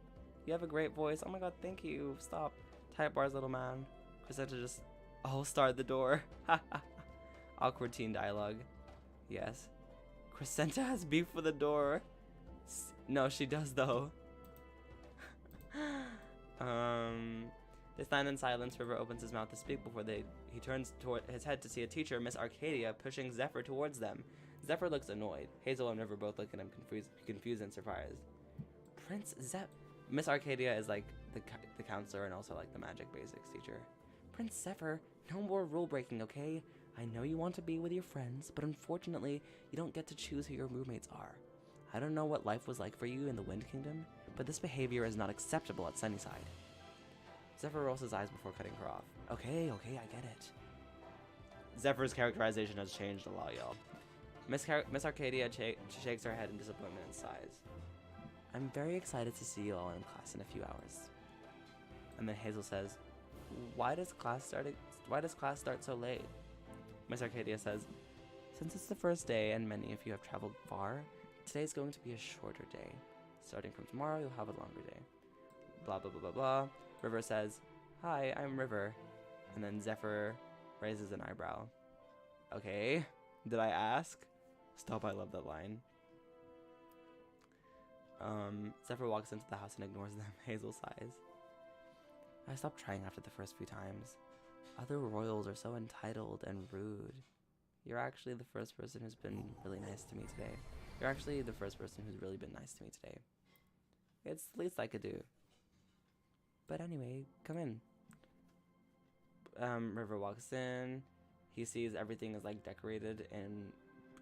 You have a great voice. Oh my god, thank you. Stop. Type bars, little man. Crescenta just... I'll start the door. Awkward teen dialogue. Yes. Crescenta has beef with the door. No, she does though. They stand in silence. River opens his mouth to speak before he turns toward his head to see a teacher, Miss Arcadia, pushing Zephyr towards them. Zephyr looks annoyed. Hazel and River both look at him confused and surprised. Miss Arcadia is like the counselor and also like the magic basics teacher. Prince Zephyr, no more rule breaking, okay? I know you want to be with your friends, but unfortunately, you don't get to choose who your roommates are. I don't know what life was like for you in the Wind Kingdom, but this behavior is not acceptable at Sunnyside. Zephyr rolls his eyes before cutting her off. Okay, I get it. Zephyr's characterization has changed a lot, y'all. Miss Arcadia shakes her head in disappointment and sighs. I'm very excited to see you all in class in a few hours. And then Hazel says, Why does class start so late? Miss Arcadia says, since it's the first day and many of you have traveled far, today's going to be a shorter day. Starting from tomorrow, you'll have a longer day. Blah, blah, blah, blah, blah. River says, Hi, I'm River. And then Zephyr raises an eyebrow. Okay, did I ask? Stop, I love that line. Zephyr walks into the house and ignores them. Hazel sighs. I stopped trying after the first few times. Other royals are so entitled and rude. You're actually the first person who's been really nice to me today. You're actually the first person who's really been nice to me today. It's the least I could do. But anyway, come in. River walks in. He sees everything is like decorated in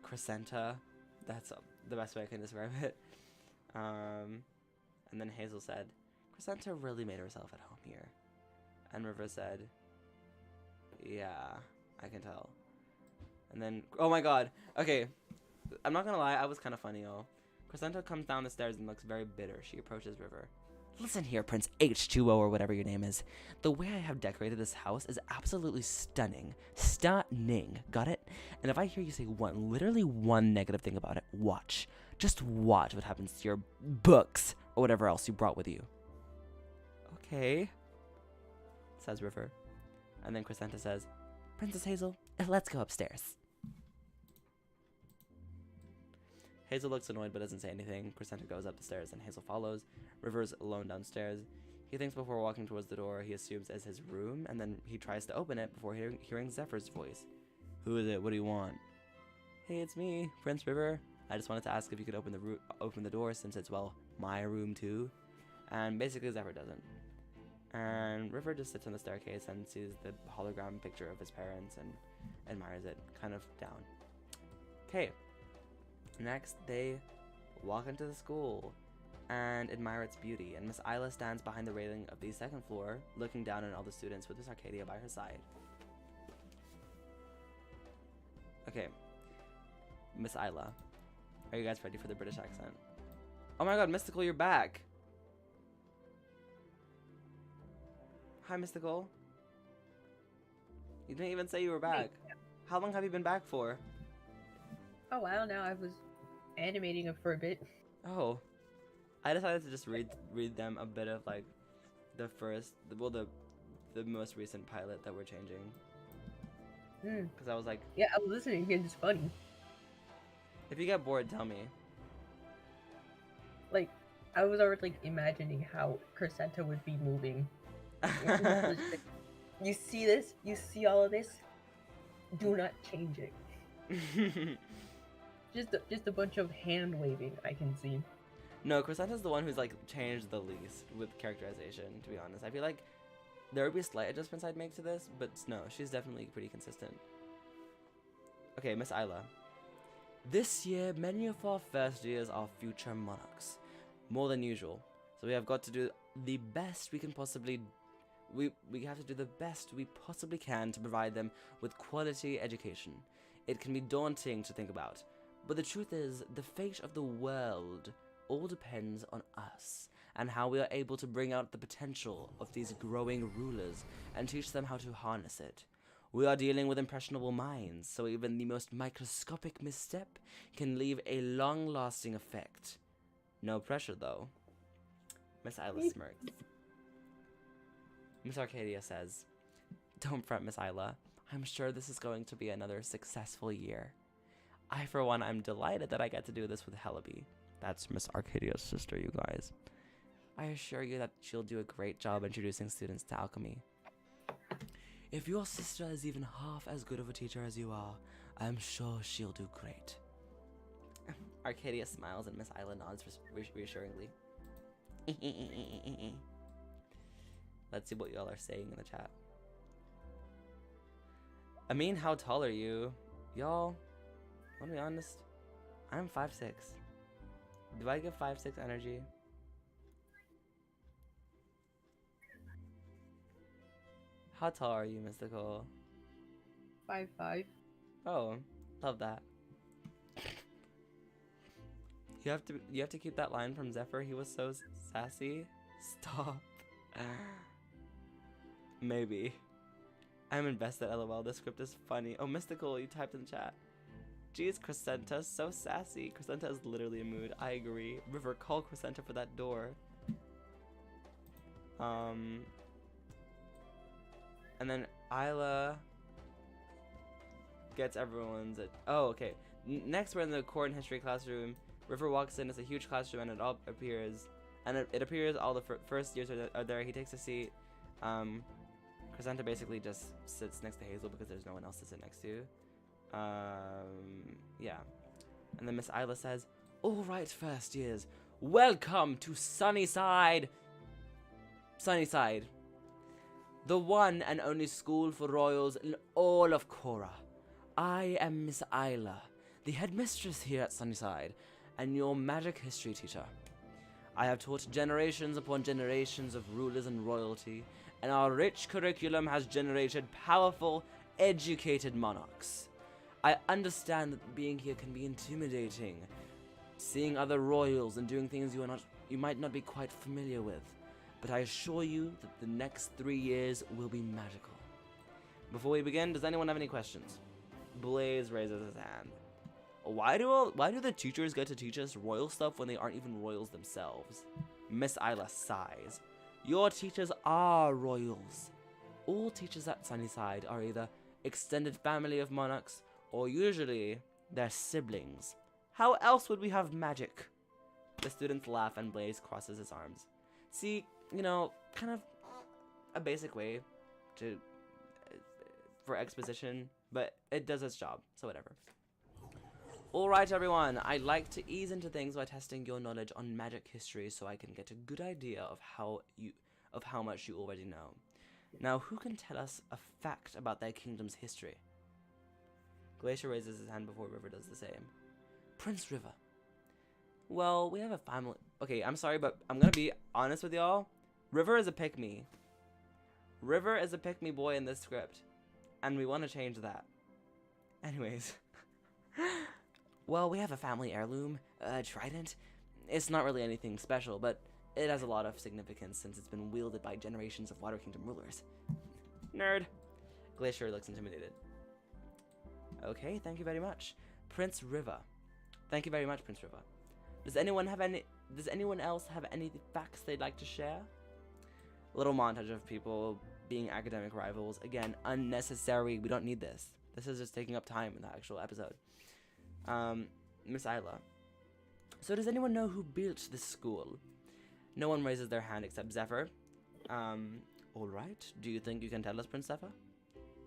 CRESCENTA. That's the best way I can describe it. And then Hazel said, CRESCENTA really made herself at home here. And River said, yeah, I can tell. And then, oh my god. Okay, I'm not gonna lie, I was kind of funny, y'all. CRESCENTA comes down the stairs and looks very bitter. She approaches River. Listen here, Prince H2O or whatever your name is. The way I have decorated this house is absolutely stunning. Stunning. Got it? And if I hear you say literally one negative thing about it, watch. Just watch what happens to your books or whatever else you brought with you. Okay, says River. And then CRESCENTA says, Princess Hazel, let's go upstairs. Hazel looks annoyed but doesn't say anything. CRESCENTA goes up the stairs and Hazel follows. River's alone downstairs. He thinks before walking towards the door he assumes as his room, and then he tries to open it before hearing Zephyr's voice. Who is it? What do you want? Hey, it's me, Prince River. I just wanted to ask if you could open the door since it's, well, my room too. And basically Zephyr doesn't. And River just sits on the staircase and sees the hologram picture of his parents and admires it, kind of down. Okay. Next, they walk into the school and admire its beauty, and Miss Isla stands behind the railing of the second floor, looking down on all the students with Miss Arcadia by her side. Okay, Miss Isla, are you guys ready for the British accent? Oh my god, Mystical, you're back! Hi, Mystical. You didn't even say you were back. How long have you been back for? Oh wow, now I was animating it for a bit. Oh. I decided to just read them a bit of like the most recent pilot that we're changing. Because I was like, yeah, I was listening. It's funny. If you get bored, tell me. Like, I was already like imagining how CRESCENTA would be moving. You see this? You see all of this? Do not change it. just a bunch of hand waving I can see. No, CRESCENTA's the one who's like changed the least with characterization, to be honest. I feel like there would be slight adjustments I'd make to this, but no, she's definitely pretty consistent. Okay, Miss Isla. This year, many of our first years are future monarchs. More than usual. So we have got to do the best we can possibly... We have to do the best we possibly can to provide them with quality education. It can be daunting to think about, but the truth is, the fate of the world all depends on us, and how we are able to bring out the potential of these growing rulers and teach them how to harness it. We are dealing with impressionable minds, so even the most microscopic misstep can leave a long-lasting effect. No pressure, though. Miss Isla smirks. Miss Arcadia says, "Don't fret, Miss Isla. I'm sure this is going to be another successful year. I, for one, I'm delighted that I get to do this with Hellaby." That's Miss Arcadia's sister, you guys. "I assure you that she'll do a great job introducing students to alchemy. If your sister is even half as good of a teacher as you are, I'm sure she'll do great." Arcadia smiles and Miss Isla nods reassuringly. Let's see what y'all are saying in the chat. I mean, how tall are you? Y'all, I wanna be honest, I'm 5'6". Do I give 5'6" energy? How tall are you, Mystical? 5'5". Oh, love that. You have to keep that line from Zephyr. He was so sassy. Stop. Maybe. I'm invested, lol. This script is funny. Oh, Mystical, you typed in the chat. Jeez, CRESCENTA, so sassy. CRESCENTA is literally a mood. I agree. River, call CRESCENTA for that door. And then Isla gets everyone's... Oh, okay. Next, we're in the core and history classroom. River walks in. It's a huge classroom, and it all appears... And it appears all the first years are there. He takes a seat. CRESCENTA basically just sits next to Hazel because there's no one else to sit next to. Yeah. And then Miss Isla says, "All right, first years, welcome to Sunnyside. Sunnyside, the one and only school for royals in all of Cora. I am Miss Isla, the headmistress here at Sunnyside, and your magic history teacher. I have taught generations upon generations of rulers and royalty, and our rich curriculum has generated powerful, educated monarchs. I understand that being here can be intimidating, seeing other royals and doing things you might not be quite familiar with, but I assure you that the next 3 years will be magical." Before we begin, does anyone have any questions? Blaze raises his hand. Why do the teachers get to teach us royal stuff when they aren't even royals themselves? Miss Isla sighs. Your teachers are royals. All teachers at Sunnyside are either extended family of monarchs, or usually their siblings. How else would we have magic? The students laugh and Blaze crosses his arms. See, you know, kind of a basic way to for exposition, but it does its job, so whatever. Alright everyone, I'd like to ease into things by testing your knowledge on magic history so I can get a good idea of how much you already know. Now, who can tell us a fact about their kingdom's history? Glacier raises his hand before River does the same. Prince River. Well, we have a family. Okay, I'm sorry, but I'm gonna be honest with y'all. River is a pick-me. River is a pick-me boy in this script, and we want to change that. Anyways. Well, we have a family heirloom, a trident. It's not really anything special, but it has a lot of significance since it's been wielded by generations of Water Kingdom rulers. Nerd. Glacier looks intimidated. Okay, thank you very much. Prince River. Thank you very much, Prince River. Does anyone else have any facts they'd like to share? A little montage of people being academic rivals. Again, unnecessary. We don't need this. This is just taking up time in the actual episode. Miss Isla. So does anyone know who built this school? No one raises their hand except Zephyr. Alright. Do you think you can tell us, Prince Zephyr?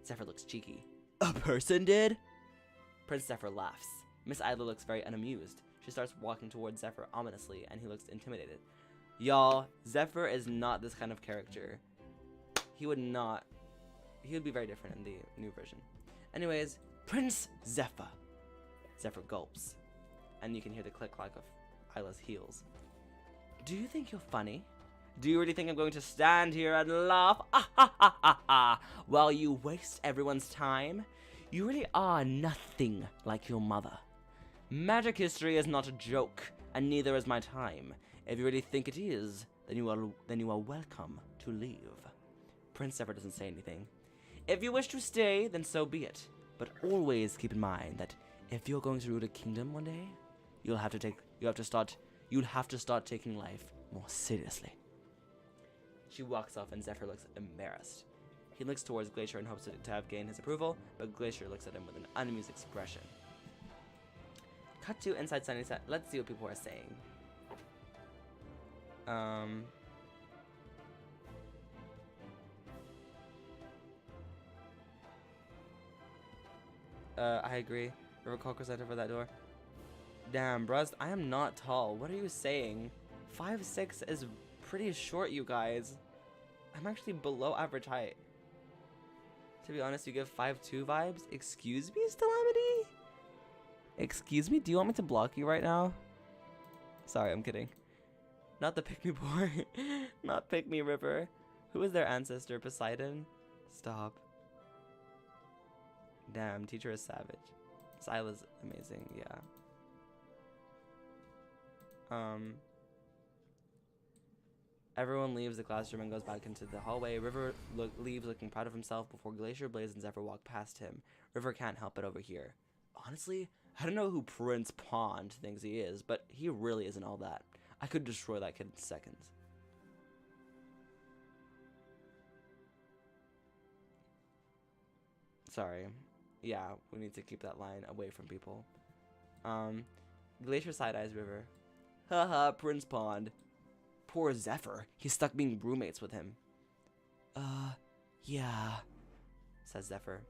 Zephyr looks cheeky. A person did? Prince Zephyr laughs. Miss Isla looks very unamused. She starts walking towards Zephyr ominously, and he looks intimidated. Y'all, Zephyr is not this kind of character. He would be very different in the new version. Anyways, Prince Zephyr. Zephyr gulps, and you can hear the click-clack of Isla's heels. Do you think you're funny? Do you really think I'm going to stand here and laugh while you waste everyone's time? You really are nothing like your mother. Magic history is not a joke, and neither is my time. If you really think it is, then you are welcome to leave. Prince Zephyr doesn't say anything. If you wish to stay, then so be it. But always keep in mind that if you're going to rule a kingdom one day, you'll have to start taking life more seriously. She walks off and Zephyr looks embarrassed. He looks towards Glacier and hopes to have gained his approval, but Glacier looks at him with an unamused expression. Cut to inside Sunnyside. Let's see what people are saying. I agree. River call CRESCENTA for that door. Damn, brus, I am not tall. What are you saying? 5'6" is pretty short, you guys. I'm actually below average height. To be honest, you give 5'2" vibes. Excuse me, Stilamity? Excuse me? Do you want me to block you right now? Sorry, I'm kidding. Not the pick-me boy. Not pick-me River. Who is their ancestor? Poseidon? Stop. Damn, teacher is savage. Sila's amazing, yeah. Everyone leaves the classroom and goes back into the hallway. River leaves looking proud of himself before Glacier, Blaze, and Zephyr walk past him. River can't help but overhear. Honestly, I don't know who Prince Pond thinks he is, but he really isn't all that. I could destroy that kid in seconds. Sorry. Yeah, we need to keep that line away from people. Glacier side-eyes River. Haha, Prince Pond. Poor Zephyr. He's stuck being roommates with him. Yeah, says Zephyr.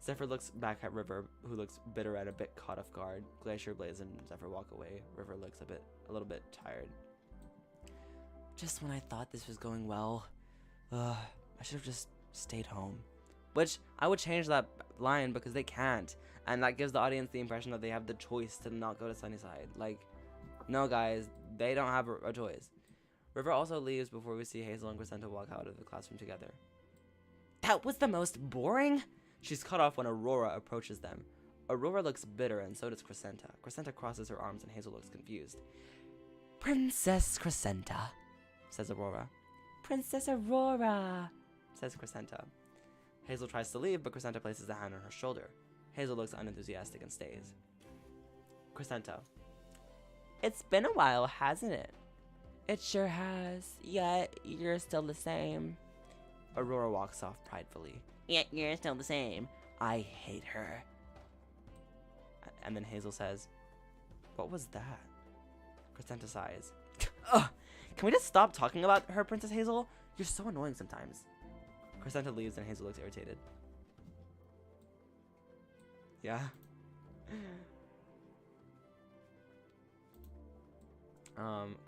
Zephyr looks back at River, who looks bitter and a bit caught off guard. Glacier, Blaze, and Zephyr walk away. River looks a little bit tired. Just when I thought this was going well, I should have just stayed home. Which, I would change that line because they can't. And that gives the audience the impression that they have the choice to not go to Sunnyside. Like, no guys, they don't have a choice. River also leaves before we see Hazel and CRESCENTA walk out of the classroom together. That was the most boring? She's cut off when Aurora approaches them. Aurora looks bitter and so does CRESCENTA. CRESCENTA crosses her arms and Hazel looks confused. Princess CRESCENTA, says Aurora. Princess Aurora, says CRESCENTA. Hazel tries to leave, but CRESCENTA places a hand on her shoulder. Hazel looks unenthusiastic and stays. CRESCENTA. It's been a while, hasn't it? It sure has. Yet, you're still the same. Aurora walks off pridefully. Yet, you're still the same. I hate her. And then Hazel says, what was that? CRESCENTA sighs. Ugh! Can we just stop talking about her, Princess Hazel? You're so annoying sometimes. Crescenta leaves and Hazel looks irritated. Yeah.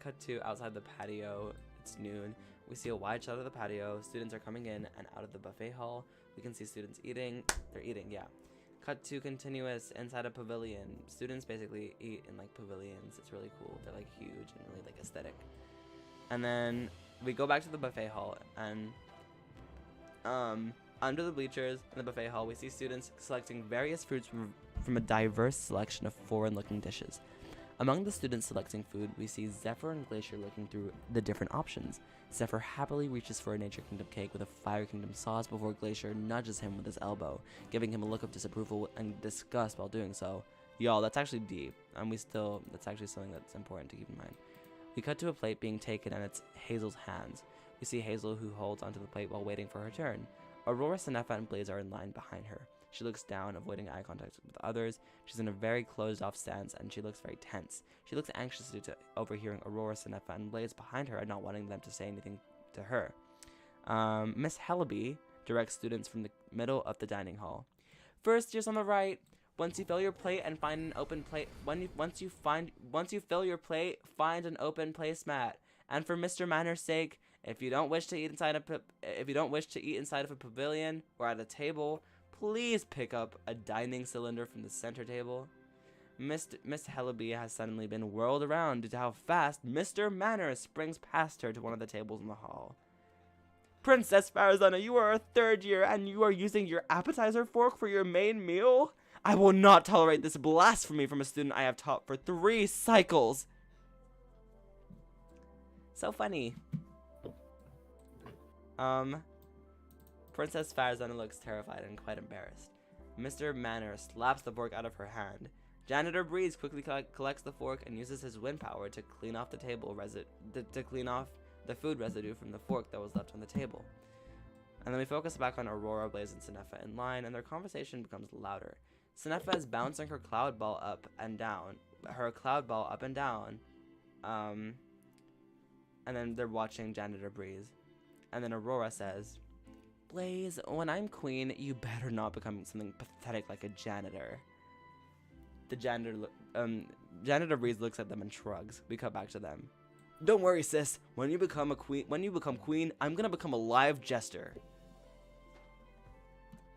Cut to outside the patio. It's noon. We see a wide shot of the patio. Students are coming in and out of the buffet hall. We can see students eating. They're eating, yeah. Cut to continuous inside a pavilion. Students basically eat in like pavilions. It's really cool. They're like huge and really like aesthetic. And then we go back to the buffet hall, and under the bleachers in the buffet hall, we see students selecting various foods from a diverse selection of foreign-looking dishes. Among the students selecting food, we see Zephyr and Glacier looking through the different options. Zephyr happily reaches for a Nature Kingdom cake with a Fire Kingdom sauce before Glacier nudges him with his elbow, giving him a look of disapproval and disgust while doing so. Y'all, that's actually deep, and that's actually something that's important to keep in mind. We cut to a plate being taken, and it's Hazel's hands. We see Hazel, who holds onto the plate while waiting for her turn. Aurora, Sunnystream, and Blaze are in line behind her. She looks down, avoiding eye contact with others. She's in a very closed-off stance, and she looks very tense. She looks anxious due to overhearing Aurora, Sunnystream, and Blaze behind her and not wanting them to say anything to her. Miss Hellaby directs students from the middle of the dining hall. First, yours on the right. Once you fill your plate and find an open plate, once you fill your plate, find an open placemat. And for Mr. Manor's sake, if you don't wish to eat inside of a pavilion or at a table, please pick up a dining cylinder from the center table. Miss Hellaby has suddenly been whirled around due to how fast Mr. Manor springs past her to one of the tables in the hall. Princess Farazana, you are a third year and you are using your appetizer fork for your main meal? I will not tolerate this blasphemy from a student I have taught for 3 cycles. So funny. Princess Farazana looks terrified and quite embarrassed. Mr. Manor slaps the fork out of her hand. Janitor Breeze quickly collects the fork and uses his wind power to clean off the food residue from the fork that was left on the table. And then we focus back on Aurora, Blaze, and Sunnystream in line, and their conversation becomes louder. Sunnystream is bouncing her cloud ball up and down. And then they're watching Janitor Breeze. And then Aurora says, Blaze, when I'm queen, you better not become something pathetic like a janitor. The Janitor Breeze looks at them and shrugs. We cut back to them. Don't worry, sis. When you become queen, I'm gonna become a live jester.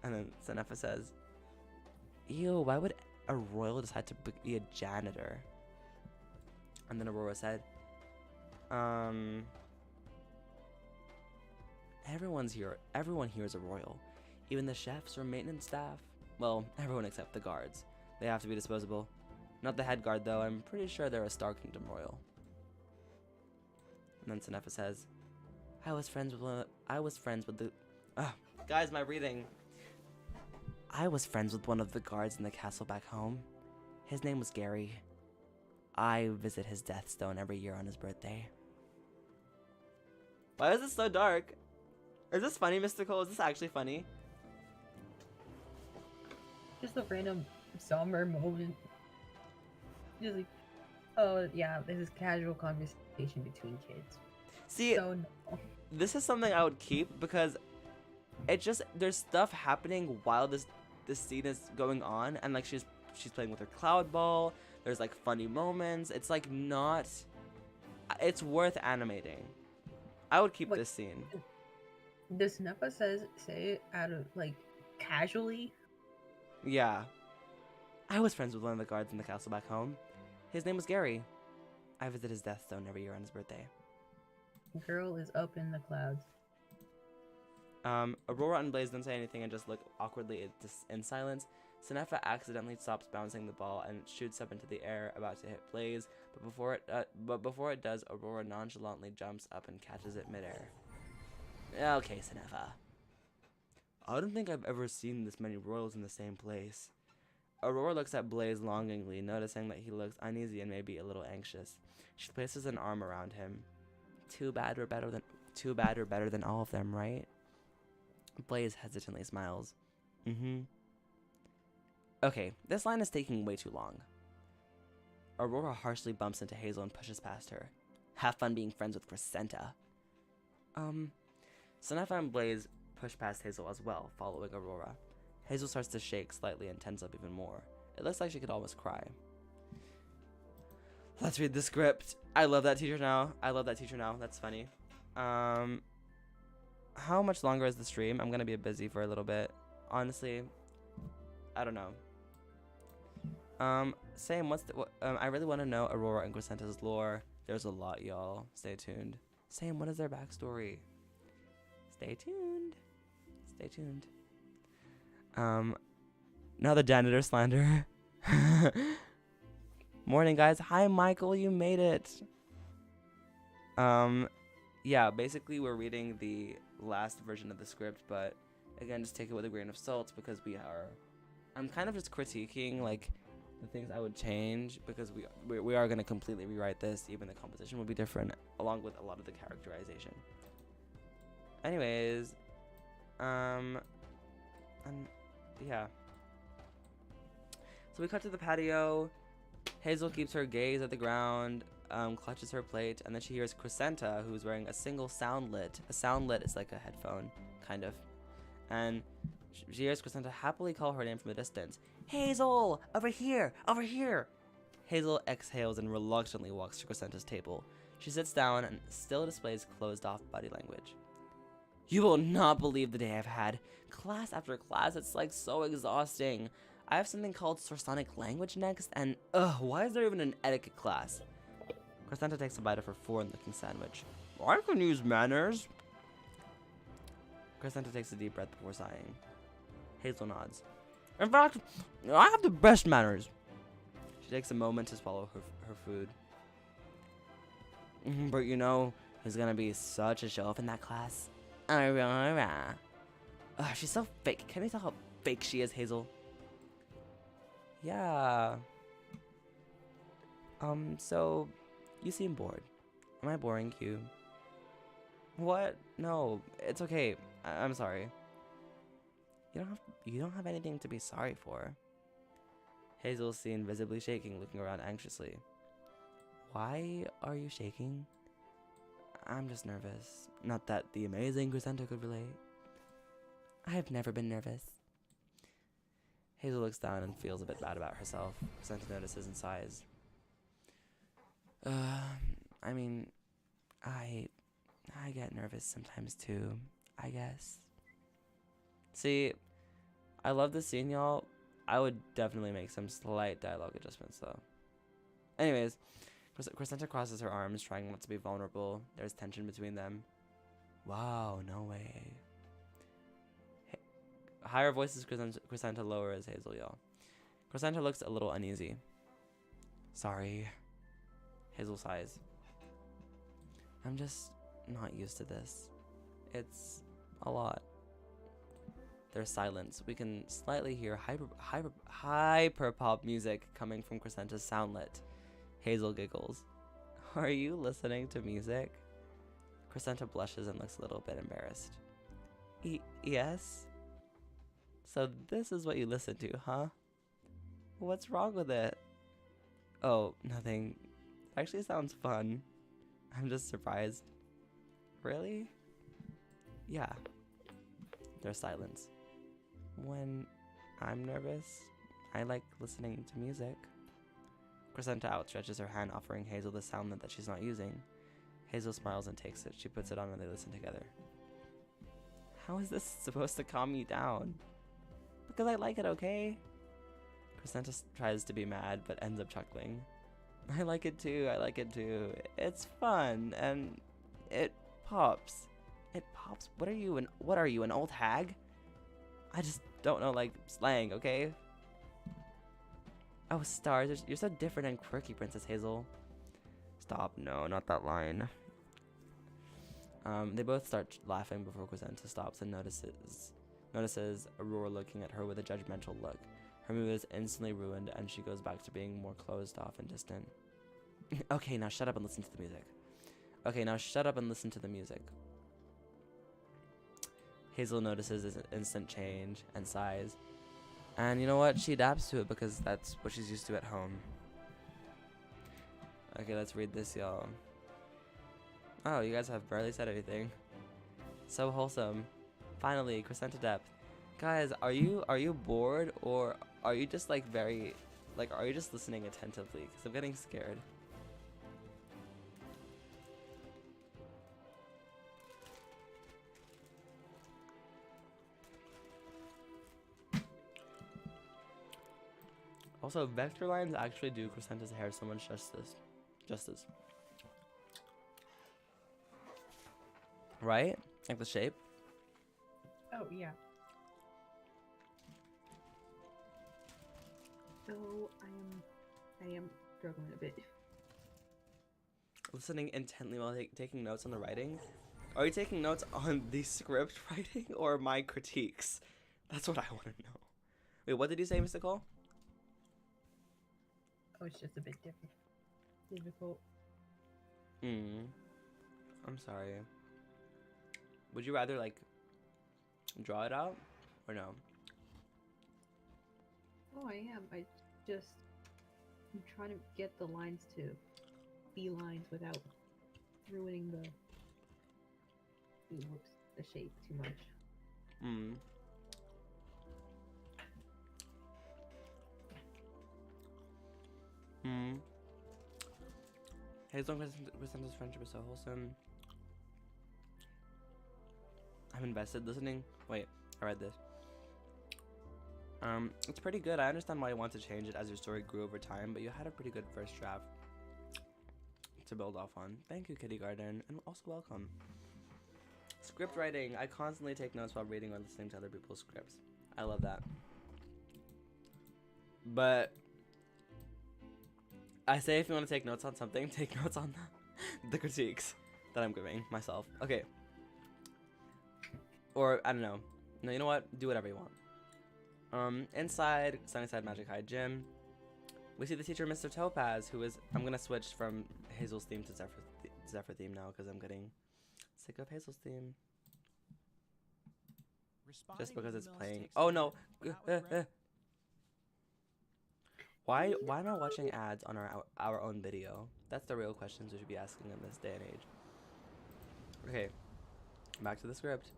And then Sunnystream says, ew, why would a royal decide to be a janitor? And then Aurora said, everyone here is a royal. Even the chefs or maintenance staff. Well, everyone except the guards. They have to be disposable. Not the head guard, though. I'm pretty sure they're a Star Kingdom royal. And then Sunnystream says, guys, my reading. I was friends with one of the guards in the castle back home. His name was Gary. I visit his death stone every year on his birthday. Why is this so dark? Is this funny, Mystical? Is this actually funny? Just a random somber moment. Just like, oh yeah, this is casual conversation between kids. See, So no. this is something I would keep because it just, there's stuff happening while this scene is going on, and like she's playing with her cloud ball. There's like funny moments. It's like not, it's worth animating. I would keep this scene. Does Nepa say it out of like casually? Yeah. I was friends with one of the guards in the castle back home. His name was Gary. I visit his death stone every year on his birthday. Girl is up in the clouds. Aurora and Blaze don't say anything and just look awkwardly in silence. Sunnystream accidentally stops bouncing the ball and shoots up into the air, about to hit Blaze, but before it does, Aurora nonchalantly jumps up and catches it midair. Okay, Sunnystream. I don't think I've ever seen this many royals in the same place. Aurora looks at Blaze longingly, noticing that he looks uneasy and maybe a little anxious. She places an arm around him. Too bad we're better than all of them, right? Blaze hesitantly smiles. Okay, this line is taking way too long. Aurora harshly bumps into Hazel and pushes past her. Have fun being friends with Crescenta. Sunapha and Blaze push past Hazel as well, following Aurora. Hazel starts to shake slightly and tense up even more. It looks like she could almost cry. Let's read the script. I love that teacher now. That's funny. How much longer is the stream? I'm gonna be busy for a little bit. Honestly, I don't know. Sam, I really want to know Aurora and Crescenta's lore. There's a lot, y'all. Stay tuned. Sam, what is their backstory? Stay tuned. Stay tuned. Now the janitor slander. Morning, guys. Hi, Michael. You made it. Yeah, basically we're reading the last version of the script, but again, just take it with a grain of salt because I'm kind of just critiquing like the things I would change because we are going to completely rewrite this. Even the composition will be different along with a lot of the characterization. Anyways, and yeah. So we cut to the patio. Hazel keeps her gaze at the ground, clutches her plate, and then she hears Crescenta, who's wearing a single soundlet. A soundlet is like a headphone, kind of. And she hears Crescenta happily call her name from a distance. Hazel! Over here! Over here! Hazel exhales and reluctantly walks to Crescenta's table. She sits down and still displays closed-off body language. You will not believe the day I've had. Class after class, it's like so exhausting. I have something called Sorsonic language next, and why is there even an etiquette class? Crescenta takes a bite of her foreign-looking sandwich. I can use manners. Crescenta takes a deep breath before sighing. Hazel nods. In fact, I have the best manners. She takes a moment to swallow her food. But you know, who's gonna be such a show-off in that class? Aurora. She's so fake. Can you tell how fake she is, Hazel? Yeah. So, you seem bored. Am I boring you? What? No, it's okay. I'm sorry. You don't have anything to be sorry for. Hazel's seen visibly shaking, looking around anxiously. Why are you shaking? I'm just nervous. Not that the amazing Crescenta could relate. I have never been nervous. Hazel looks down and feels a bit bad about herself. Crescenta notices and sighs. I mean, I get nervous sometimes too, I guess. See, I love this scene, y'all. I would definitely make some slight dialogue adjustments, though. Anyways, Crescenta crosses her arms, trying not to be vulnerable. There's tension between them. Wow, no way. Higher voices Crescenta, lower as Hazel, y'all. Crescenta looks a little uneasy. Sorry. Hazel sighs. I'm just not used to this. It's a lot. There's silence. We can slightly hear hyper pop music coming from Crescenta's soundlet. Hazel giggles. Are you listening to music? Crescenta blushes and looks a little bit embarrassed. Yes? So this is what you listen to, huh? What's wrong with it? Oh, nothing. Actually sounds fun. I'm just surprised. Really? Yeah. There's silence. When I'm nervous, I like listening to music. Crescenta outstretches her hand, offering Hazel the soundlet that she's not using. Hazel smiles and takes it. She puts it on and they listen together. How is this supposed to calm me down? Because I like it, okay? Crescenta tries to be mad, but ends up chuckling. I like it too, It's fun, and it pops. It pops? What are you, an old hag? I just don't know, like, slang, okay? Oh, stars, you're so different and quirky, Princess Hazel. Stop, no, not that line. They both start laughing before Crescenta stops and notices Aurora looking at her with a judgmental look. Her mood is instantly ruined, and she goes back to being more closed off and distant. Okay, now shut up and listen to the music. Hazel notices his instant change and sighs. And you know what? She adapts to it because that's what she's used to at home. Okay, let's read this, y'all. Oh, you guys have barely said anything. So wholesome. Finally, Crescenta depth. Guys, are you bored, or are you just like very, like, are you just listening attentively? Because I'm getting scared. Also, vector lines actually do Crescenta's hair so much justice. Right? Like the shape? Oh, yeah. Oh, I am struggling a bit. Listening intently while taking notes on the writing? Are you taking notes on the script writing or my critiques? That's what I want to know. Wait, what did you say, Mr. Cole? Oh, it's just a bit difficult. I'm sorry. Would you rather, like, draw it out? Or no? Oh, I am. I'm trying to get the lines to be lines without ruining the shape too much. Hazel and Crescenta's friendship is so wholesome. I'm invested. Listening. Wait, I read this. It's pretty good. I understand why you want to change it as your story grew over time, but you had a pretty good first draft to build off on. Thank you, Kitty Garden, and also welcome. Script writing. I constantly take notes while reading or listening to other people's scripts. I love that. But I say if you want to take notes on something, take notes on the critiques that I'm giving myself. Okay. Or, I don't know. No, you know what? Do whatever you want. Inside Sunnyside Magic High Gym, we see the teacher, Mr. Topaz, who is... I'm going to switch from Hazel's theme to Zephyr theme now, because I'm getting sick of Hazel's theme. Just because it's playing... Oh, no! Why am I watching ads on our own video? That's the real questions we should be asking in this day and age. Okay, back to the script.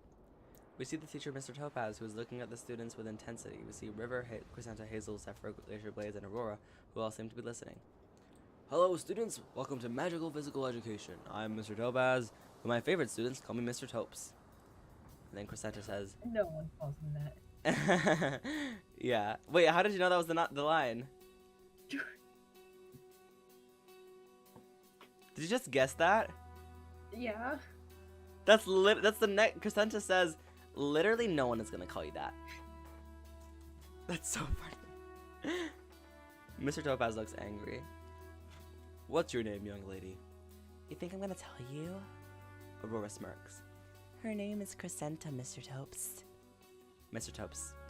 We see the teacher, Mr. Topaz, who is looking at the students with intensity. We see River, Crescenta, Hazel, Zephyr, Glacier Blaze, and Aurora, who all seem to be listening. Hello, students. Welcome to Magical Physical Education. I'm Mr. Topaz, but my favorite students call me Mr. Topes. And then Crescenta says... No one calls him that. Yeah. Wait, how did you know that was the line? Did you just guess that? Yeah. That's the next. Crescenta says, literally no one is gonna call you that. That's so funny. Mr. Topaz looks angry. What's your name, young lady? You think I'm gonna tell you? Aurora smirks. Her name is Crescenta, Mr. Topes. Mr.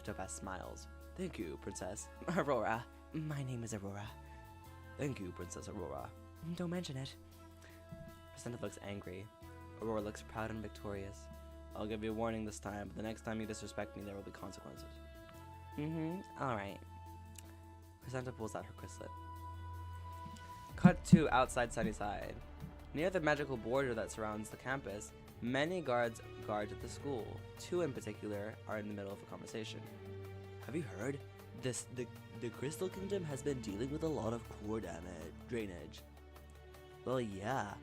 Topaz smiles. Thank you, Princess. Aurora. My name is Aurora. Thank you, Princess Aurora. Don't mention it. Crescenta looks angry. Aurora looks proud and victorious. I'll give you a warning this time, but the next time you disrespect me, there will be consequences. Alright. Crescenta pulls out her chrysalis. Cut to outside Sunnyside. Near the magical border that surrounds the campus, many guards guard the school. Two in particular are in the middle of a conversation. Have you heard? The Crystal Kingdom has been dealing with a lot of core drainage. Well, yeah.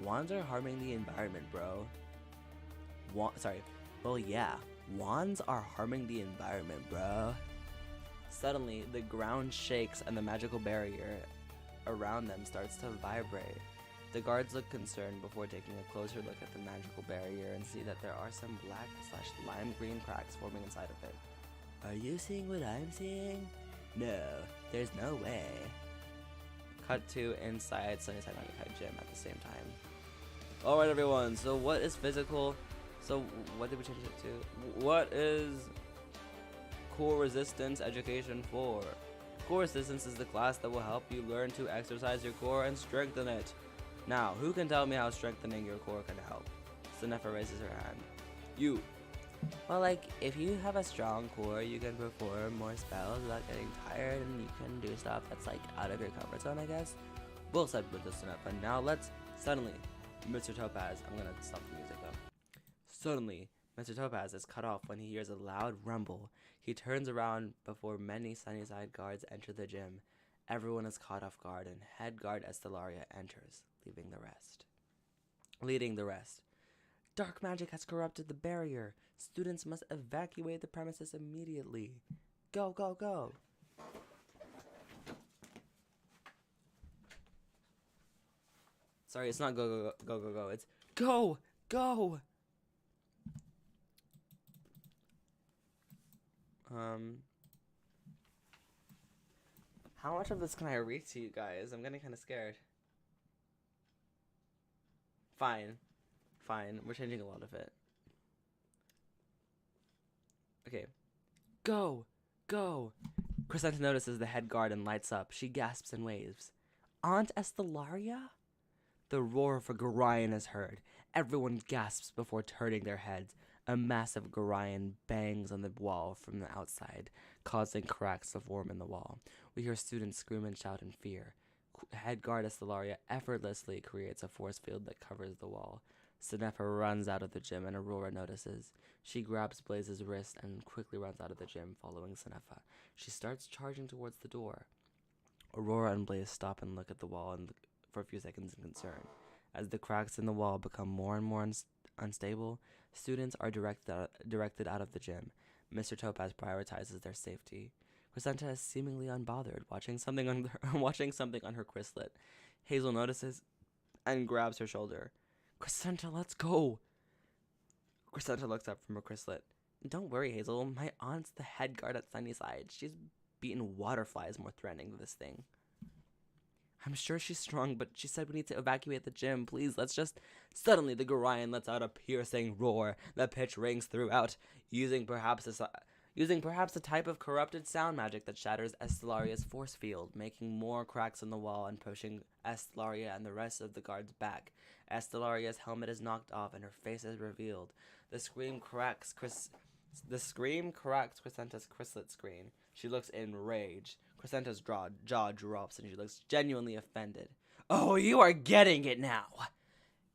Wands are harming the environment, bro. Well, yeah. Wands are harming the environment, bro. Suddenly, the ground shakes and the magical barrier around them starts to vibrate. The guards look concerned before taking a closer look at the magical barrier and see that there are some black/lime green cracks forming inside of it. Are you seeing what I'm seeing? No, there's no way. Cut to inside Sunnyside Magic High Gym at the same time. Alright everyone, so what is physical? So what did we change it to? What is core resistance education for? Core resistance is the class that will help you learn to exercise your core and strengthen it. Now, who can tell me how strengthening your core can help? Sinefa raises her hand. You. Well, like, if you have a strong core, you can perform more spells without getting tired, and you can do stuff that's, like, out of your comfort zone, I guess. Well said, Princess Sinefa. Now let's... Suddenly, Mr. Topaz, I'm gonna stop the music though. Suddenly, Mr. Topaz is cut off when he hears a loud rumble. He turns around before many Sunnyside guards enter the gym. Everyone is caught off guard, and head guard Estelaria enters, leading the rest. Dark magic has corrupted the barrier. Students must evacuate the premises immediately. Go, go, go. Sorry, it's not go, go, go, go, go. It's go, go. How much of this can I read to you guys? I'm getting kind of scared. Fine. We're changing a lot of it. Okay. Go! Go! Crescenta notices the head guard and lights up. She gasps and waves. Aunt Estelaria? The roar of a Gorion is heard. Everyone gasps before turning their heads. A massive Gorion bangs on the wall from the outside, causing cracks to form in the wall. We hear students scream and shout in fear. Head guard Estelaria effortlessly creates a force field that covers the wall. Sinefa runs out of the gym and Aurora notices. She grabs Blaze's wrist and quickly runs out of the gym, following Sinefa. She starts charging towards the door. Aurora and Blaze stop and look at the wall for a few seconds in concern. As the cracks in the wall become more and more unstable, students are directed out of the gym. Mr. Topaz prioritizes their safety. Crescenta is seemingly unbothered, watching something on her Crislet. Hazel notices and grabs her shoulder. Crescenta, let's go. Crescenta looks up from her Crislet. Don't worry, Hazel. My aunt's the head guard at Sunnyside. She's beaten waterflies more threatening than this thing. I'm sure she's strong, but she said we need to evacuate the gym. Please, let's just... Suddenly, the Gorion lets out a piercing roar. The pitch rings throughout, using perhaps a type of corrupted sound magic that shatters Estelaria's force field, making more cracks in the wall and pushing Estelaria and the rest of the guards back. Estelaria's helmet is knocked off and her face is revealed. The scream cracks Crescenta's Crislet screen. She looks enraged. Crescenta's jaw drops and she looks genuinely offended. Oh, you are getting it now!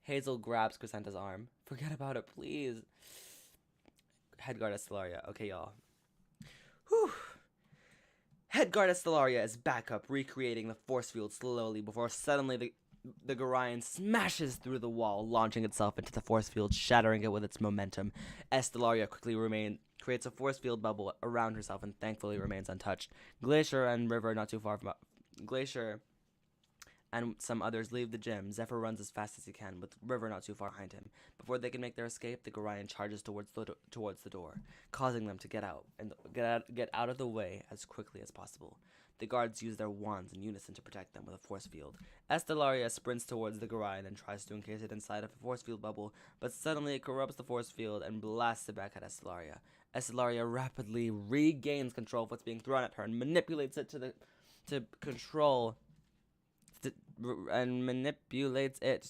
Hazel grabs Crescenta's arm. Forget about it, please. Headguard Estelaria. Okay, y'all. Whew. Headguard Estelaria is back up, recreating the force field slowly before suddenly the Gorion smashes through the wall, launching itself into the force field, shattering it with its momentum. Estelaria quickly creates a force field bubble around herself and thankfully remains untouched. Glacier and some others leave the gym. Zephyr runs as fast as he can, with River not too far behind him. Before they can make their escape, the Gorion charges towards the door, causing them to get out of the way as quickly as possible. The guards use their wands in unison to protect them with a force field. Estelaria sprints towards the Gorion and tries to encase it inside of a force field bubble, but suddenly it corrupts the force field and blasts it back at Estelaria. Estelaria rapidly regains control of what's being thrown at her and manipulates it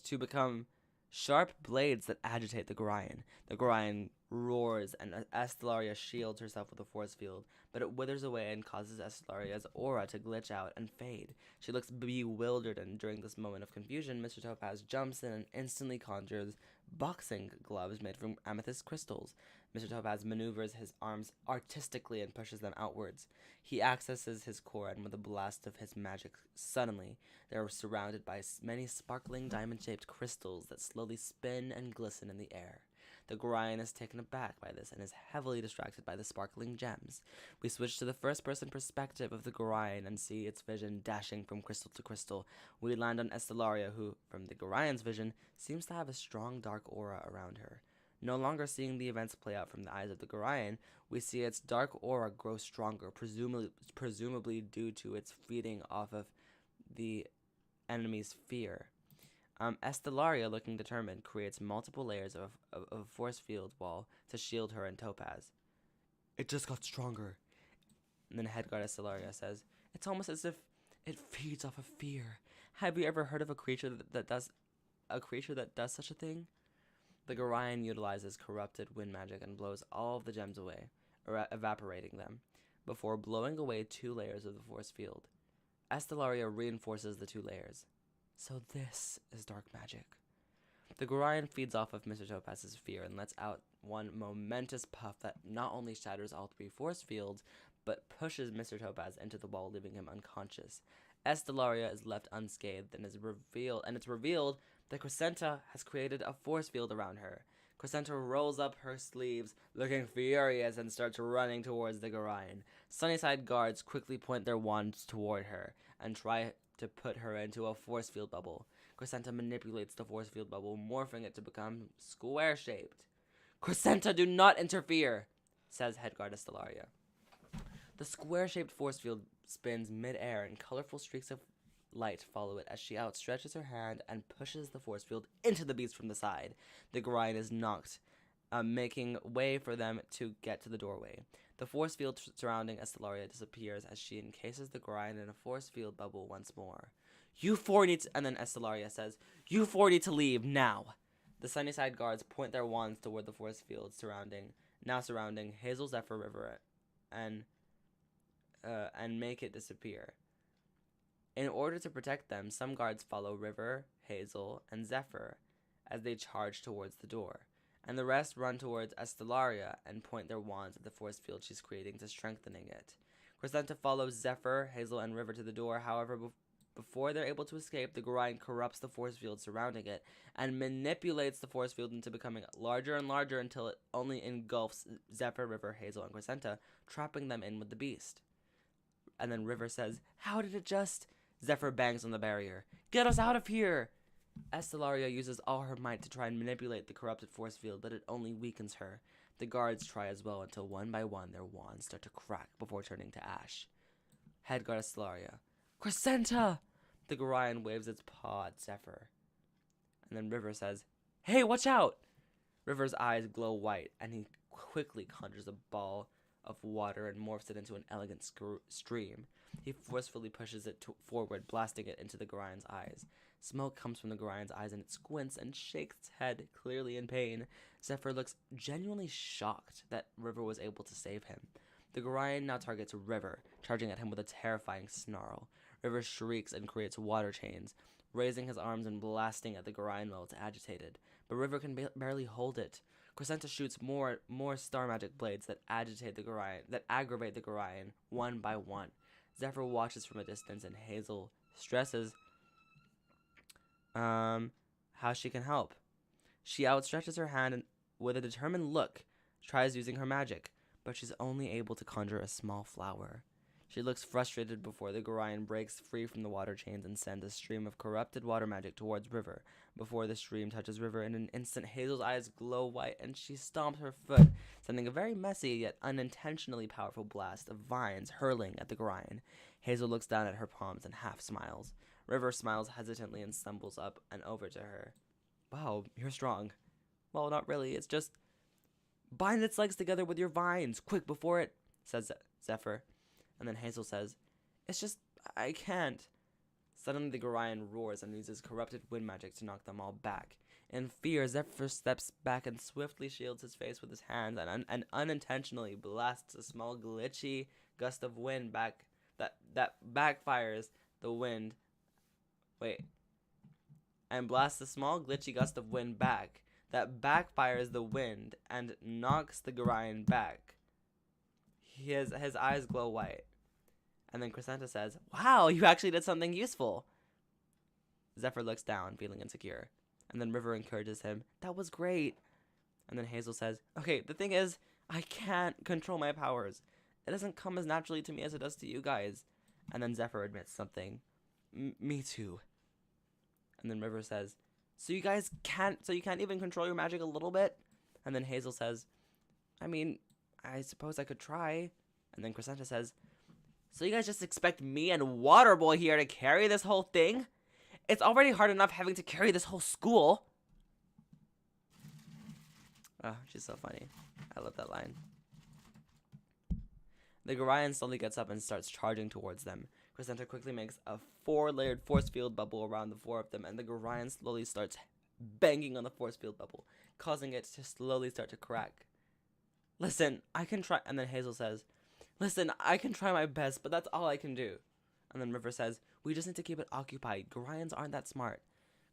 to become sharp blades that agitate the Gorion. The Gorion roars and Estelaria shields herself with a force field, but it withers away and causes Estelaria's aura to glitch out and fade. She looks bewildered, and during this moment of confusion, Mr. Topaz jumps in and instantly conjures boxing gloves made from amethyst crystals. Mr. Topaz maneuvers his arms artistically and pushes them outwards. He accesses his core, and with a blast of his magic, suddenly they are surrounded by many sparkling diamond-shaped crystals that slowly spin and glisten in the air. The Gorion is taken aback by this and is heavily distracted by the sparkling gems. We switch to the first-person perspective of the Gorion and see its vision dashing from crystal to crystal. We land on Estelaria, who, from the Gorion's vision, seems to have a strong dark aura around her. No longer seeing the events play out from the eyes of the Gorion, we see its dark aura grow stronger, presumably due to its feeding off of the enemy's fear. Estelaria, looking determined, creates multiple layers of a force field wall to shield her and Topaz. It just got stronger. And then Headguard Estelaria says, it's almost as if it feeds off of fear. Have you ever heard of a creature that does such a thing? The Gorion utilizes corrupted wind magic and blows all of the gems away, evaporating them, before blowing away 2 layers of the force field. Estelaria reinforces the 2 layers. So this is dark magic. The Gorion feeds off of Mr. Topaz's fear and lets out one momentous puff that not only shatters all 3 force fields, but pushes Mr. Topaz into the wall, leaving him unconscious. Stellaria is left unscathed and it's revealed that Crescenta has created a force field around her. Crescenta rolls up her sleeves, looking furious, and starts running towards the Gorion. Sunnyside guards quickly point their wands toward her and try to put her into a force field bubble. Crescenta manipulates the force field bubble, morphing it to become square-shaped. "Crescenta, do not interfere," says head guard Stellaria. The square-shaped force field spins mid-air, and colorful streaks of light follow it as she outstretches her hand and pushes the force field into the beast from the side. The Gorion is knocked, making way for them to get to the doorway. The force field surrounding Stellaria disappears as she encases the Gorion in a force field bubble once more. "You four need to," and then Stellaria says, "You four need to leave, now." The Sunnyside guards point their wands toward the force field surrounding Hazel, Zephyr, River, and make it disappear. In order to protect them, some guards follow River, Hazel, and Zephyr as they charge towards the door, and the rest run towards Stellaria and point their wands at the force field she's creating to strengthening it. Crescenta follows Zephyr, Hazel, and River to the door. However, before they're able to escape, the Gorion corrupts the force field surrounding it and manipulates the force field into becoming larger and larger until it only engulfs Zephyr, River, Hazel, and Crescenta, trapping them in with the beast. And then River says, "How did it just?" Zephyr bangs on the barrier. "Get us out of here!" Stellaria uses all her might to try and manipulate the corrupted force field, but it only weakens her. The guards try as well until one by one their wands start to crack before turning to ash. Head guard Stellaria. "Crescenta!" The Gorion waves its paw at Zephyr. And then River says, "Hey, watch out!" River's eyes glow white, and he quickly conjures a ball of water and morphs it into an elegant stream. He forcefully pushes it forward, blasting it into the Gorion's eyes. Smoke comes from the Gorion's eyes, and it squints and shakes its head, clearly in pain. Zephyr looks genuinely shocked that River was able to save him. The Gorion now targets River, charging at him with a terrifying snarl. River shrieks and creates water chains, raising his arms and blasting at the Gorion while it's agitated. But River can barely hold it. Crescenta shoots more star magic blades that aggravate the Gorion one by one. Zephyr watches from a distance, and Hazel stresses how she can help. She outstretches her hand and, with a determined look, tries using her magic, but she's only able to conjure a small flower. She looks frustrated before the Gorion breaks free from the water chains and sends a stream of corrupted water magic towards River. Before the stream touches River, in an instant, Hazel's eyes glow white, and she stomps her foot, sending a very messy yet unintentionally powerful blast of vines hurling at the Gorion. Hazel looks down at her palms and half smiles. River smiles hesitantly and stumbles up and over to her. "Wow, you're strong." "Well, not really. It's just..." "Bind its legs together with your vines, quick, before it..." says Zephyr. And then Hazel says, "It's just, I can't." Suddenly the Gorion roars and uses corrupted wind magic to knock them all back. In fear, Zephyr steps back and swiftly shields his face with his hands and unintentionally blasts a small glitchy gust of wind back that backfires the wind. And blasts a small glitchy gust of wind back that backfires the wind and knocks the Gorion back. His eyes glow white. And then Crescenta says, "Wow, you actually did something useful." Zephyr looks down, feeling insecure. And then River encourages him, "That was great." And then Hazel says, "Okay, the thing is, I can't control my powers. It doesn't come as naturally to me as it does to you guys." And then Zephyr admits something. Me too." And then River says, so you can't even control your magic a little bit?" And then Hazel says, "I mean, I suppose I could try." And then Crescenta says, "So you guys just expect me and Waterboy here to carry this whole thing? It's already hard enough having to carry this whole school." Oh, she's so funny. I love that line. The Gorion slowly gets up and starts charging towards them. Crescenta quickly makes a 4-layered force field bubble around the 4 of them, and the Gorion slowly starts banging on the force field bubble, causing it to slowly start to crack. "Listen, I can try," and then Hazel says, "Listen, I can try my best, but that's all I can do." And then River says, "We just need to keep it occupied. Gorions aren't that smart."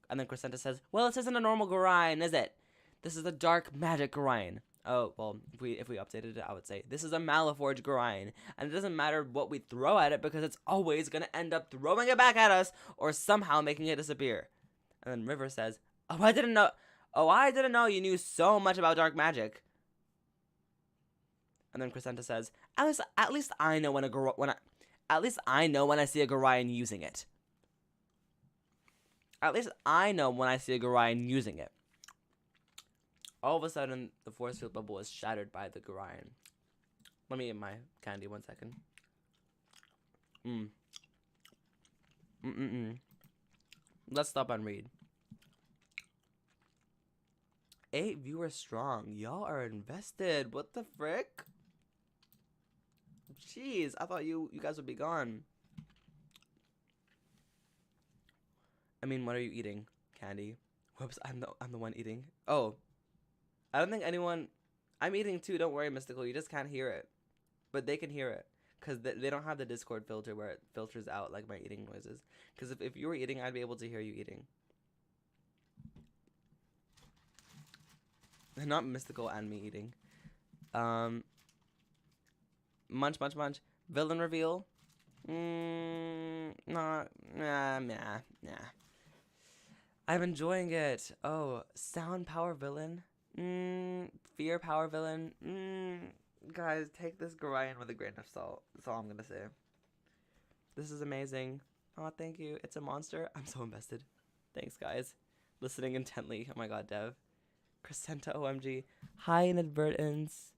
And then Crescenta says, well, this isn't a normal Gorion, is it? This is a dark magic Gorion. Oh, well, if we updated it, I would say, this is a Malaforge Gorion. And it doesn't matter what we throw at it because it's always going to end up throwing it back at us or somehow making it disappear. And then River says, I didn't know you knew so much about dark magic. And then Crescenta says, at least I know when I see a Gorion using it. At least I know when I see a Gorion using it. All of a sudden, the force field bubble is shattered by the Gorion. Let me eat my candy 1 second. Let's stop and read. 8 viewers strong. Y'all are invested. What the frick? Jeez, I thought you guys would be gone. I mean, what are you eating? Candy. Whoops, I'm the one eating. Oh. I don't think anyone... I'm eating too, don't worry, Mystical. You just can't hear it. But they can hear it. Because they don't have the Discord filter where it filters out, like, my eating noises. Because if you were eating, I'd be able to hear you eating. Not Mystical and me eating. Munch. Villain reveal. Nah. I'm enjoying it. Oh, sound power villain. Fear power villain. Guys, take this Gorion with a grain of salt. That's all I'm gonna say. This is amazing. Oh, thank you. It's a monster. I'm so invested. Thanks, guys. Listening intently. Oh my god, Dev. Crescenta OMG. Hi, inadvertence.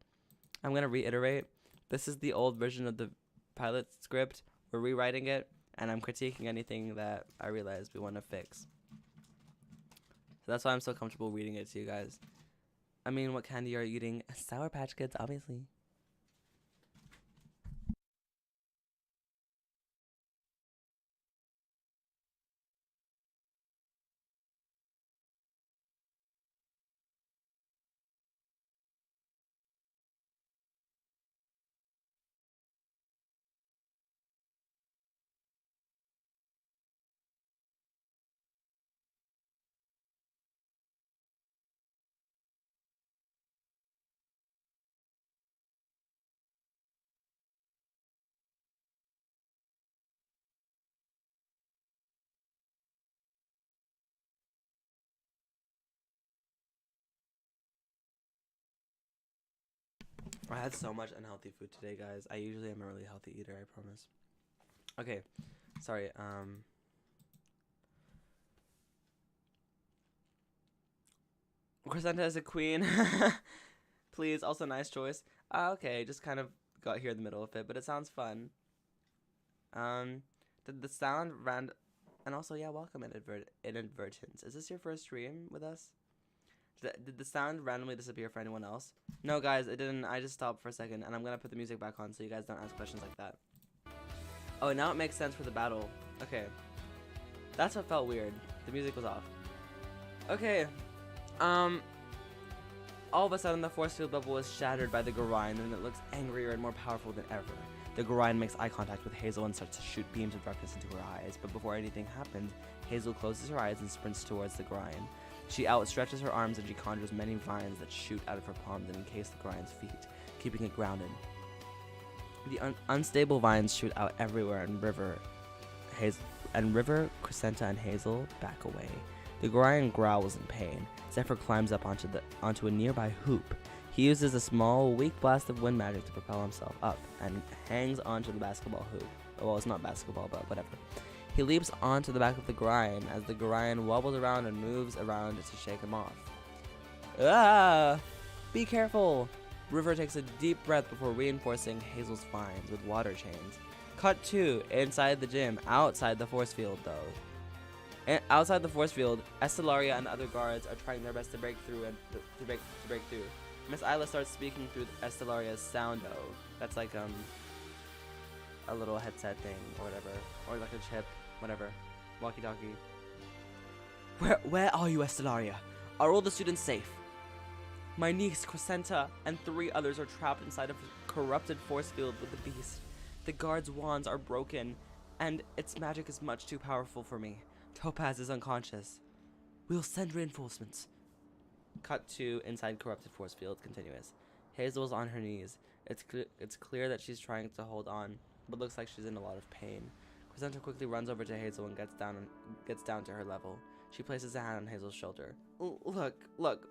I'm gonna reiterate. This is the old version of the pilot script. We're rewriting it, and I'm critiquing anything that I realize we want to fix. So that's why I'm so comfortable reading it to you guys. I mean, what candy are you eating? Sour Patch Kids, obviously. I had so much unhealthy food today, guys. I usually am a really healthy eater, I promise. Okay, sorry, Crescenta is a queen. Please, also nice choice. Okay, just kind of got here in the middle of it, but it sounds fun. Did the sound and also, yeah, welcome inadvertence. Is this your first stream with us? Did the sound randomly disappear for anyone else? No, guys, it didn't. I just stopped for a second, and I'm gonna put the music back on so you guys don't ask questions like that. Oh, now it makes sense for the battle. Okay. That's what felt weird. The music was off. Okay. All of a sudden, the force field bubble was shattered by the Gorion, and it looks angrier and more powerful than ever. The Gorion makes eye contact with Hazel and starts to shoot beams of darkness into her eyes, but before anything happens, Hazel closes her eyes and sprints towards the Gorion. She outstretches her arms and she conjures many vines that shoot out of her palms and encase the Gorion's feet, keeping it grounded. The unstable vines shoot out everywhere, and River, Crescenta, and Hazel back away. The Gorion growls in pain. Zephyr climbs up onto a nearby hoop. He uses a small, weak blast of wind magic to propel himself up and hangs onto the basketball hoop. Well, it's not basketball, but whatever. He leaps onto the back of the Gorion as the Gorion wobbles around and moves around to shake him off. Ah! Be careful! River takes a deep breath before reinforcing Hazel's vines with water chains. Cut 2, inside the gym, outside the force field though. Outside the force field, Estellaria and the other guards are trying their best to break through and to break through. Miss Isla starts speaking through Estelaria's soundo. That's like a little headset thing or whatever, or like a chip, whatever, walkie-talkie. Where are you, Estellaria? Are all the students safe? My niece, Crescenta, and 3 others are trapped inside a corrupted force field with the beast. The guards' wands are broken, and its magic is much too powerful for me. Topaz is unconscious. We'll send reinforcements. Cut to inside corrupted force field. Continuous. Hazel's on her knees. It's clear that she's trying to hold on, but looks like she's in a lot of pain. Crescenta quickly runs over to Hazel and gets down to her level. She places a hand on Hazel's shoulder. Look.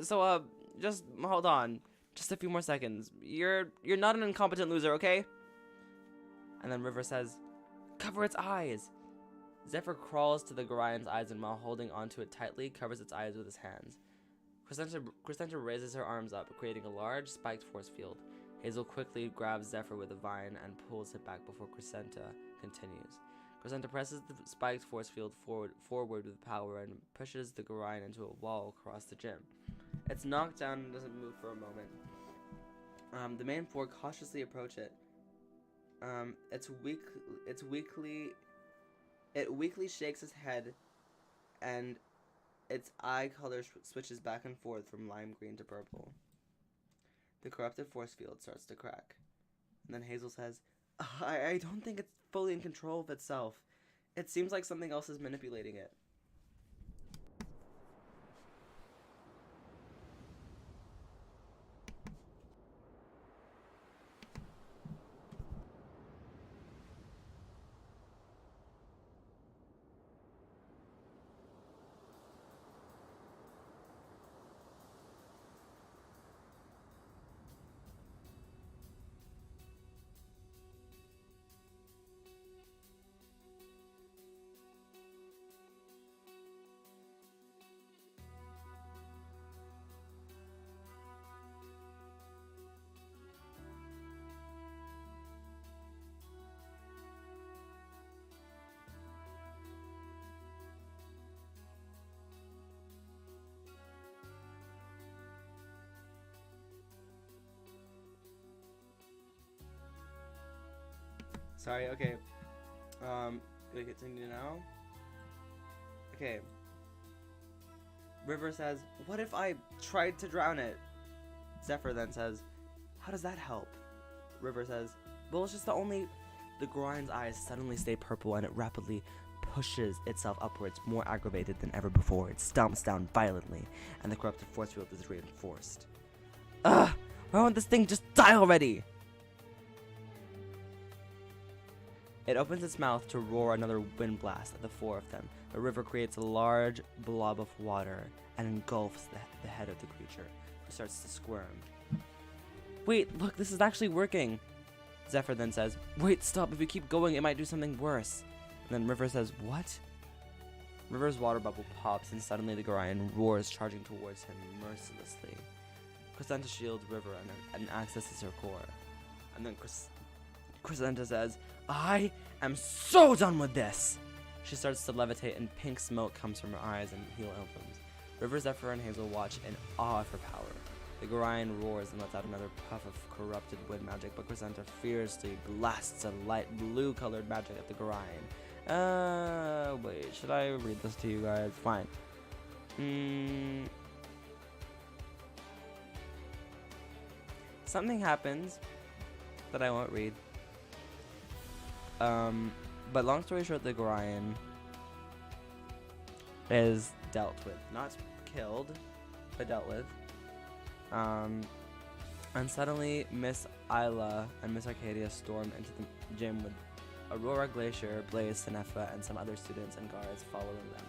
So just hold on. Just a few more seconds. You're not an incompetent loser, okay? And then River says, "Cover its eyes." Zephyr crawls to the Gorion's eyes and while holding onto it tightly, covers its eyes with his hands. Crescenta raises her arms up, creating a large spiked force field. Hazel quickly grabs Zephyr with a vine and pulls it back before Crescenta continues. Crescenta presses the spiked force field forward with power and pushes the Gorion into a wall across the gym. It's knocked down and doesn't move for a moment. The main four cautiously approach it. It weakly shakes its head, and its eye color switches back and forth from lime green to purple. The corrupted force field starts to crack. And then Hazel says, I don't think it's fully in control of itself. It seems like something else is manipulating it. Sorry, okay. Gonna continue now? Okay. River says, "What if I tried to drown it?" Zephyr then says, "How does that help?" River says, "Well, it's just the Gorion's eyes suddenly stay purple and it rapidly pushes itself upwards, more aggravated than ever before. It stomps down violently, and the corrupted force field is reinforced." Ugh! Why won't this thing just die already? It opens its mouth to roar another wind blast at the four of them. The river creates a large blob of water and engulfs the head of the creature, who starts to squirm. "Wait, look, this is actually working." Zephyr then says, "Wait, stop. If we keep going, it might do something worse." And then River says, "What?" River's water bubble pops, and suddenly the Gorion roars, charging towards him mercilessly. Crescenta shields River and accesses her core. And then Crescenta says, "I am so done with this!" She starts to levitate, and pink smoke comes from her eyes and heel emblems. River, Zephyr, and Hazel watch in awe of her power. The Gorion roars and lets out another puff of corrupted wind magic, but Crescenta fiercely blasts a light blue-colored magic at the Gorion. Wait, should I read this to you guys? Fine. Something happens that I won't read. But long story short, the Gorion is dealt with. Not killed, but dealt with. And suddenly Miss Isla and Miss Arcadia storm into the gym with Aurora, Glacier, Blaze, Senefa, and some other students and guards following them.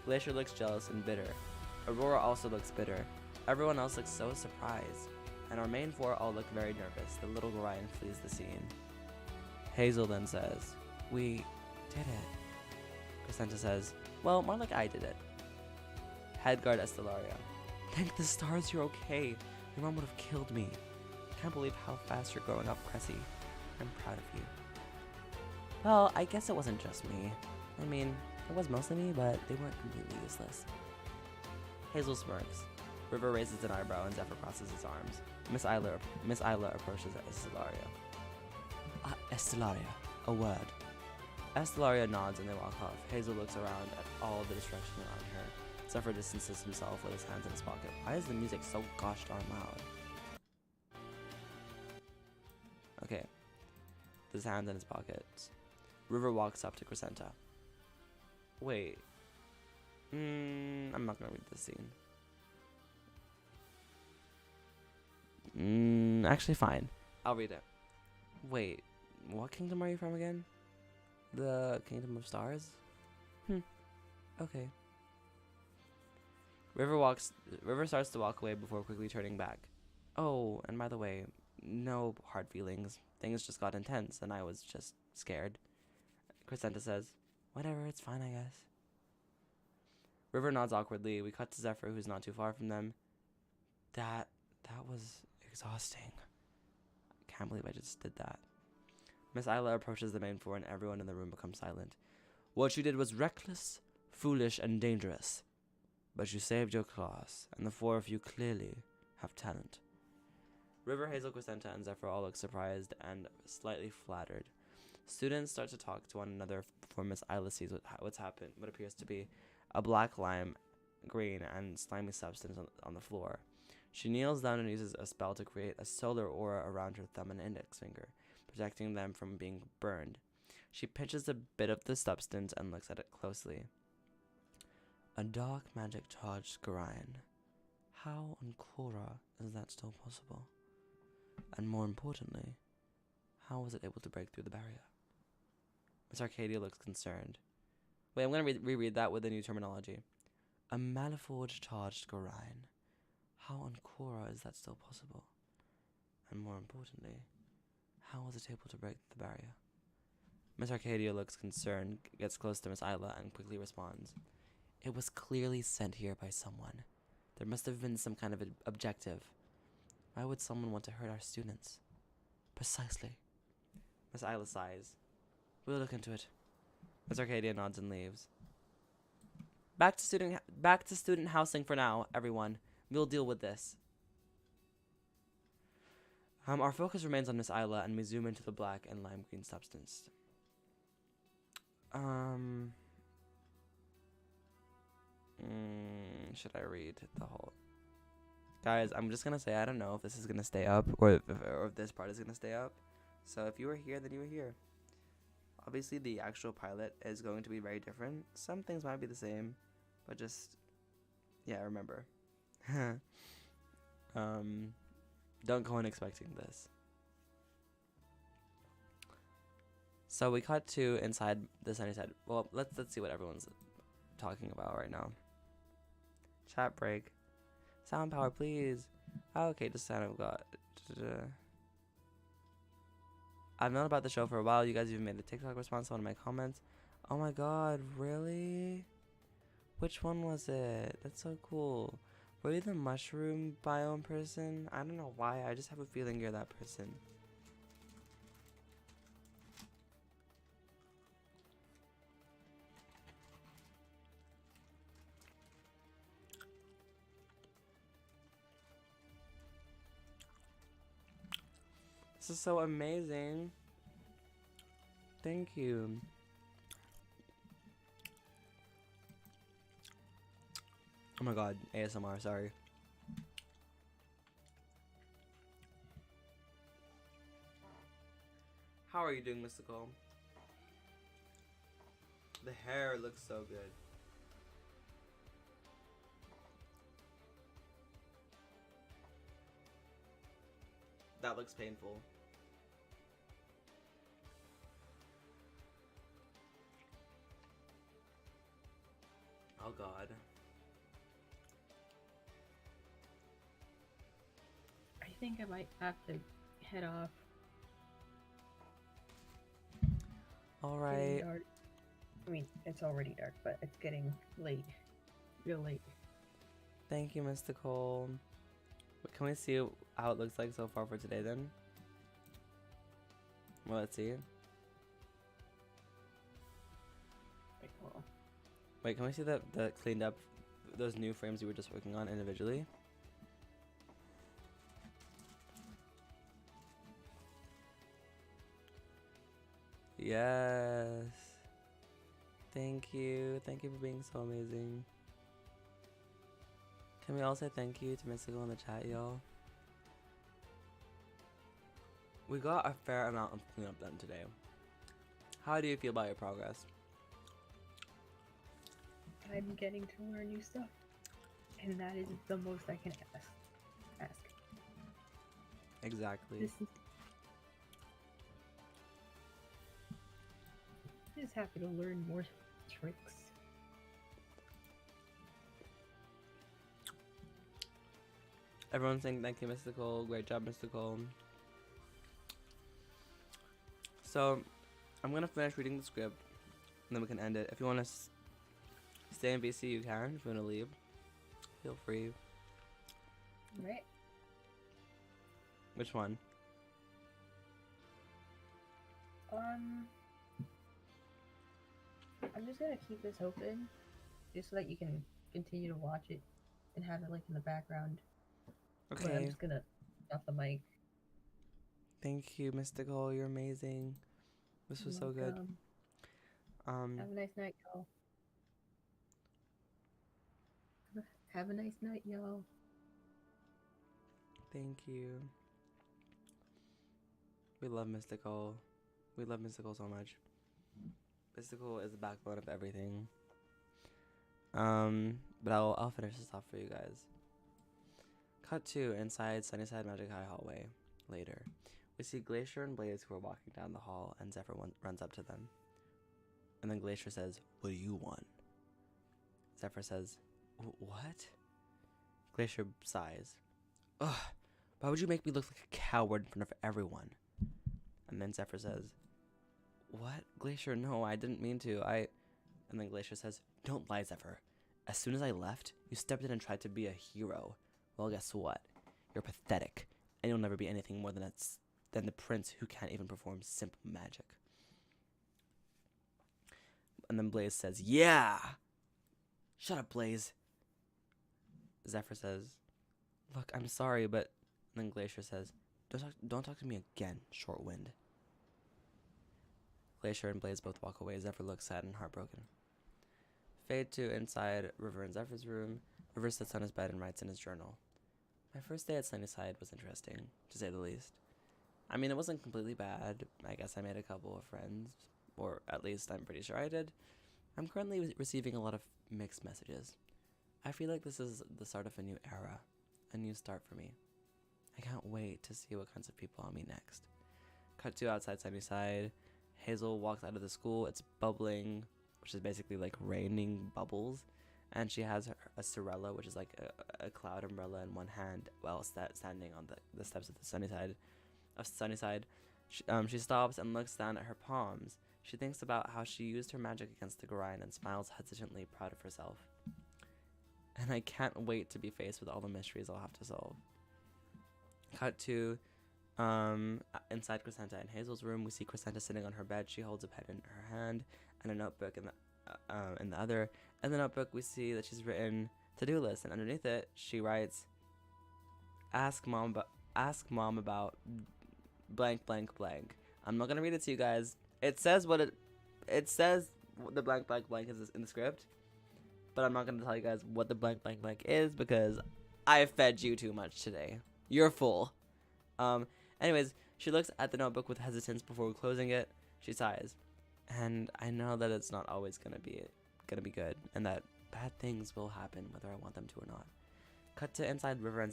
Glacier looks jealous and bitter. Aurora also looks bitter. Everyone else looks so surprised. And our main four all look very nervous. The little Gorion flees the scene. Hazel then says, "We did it." Crescenta says, "Well, more like I did it." Headguard Estellaria, "Thank the stars you're okay. Your mom would have killed me. Can't believe how fast you're growing up, Cressy. I'm proud of you." Well, I guess it wasn't just me. I mean, it was mostly me, but they weren't completely useless. Hazel smirks. River raises an eyebrow and Zephyr crosses his arms. Miss Isla approaches Estellaria. "Estellaria, a word." Estellaria nods and they walk off. Hazel looks around at all the destruction around her. Zephyr distances himself with his hands in his pocket. Why is the music so gosh darn loud? Okay. With his hands in his pockets. River walks up to Crescenta. "Wait. I'm not gonna read this scene. Actually, fine. I'll read it. Wait, what kingdom are you from again? The Kingdom of Stars? Okay. River starts to walk away before quickly turning back. Oh, and by the way, no hard feelings. Things just got intense, and I was just scared. Crescenta says, whatever, it's fine, I guess. River nods awkwardly. We cut to Zephyr, who's not too far from them. That was exhausting. I can't believe I just did that. Miss Isla approaches the main floor, and everyone in the room becomes silent. What you did was reckless, foolish, and dangerous. But you saved your class, and the four of you clearly have talent. River, Hazel, Crescenta, and Zephyr all look surprised and slightly flattered. Students start to talk to one another before Miss Isla sees what's happened, what appears to be a black lime, green, and slimy substance on the floor. She kneels down and uses a spell to create a solar aura around her thumb and index finger, protecting them from being burned. She pinches a bit of the substance and looks at it closely. A dark magic charged Gorion. How on Cora is that still possible? And more importantly, how was it able to break through the barrier? Miss Arcadia looks concerned. Wait, I'm going to reread that with the new terminology. A Maleforge charged Gorion. How on Cora is that still possible? And more importantly, how was it able to break the barrier? Miss Arcadia looks concerned, gets close to Miss Isla, and quickly responds. It was clearly sent here by someone. There must have been some kind of objective. Why would someone want to hurt our students? Precisely. Miss Isla sighs. We'll look into it. Miss Arcadia nods and leaves. Back to student housing for now, everyone. We'll deal with this. Our focus remains on Miss Isla, and we zoom into the black and lime green substance. Should I read the whole? Guys, I'm just gonna say I don't know if this is gonna stay up or if this part is gonna stay up. So if you were here, then you were here. Obviously, the actual pilot is going to be very different. Some things might be the same, but just remember. Don't go in expecting this. So we cut to inside the Sunnyside. Well, let's see what everyone's talking about right now. Chat break. Sound power, please. Oh, okay, just kind of got. I've known about the show for a while. You guys even made a TikTok response to one of my comments. Oh my god, really? Which one was it? That's so cool. Were you the mushroom biome person? I don't know why. I just have a feeling you're that person. This is so amazing. Thank you. Oh my god, ASMR, sorry. How are you doing, Mystical? The hair looks so good. That looks painful. Oh god. I think I might have to head off. Alright. I mean, it's already dark, but it's getting late. Real late. Thank you, Mystical. Can we see how it looks like so far for today then? Well, let's see. Cool. Wait, can we see the cleaned up, those new frames you were just working on individually? Yes. Thank you. Thank you for being so amazing. Can we all say thank you to Mystical in the chat, y'all? We got a fair amount of cleanup done today. How do you feel about your progress? I'm getting to learn new stuff. And that is the most I can ask. Exactly. This is... I'm just happy to learn more tricks. Everyone's saying thank you, Mystical. Great job, Mystical. So, I'm gonna finish reading the script, and then we can end it. If you want to stay in BC, you can. If you want to leave, feel free. Right? Which one? I'm just gonna keep this open, just so that you can continue to watch it and have it like in the background. But I'm Okay. just gonna stop the mic. Thank you, Mystical. You're amazing. This was so good. Have a nice night, y'all. Have a nice night, y'all. Thank you. We love Mystical. We love Mystical so much. Mystical is the backbone of everything. But I'll finish this off for you guys. Cut to inside Sunnyside Magic High hallway. Later, we see Glacier and Blaze who are walking down the hall, and Zephyr runs up to them. And then Glacier says, "What do you want?" Zephyr says, "What?" Glacier sighs. "Ugh, why would you make me look like a coward in front of everyone?" And then Zephyr says, "What? Glacier, no, I didn't mean to. And then Glacier says, "Don't lie, Zephyr. As soon as I left, you stepped in and tried to be a hero. Well, guess what? You're pathetic, and you'll never be anything more than the prince who can't even perform simple magic." And then Blaze says, "Yeah!" "Shut up, Blaze." Zephyr says, "Look, I'm sorry, but..." And then Glacier says, Don't talk to me again, Shortwind." Glacier and Blaze both walk away. Zephyr looks sad and heartbroken. Fade to inside River and Zephyr's room. River sits on his bed and writes in his journal. "My first day at Sunnyside was interesting, to say the least. I mean, it wasn't completely bad. I guess I made a couple of friends, or at least I'm pretty sure I did. I'm currently receiving a lot of mixed messages. I feel like this is the start of a new era, a new start for me. I can't wait to see what kinds of people I'll meet next." Cut to outside Sunnyside. Hazel walks out of the school. It's bubbling, which is basically like raining bubbles. And she has a Sorella, which is like a cloud umbrella in one hand, while standing on the steps of the Sunnyside. She stops and looks down at her palms. She thinks about how she used her magic against the grind and smiles hesitantly, proud of herself. And I can't wait to be faced with all the mysteries I'll have to solve. Cut to inside Crescenta in Hazel's room. We see Crescenta sitting on her bed. She holds a pen in her hand and a notebook in the other. In the notebook, we see that she's written to-do list, and underneath it, she writes, Ask mom about blank blank blank." I'm not gonna read it to you guys. It says the blank blank blank is in the script, but I'm not gonna tell you guys what the blank blank blank is because I fed you too much today. You're full. Anyways, she looks at the notebook with hesitance before closing it. She sighs, and I know that it's not always gonna be good, and that bad things will happen whether I want them to or not. Cut to inside River and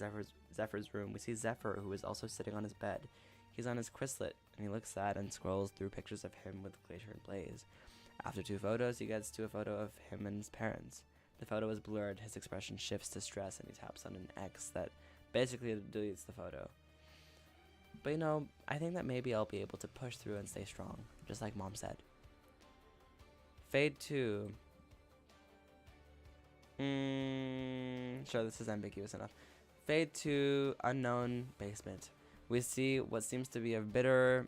Zephyr's room. We see Zephyr, who is also sitting on his bed. He's on his Chrysalis, and he looks sad and scrolls through pictures of him with Glacier and Blaze. After 2 photos, he gets to a photo of him and his parents. The photo is blurred. His expression shifts to stress, and he taps on an X that basically deletes the photo. But I think that maybe I'll be able to push through and stay strong, just like Mom said. Fade to... Sure, this is ambiguous enough. Fade to unknown basement. We see what seems to be a bitter...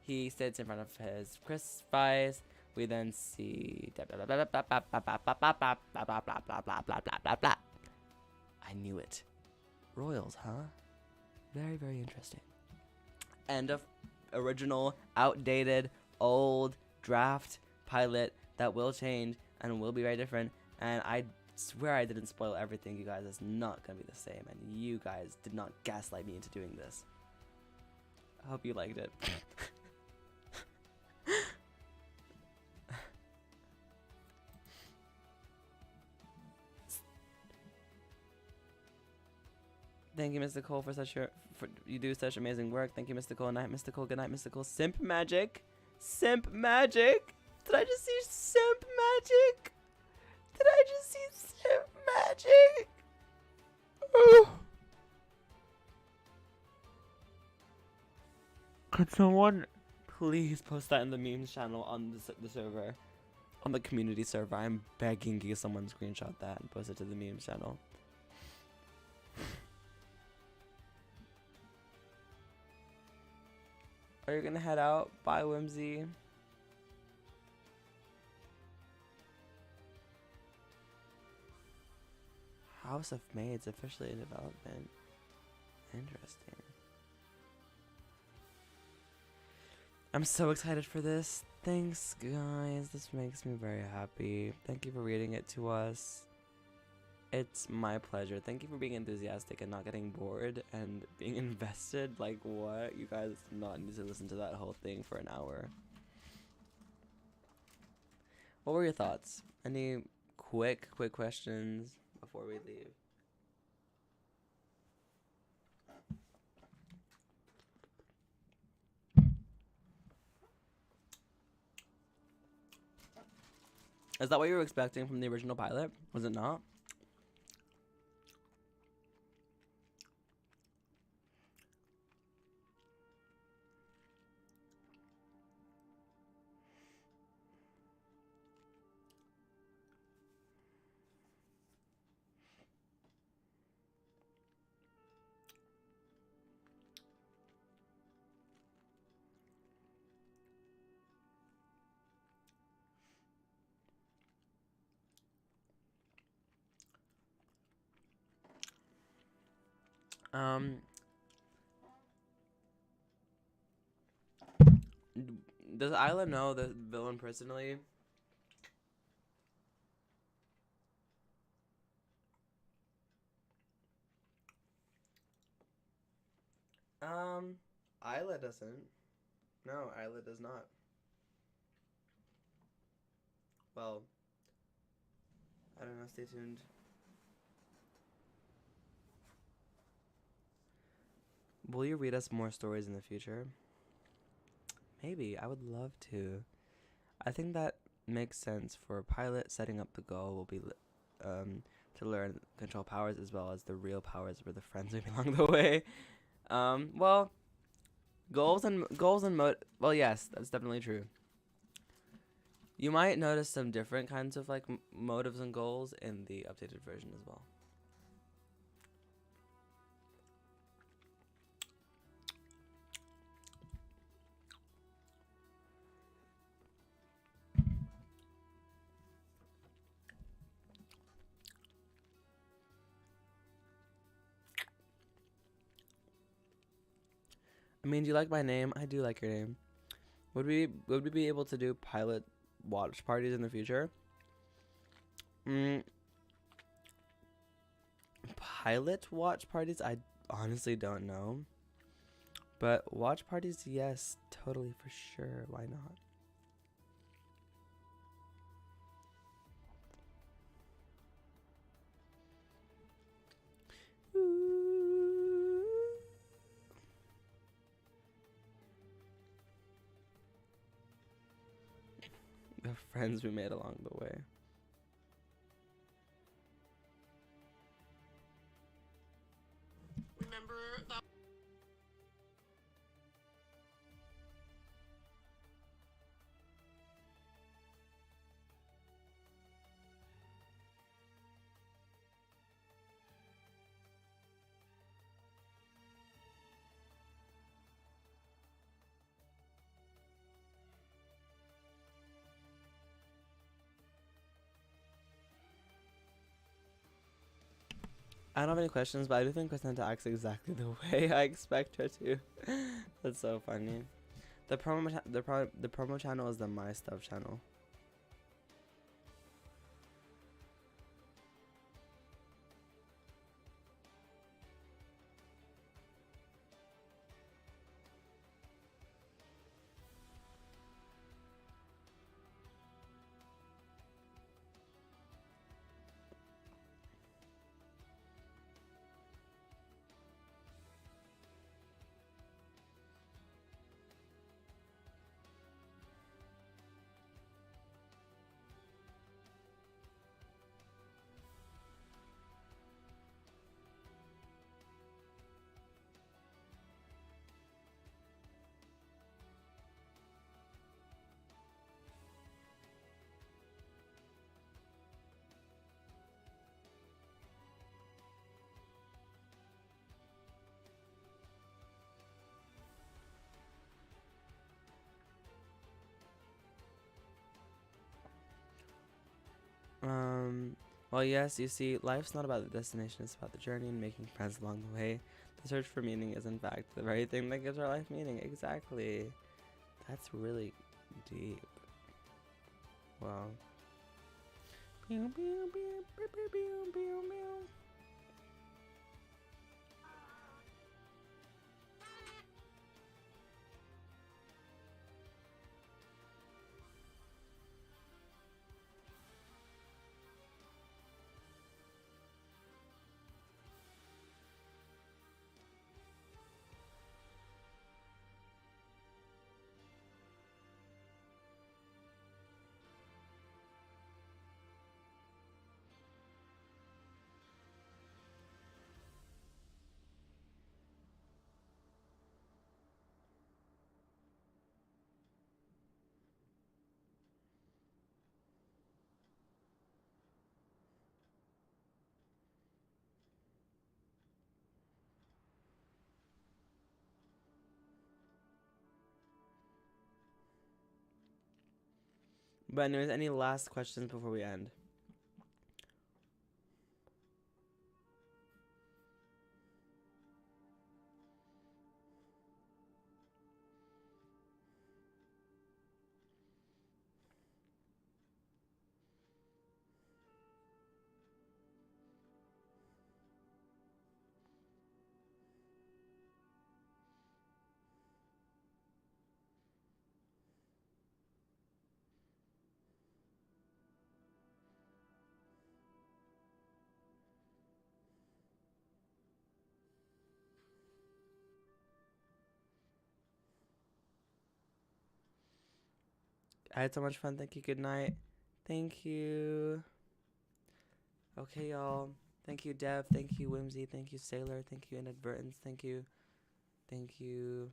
He sits in front of his crisp spice. We then see... I knew it. Royals, huh? Very, very interesting. End of original, outdated, old draft pilot that will change and will be very different. And I swear I didn't spoil everything, you guys. It's not going to be the same. And you guys did not gaslight me into doing this. I hope you liked it. Thank you, Mystical, for you do such amazing work. Thank you, Mystical. Night, Mystical. Good night, Mystical. Simp magic. Simp magic. Did I just see simp magic? Did I just see simp magic? Oh. Could someone please post that in the memes channel on the server? On the community server. I'm begging you someone screenshot that and post it to the memes channel. Are you gonna head out? Bye, Whimsy. House of Maids officially in development. Interesting. I'm so excited for this. Thanks, guys. This makes me very happy. Thank you for reading it to us. It's my pleasure. Thank you for being enthusiastic and not getting bored and being invested. Like, what? You guys do not need to listen to that whole thing for an hour. What were your thoughts? Any quick questions before we leave? Is that what you were expecting from the original pilot? Was it not? Does Isla know the villain personally? Isla doesn't. No, Isla does not. Well, I don't know, stay tuned. Will you read us more stories in the future? Maybe. I would love to. I think that makes sense for a pilot. Setting up the goal will be to learn control powers as well as the real powers where the friends may be along the way. Well, goals and well, yes, that's definitely true. You might notice some different kinds of like motives and goals in the updated version as well. I mean, do you like my name? I do like your name. Would we be able to do pilot watch parties in the future? Pilot watch parties? I honestly don't know. But watch parties, yes, totally, for sure. Why not? The friends we made along the way. Remember that? I don't have any questions, but I do think CRESCENTA acts exactly the way I expect her to. That's so funny. The promo channel is the My Stuff channel. Well, yes, you see, life's not about the destination, it's about the journey and making friends along the way. The search for meaning is, in fact, the very thing that gives our life meaning. Exactly. That's really deep. Wow. Pew, pew, pew, pew, pew, pew, pew, pew. But anyways, any last questions before we end? I had so much fun. Thank you. Good night. Thank you. Okay, y'all. Thank you, Dev. Thank you, Whimsy. Thank you, Sailor. Thank you, Inadvertence. Thank you. Thank you,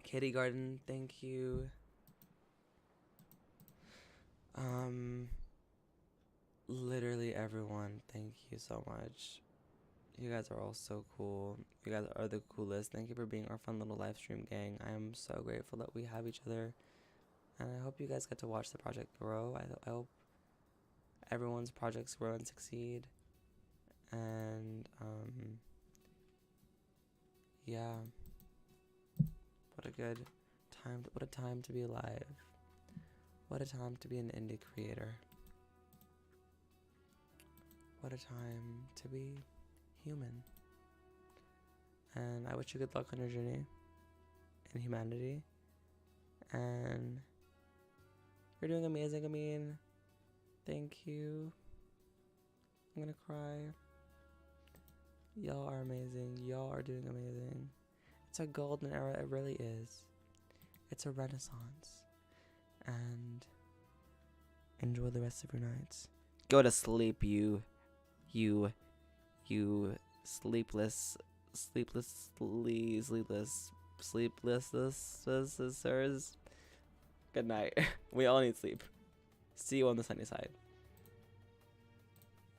Kitty Garden. Thank you. Literally everyone. Thank you so much. You guys are all so cool. You guys are the coolest. Thank you for being our fun little live stream gang. I am so grateful that we have each other. And I hope you guys get to watch the project grow. I hope everyone's projects grow and succeed. And, yeah. What a good time. What a time to be alive. What a time to be an indie creator. What a time to be human. And I wish you good luck on your journey in humanity. And you're doing amazing, Amin. Thank you. I'm gonna cry. Y'all are amazing. Y'all are doing amazing. It's a golden era. It really is. It's a renaissance. And enjoy the rest of your nights. Go to sleep, you sleepless sirs. Good night. We all need sleep. See you on the sunny side.